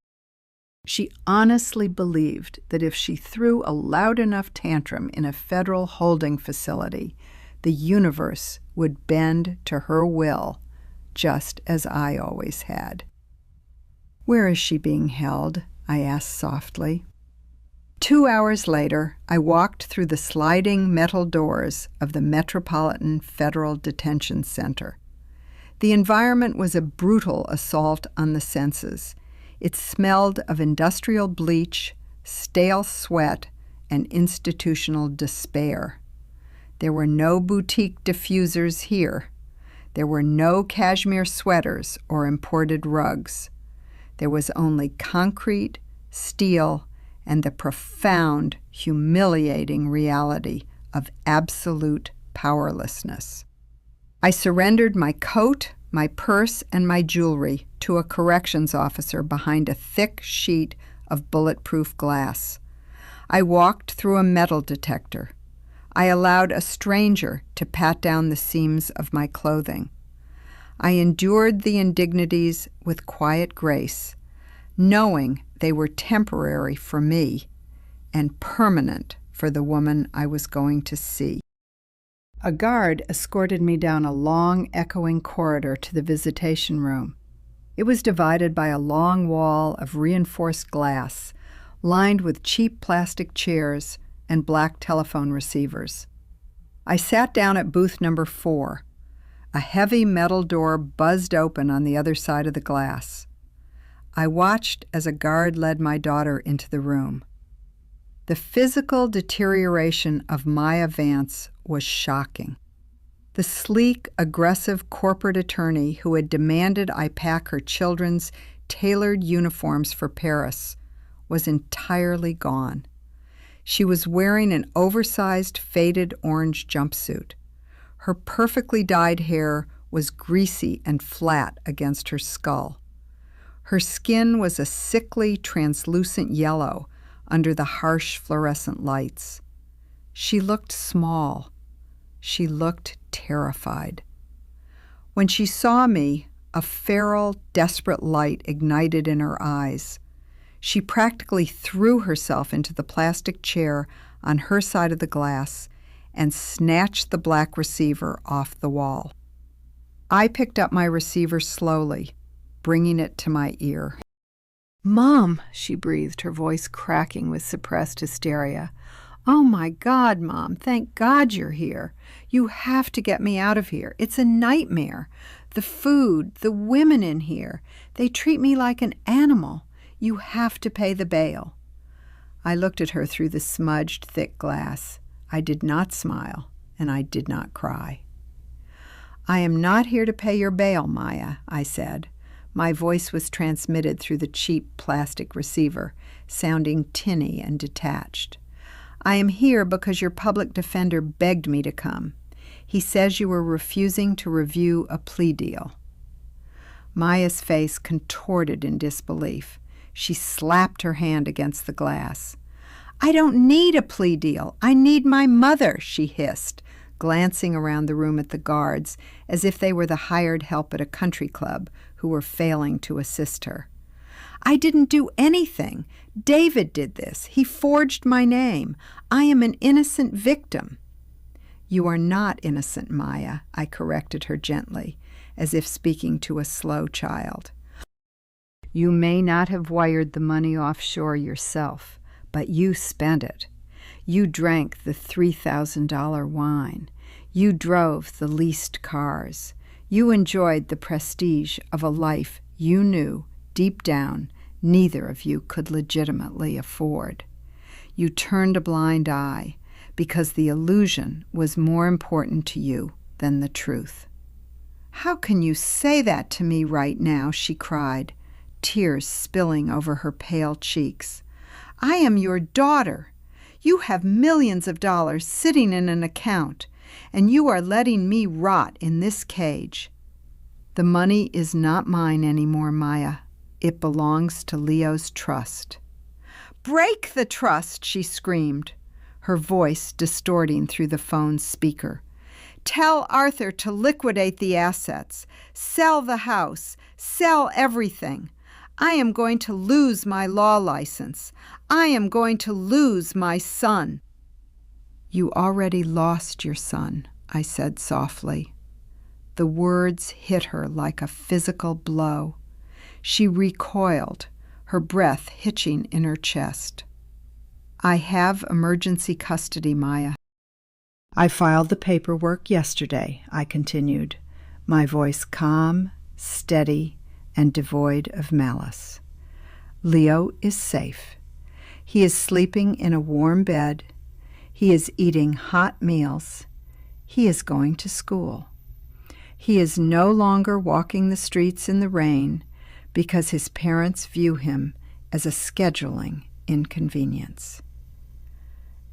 She honestly believed that if she threw a loud enough tantrum in a federal holding facility, the universe would bend to her will, just as I always had. Where is she being held? I asked softly. 2 hours later, I walked through the sliding metal doors of the Metropolitan Federal Detention Center. The environment was a brutal assault on the senses. It smelled of industrial bleach, stale sweat, and institutional despair. There were no boutique diffusers here. There were no cashmere sweaters or imported rugs. There was only concrete, steel, and the profound, humiliating reality of absolute powerlessness. I surrendered my coat, my purse, and my jewelry to a corrections officer behind a thick sheet of bulletproof glass. I walked through a metal detector. I allowed a stranger to pat down the seams of my clothing. I endured the indignities with quiet grace, knowing they were temporary for me and permanent for the woman I was going to see. A guard escorted me down a long, echoing corridor to the visitation room. It was divided by a long wall of reinforced glass, lined with cheap plastic chairs and black telephone receivers. I sat down at booth number 4. A heavy metal door buzzed open on the other side of the glass. I watched as a guard led my daughter into the room. The physical deterioration of Maya Vance was shocking. The sleek, aggressive corporate attorney who had demanded I pack her children's tailored uniforms for Paris was entirely gone. She was wearing an oversized, faded orange jumpsuit. Her perfectly dyed hair was greasy and flat against her skull. Her skin was a sickly, translucent yellow under the harsh fluorescent lights. She looked small. She looked terrified. When she saw me, a feral, desperate light ignited in her eyes. She practically threw herself into the plastic chair on her side of the glass and snatched the black receiver off the wall. I picked up my receiver slowly, bringing it to my ear. "Mom," she breathed, her voice cracking with suppressed hysteria. "Oh my God, Mom, thank God you're here. You have to get me out of here. It's a nightmare. The food, the women in here, they treat me like an animal. You have to pay the bail." I looked at her through the smudged, thick glass. I did not smile, and I did not cry. "I am not here to pay your bail, Maya," I said. My voice was transmitted through the cheap plastic receiver, sounding tinny and detached. "I am here because your public defender begged me to come. He says you were refusing to review a plea deal." Maya's face contorted in disbelief. She slapped her hand against the glass. "I don't need a plea deal. I need my mother," she hissed, glancing around the room at the guards as if they were the hired help at a country club who were failing to assist her. "I didn't do anything. David did this. He forged my name. I am an innocent victim." "You are not innocent, Maya," I corrected her gently, as if speaking to a slow child. "You may not have wired the money offshore yourself, but you spent it. You drank the $3,000 wine. You drove the leased cars. You enjoyed the prestige of a life you knew, deep down, neither of you could legitimately afford. You turned a blind eye because the illusion was more important to you than the truth." "How can you say that to me right now?" she cried, tears spilling over her pale cheeks. "I am your daughter. You have millions of dollars sitting in an account, and you are letting me rot in this cage." "The money is not mine anymore, Maya. It belongs to Leo's trust." "Break the trust!" she screamed, her voice distorting through the phone's speaker. "Tell Arthur to liquidate the assets. Sell the house. Sell everything. I am going to lose my law license. I am going to lose my son." "You already lost your son," I said softly. The words hit her like a physical blow. She recoiled, her breath hitching in her chest. "I have emergency custody, Maya. I filed the paperwork yesterday," I continued, my voice calm, steady, and devoid of malice. "Leo is safe. He is sleeping in a warm bed. He is eating hot meals. He is going to school. He is no longer walking the streets in the rain because his parents view him as a scheduling inconvenience."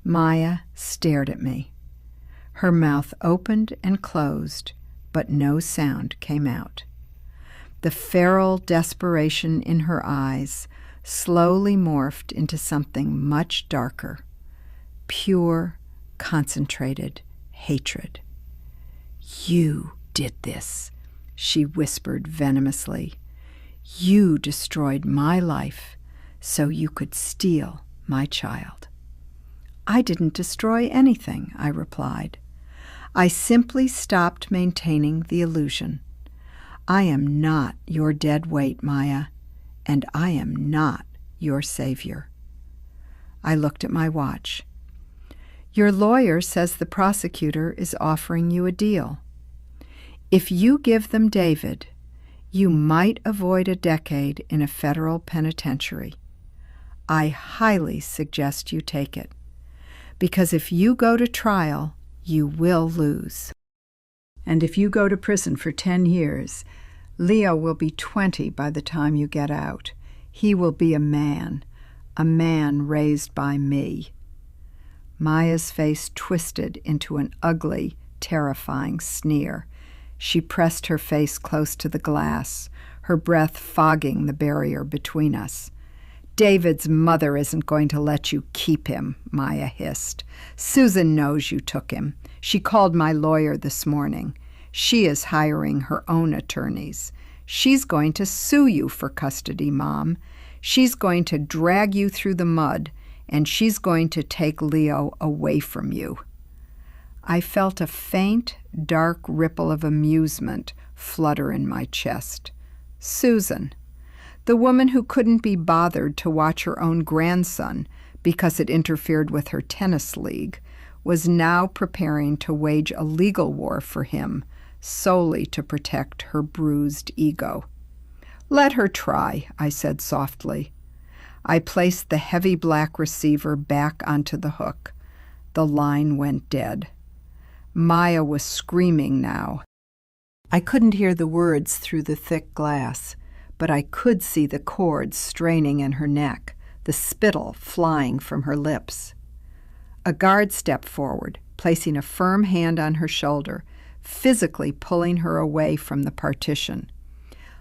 Maya stared at me. Her mouth opened and closed, but no sound came out. The feral desperation in her eyes slowly morphed into something much darker, pure, concentrated hatred. "You did this," she whispered venomously. "You destroyed my life so you could steal my child." "I didn't destroy anything," I replied. "I simply stopped maintaining the illusion. I am not your dead weight, Maya, and I am not your savior." I looked at my watch. "Your lawyer says the prosecutor is offering you a deal. If you give them David, you might avoid a decade in a federal penitentiary. I highly suggest you take it, because if you go to trial, you will lose. And if you go to prison for 10 years, Leo will be 20 by the time you get out. He will be a man raised by me." Maya's face twisted into an ugly, terrifying sneer. She pressed her face close to the glass, her breath fogging the barrier between us. "David's mother isn't going to let you keep him," Maya hissed. "Susan knows you took him. She called my lawyer this morning. She is hiring her own attorneys. She's going to sue you for custody, Mom. She's going to drag you through the mud, and she's going to take Leo away from you." I felt a faint, dark ripple of amusement flutter in my chest. Susan, the woman who couldn't be bothered to watch her own grandson because it interfered with her tennis league, was now preparing to wage a legal war for him solely to protect her bruised ego. "Let her try," I said softly. I placed the heavy black receiver back onto the hook. The line went dead. Maya was screaming now. I couldn't hear the words through the thick glass, but I could see the cords straining in her neck, the spittle flying from her lips. A guard stepped forward, placing a firm hand on her shoulder, physically pulling her away from the partition.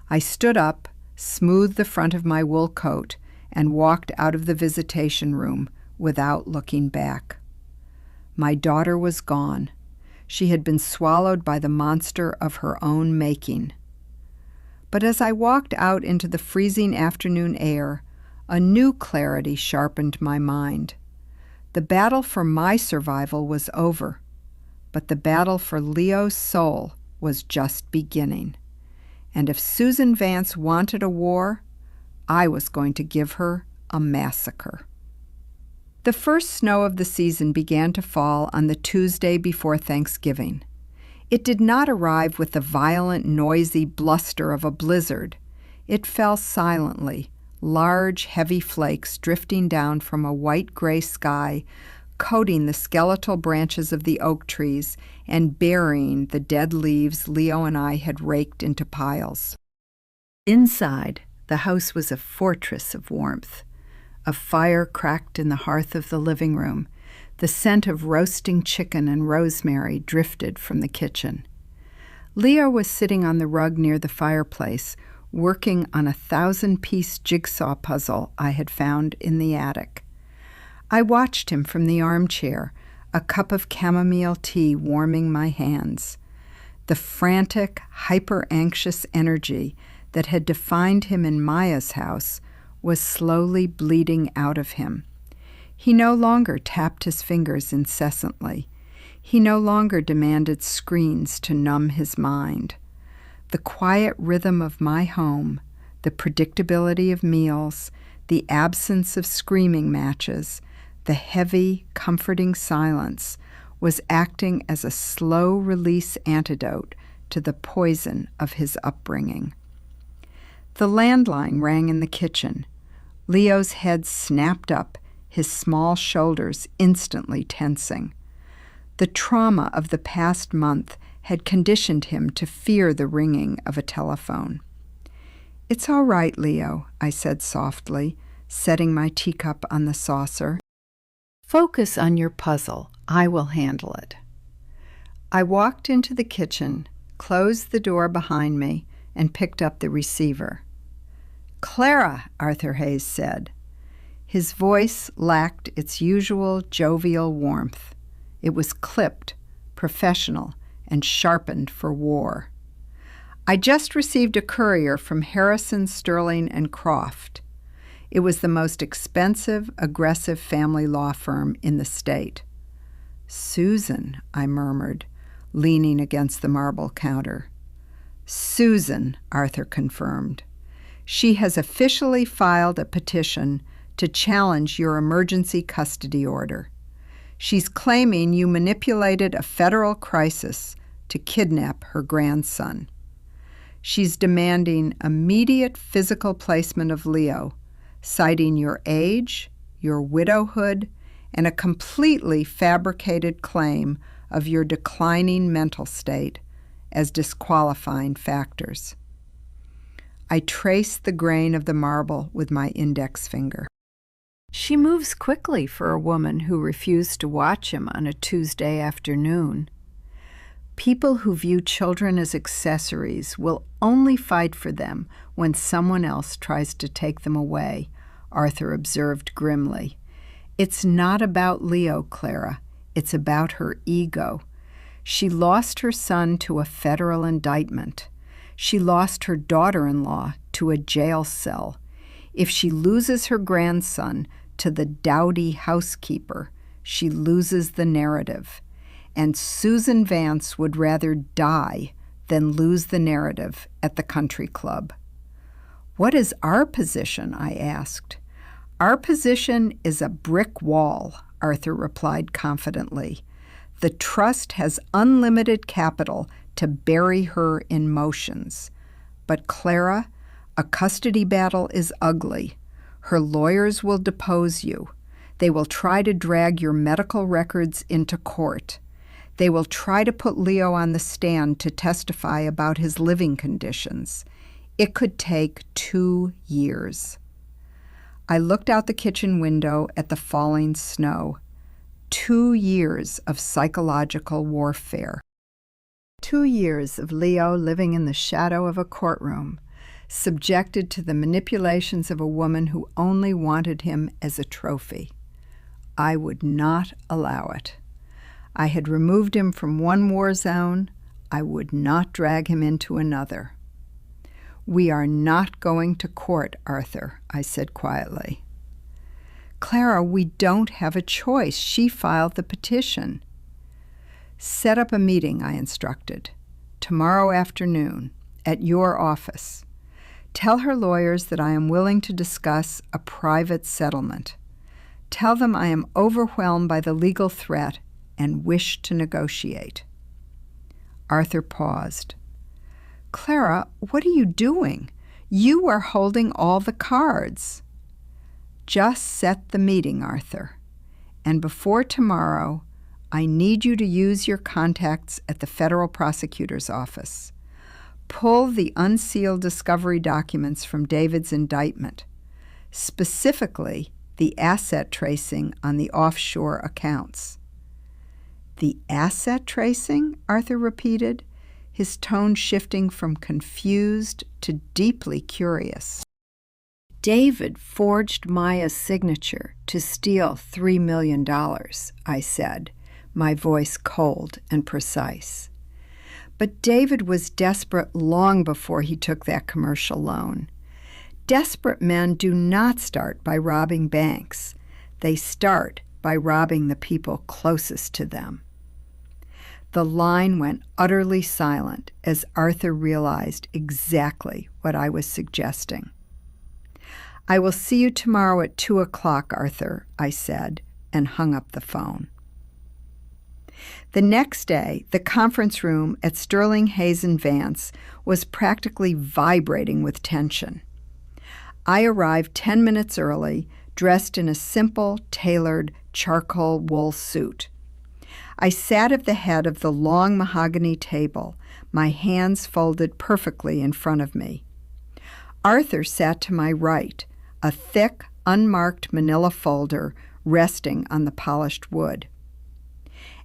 I stood up, smoothed the front of my wool coat, and walked out of the visitation room without looking back. My daughter was gone. She had been swallowed by the monster of her own making. But as I walked out into the freezing afternoon air, a new clarity sharpened my mind. The battle for my survival was over, but the battle for Leo's soul was just beginning. And if Susan Vance wanted a war, I was going to give her a massacre. The first snow of the season began to fall on the Tuesday before Thanksgiving. It did not arrive with the violent, noisy bluster of a blizzard. It fell silently, large, heavy flakes drifting down from a white-gray sky, coating the skeletal branches of the oak trees and burying the dead leaves Leo and I had raked into piles. Inside, the house was a fortress of warmth. A fire cracked in the hearth of the living room. The scent of roasting chicken and rosemary drifted from the kitchen. Leo was sitting on the rug near the fireplace, working on a 1,000-piece jigsaw puzzle I had found in the attic. I watched him from the armchair, a cup of chamomile tea warming my hands. The frantic, hyper-anxious energy that had defined him in Maya's house was slowly bleeding out of him. He no longer tapped his fingers incessantly. He no longer demanded screens to numb his mind. The quiet rhythm of my home, the predictability of meals, the absence of screaming matches, the heavy, comforting silence was acting as a slow-release antidote to the poison of his upbringing. The landline rang in the kitchen. Leo's head snapped up, his small shoulders instantly tensing. The trauma of the past month had conditioned him to fear the ringing of a telephone. "It's all right, Leo," I said softly, setting my teacup on the saucer. "Focus on your puzzle. I will handle it." I walked into the kitchen, closed the door behind me, and picked up the receiver. "Clara," Arthur Hayes said. His voice lacked its usual jovial warmth. It was clipped, professional, and sharpened for war. "I just received a courier from Harrison, Sterling, and Croft." It was the most expensive, aggressive family law firm in the state. "Susan," I murmured, leaning against the marble counter. "Susan," Arthur confirmed. "She has officially filed a petition to challenge your emergency custody order. She's claiming you manipulated a federal crisis to kidnap her grandson. She's demanding immediate physical placement of Leo, citing your age, your widowhood, and a completely fabricated claim of your declining mental state as disqualifying factors." I traced the grain of the marble with my index finger. "She moves quickly for a woman who refused to watch him on a Tuesday afternoon. People who view children as accessories will only fight for them when someone else tries to take them away," Arthur observed grimly. "It's not about Leo, Clara. It's about her ego. She lost her son to a federal indictment. She lost her daughter-in-law to a jail cell. If she loses her grandson to the dowdy housekeeper, she loses the narrative. And Susan Vance would rather die than lose the narrative at the country club." "What is our position?" I asked. "Our position is a brick wall," Arthur replied confidently. "The trust has unlimited capital to bury her in motions. But Clara, a custody battle is ugly. Her lawyers will depose you. They will try to drag your medical records into court. They will try to put Leo on the stand to testify about his living conditions. It could take 2 years. I looked out the kitchen window at the falling snow. 2 years of psychological warfare. 2 years of Leo living in the shadow of a courtroom, subjected to the manipulations of a woman who only wanted him as a trophy. I would not allow it. I had removed him from one war zone. I would not drag him into another. "We are not going to court, Arthur," I said quietly. "Clara, we don't have a choice. She filed the petition." "Set up a meeting," I instructed, "tomorrow afternoon at your office. Tell her lawyers that I am willing to discuss a private settlement. Tell them I am overwhelmed by the legal threat and wish to negotiate." Arthur paused. "Clara, what are you doing? You are holding all the cards." "Just set the meeting, Arthur. And before tomorrow, I need you to use your contacts at the federal prosecutor's office. Pull the unsealed discovery documents from David's indictment, specifically the asset tracing on the offshore accounts." "The asset tracing?" Arthur repeated, his tone shifting from confused to deeply curious. "David forged Maya's signature to steal $3 million, I said, my voice cold and precise. But David was desperate long before he took that commercial loan. Desperate men do not start by robbing banks. They start by robbing the people closest to them. The line went utterly silent as Arthur realized exactly what I was suggesting. "I will see you tomorrow at 2 o'clock, Arthur," I said, and hung up the phone. The next day, the conference room at Sterling Hayes & Vance was practically vibrating with tension. I arrived 10 minutes early, dressed in a simple, tailored, charcoal wool suit. I sat at the head of the long mahogany table, my hands folded perfectly in front of me. Arthur sat to my right, a thick, unmarked manila folder resting on the polished wood.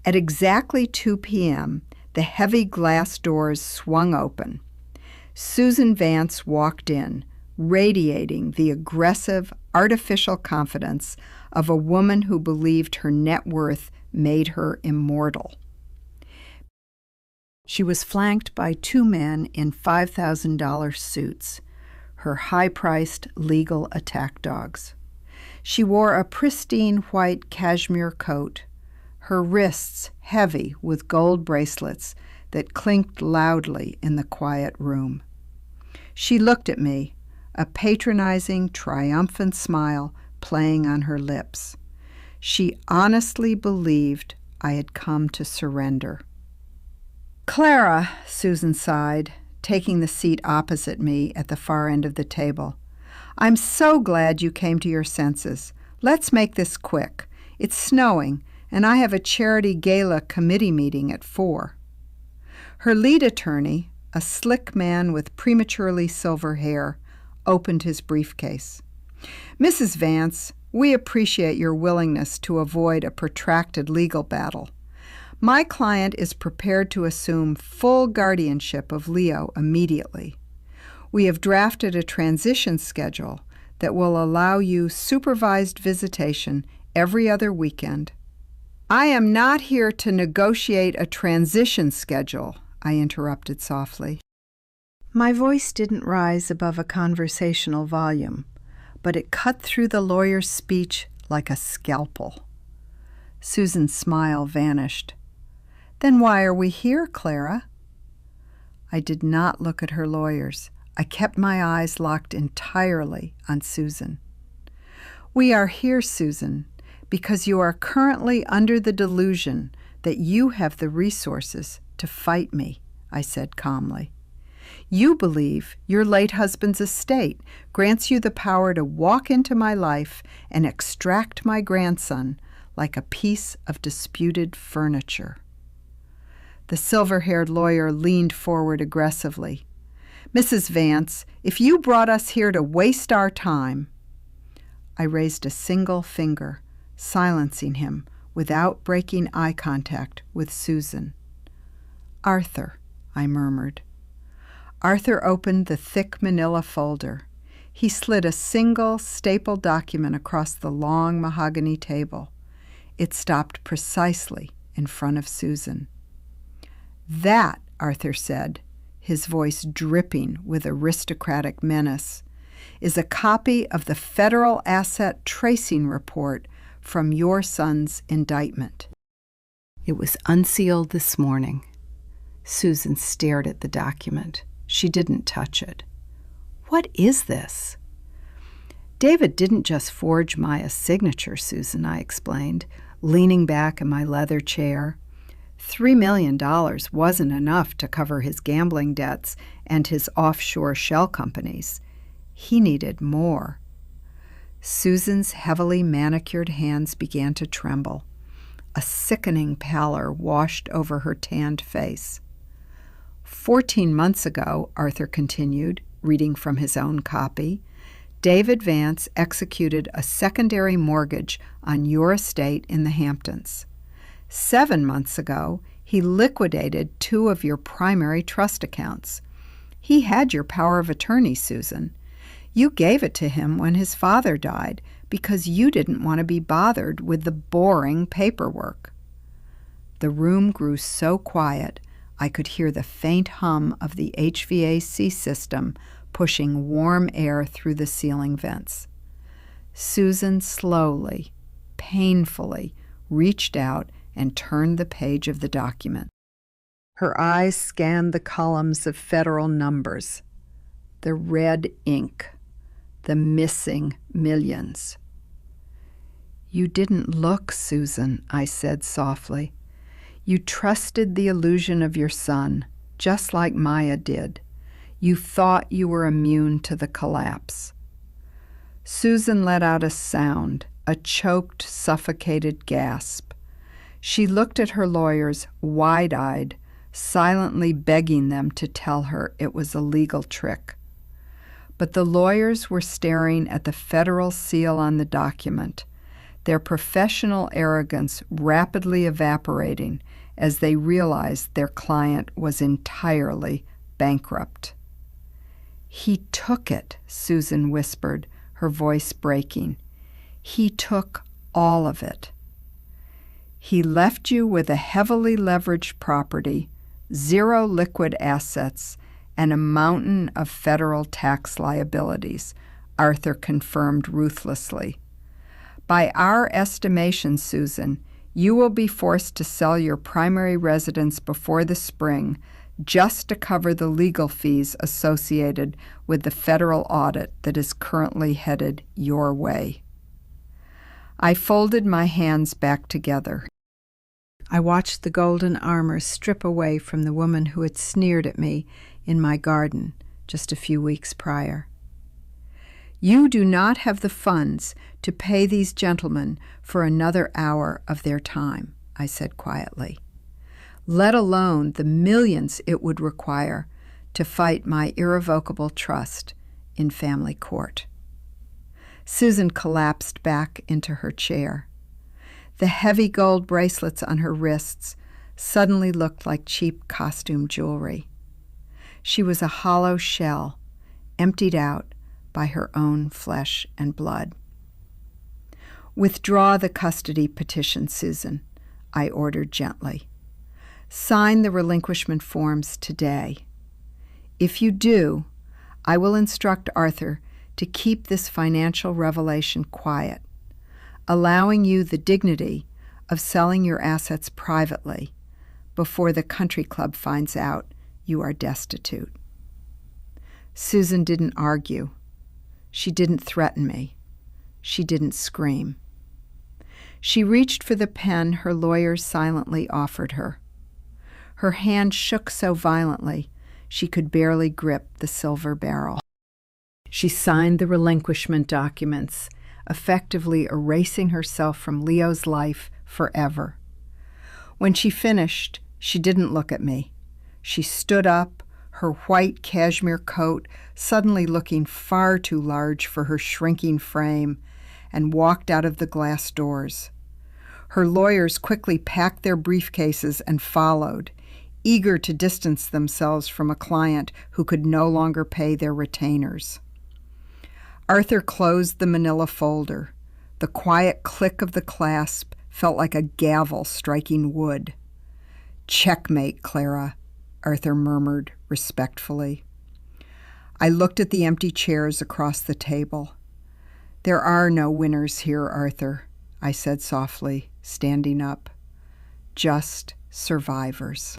At exactly 2 p.m., the heavy glass doors swung open. Susan Vance walked in, radiating the aggressive, artificial confidence of a woman who believed her net worth made her immortal. She was flanked by 2 men in $5,000 suits, her high-priced legal attack dogs. She wore a pristine white cashmere coat, her wrists heavy with gold bracelets that clinked loudly in the quiet room. She looked at me, a patronizing, triumphant smile playing on her lips. She honestly believed I had come to surrender. "Clara," Susan sighed, taking the seat opposite me at the far end of the table, "I'm so glad you came to your senses. Let's make this quick. It's snowing, and I have a charity gala committee meeting at 4. Her lead attorney, a slick man with prematurely silver hair, opened his briefcase. "Mrs. Vance, we appreciate your willingness to avoid a protracted legal battle. My client is prepared to assume full guardianship of Leo immediately. We have drafted a transition schedule that will allow you supervised visitation every other weekend." "I am not here to negotiate a transition schedule," I interrupted softly. My voice didn't rise above a conversational volume, but it cut through the lawyer's speech like a scalpel. Susan's smile vanished. "Then why are we here, Clara?" I did not look at her lawyers. I kept my eyes locked entirely on Susan. "We are here, Susan, because you are currently under the delusion that you have the resources to fight me," I said calmly. You believe your late husband's estate grants you the power to walk into my life and extract my grandson like a piece of disputed furniture." The silver-haired lawyer leaned forward aggressively. "Mrs. Vance, if you brought us here to waste our time—" I raised a single finger, silencing him without breaking eye contact with Susan. "Arthur," I murmured. Arthur opened the thick manila folder. He slid a single stapled document across the long mahogany table. It stopped precisely in front of Susan. "That," Arthur said, his voice dripping with aristocratic menace, "is a copy of the Federal Asset Tracing Report from your son's indictment." It was unsealed this morning. Susan stared at the document. She didn't touch it. "What is this?" "David didn't just forge Maya's signature, Susan," I explained, leaning back in my leather chair. $3 million wasn't enough to cover his gambling debts and his offshore shell companies. He needed more. Susan's heavily manicured hands began to tremble. A sickening pallor washed over her tanned face. 14 months ago, Arthur continued, reading from his own copy, David Vance executed a secondary mortgage on your estate in the Hamptons. 7 months ago, he liquidated 2 of your primary trust accounts. He had your power of attorney, Susan. You gave it to him when his father died because you didn't want to be bothered with the boring paperwork. The room grew so quiet I could hear the faint hum of the HVAC system pushing warm air through the ceiling vents. Susan slowly, painfully, reached out and turned the page of the document. Her eyes scanned the columns of federal numbers, the red ink, the missing millions. "You didn't look, Susan," I said softly. "You trusted the illusion of your son, just like Maya did. You thought you were immune to the collapse." Susan let out a sound, a choked, suffocated gasp. She looked at her lawyers, wide-eyed, silently begging them to tell her it was a legal trick. But the lawyers were staring at the federal seal on the document, their professional arrogance rapidly evaporating as they realized their client was entirely bankrupt. "He took it," Susan whispered, her voice breaking. "He took all of it. He left you with a heavily leveraged property, 0 liquid assets, and a mountain of federal tax liabilities," Arthur confirmed ruthlessly. "By our estimation, Susan, you will be forced to sell your primary residence before the spring just to cover the legal fees associated with the federal audit that is currently headed your way." I folded my hands back together. I watched the golden armor strip away from the woman who had sneered at me in my garden just a few weeks prior. "You do not have the funds to pay these gentlemen for another hour of their time," I said quietly, "let alone the millions it would require to fight my irrevocable trust in family court." Susan collapsed back into her chair. The heavy gold bracelets on her wrists suddenly looked like cheap costume jewelry. She was a hollow shell, emptied out by her own flesh and blood. "Withdraw the custody petition, Susan," I ordered gently. "Sign the relinquishment forms today. If you do, I will instruct Arthur to keep this financial revelation quiet, allowing you the dignity of selling your assets privately before the country club finds out you are destitute." Susan didn't argue. She didn't threaten me. She didn't scream. She reached for the pen her lawyers silently offered her. Her hand shook so violently She could barely grip the silver barrel. She signed the relinquishment documents, effectively erasing herself from Leo's life forever. When she finished, she didn't look at me. She stood up, her white cashmere coat suddenly looking far too large for her shrinking frame, and walked out of the glass doors. Her lawyers quickly packed their briefcases and followed, eager to distance themselves from a client who could no longer pay their retainers. Arthur closed the manila folder. The quiet click of the clasp felt like a gavel striking wood. "Checkmate, Clara," Arthur murmured respectfully. I looked at the empty chairs across the table. "There are no winners here, Arthur," I said softly, standing up. "Just survivors."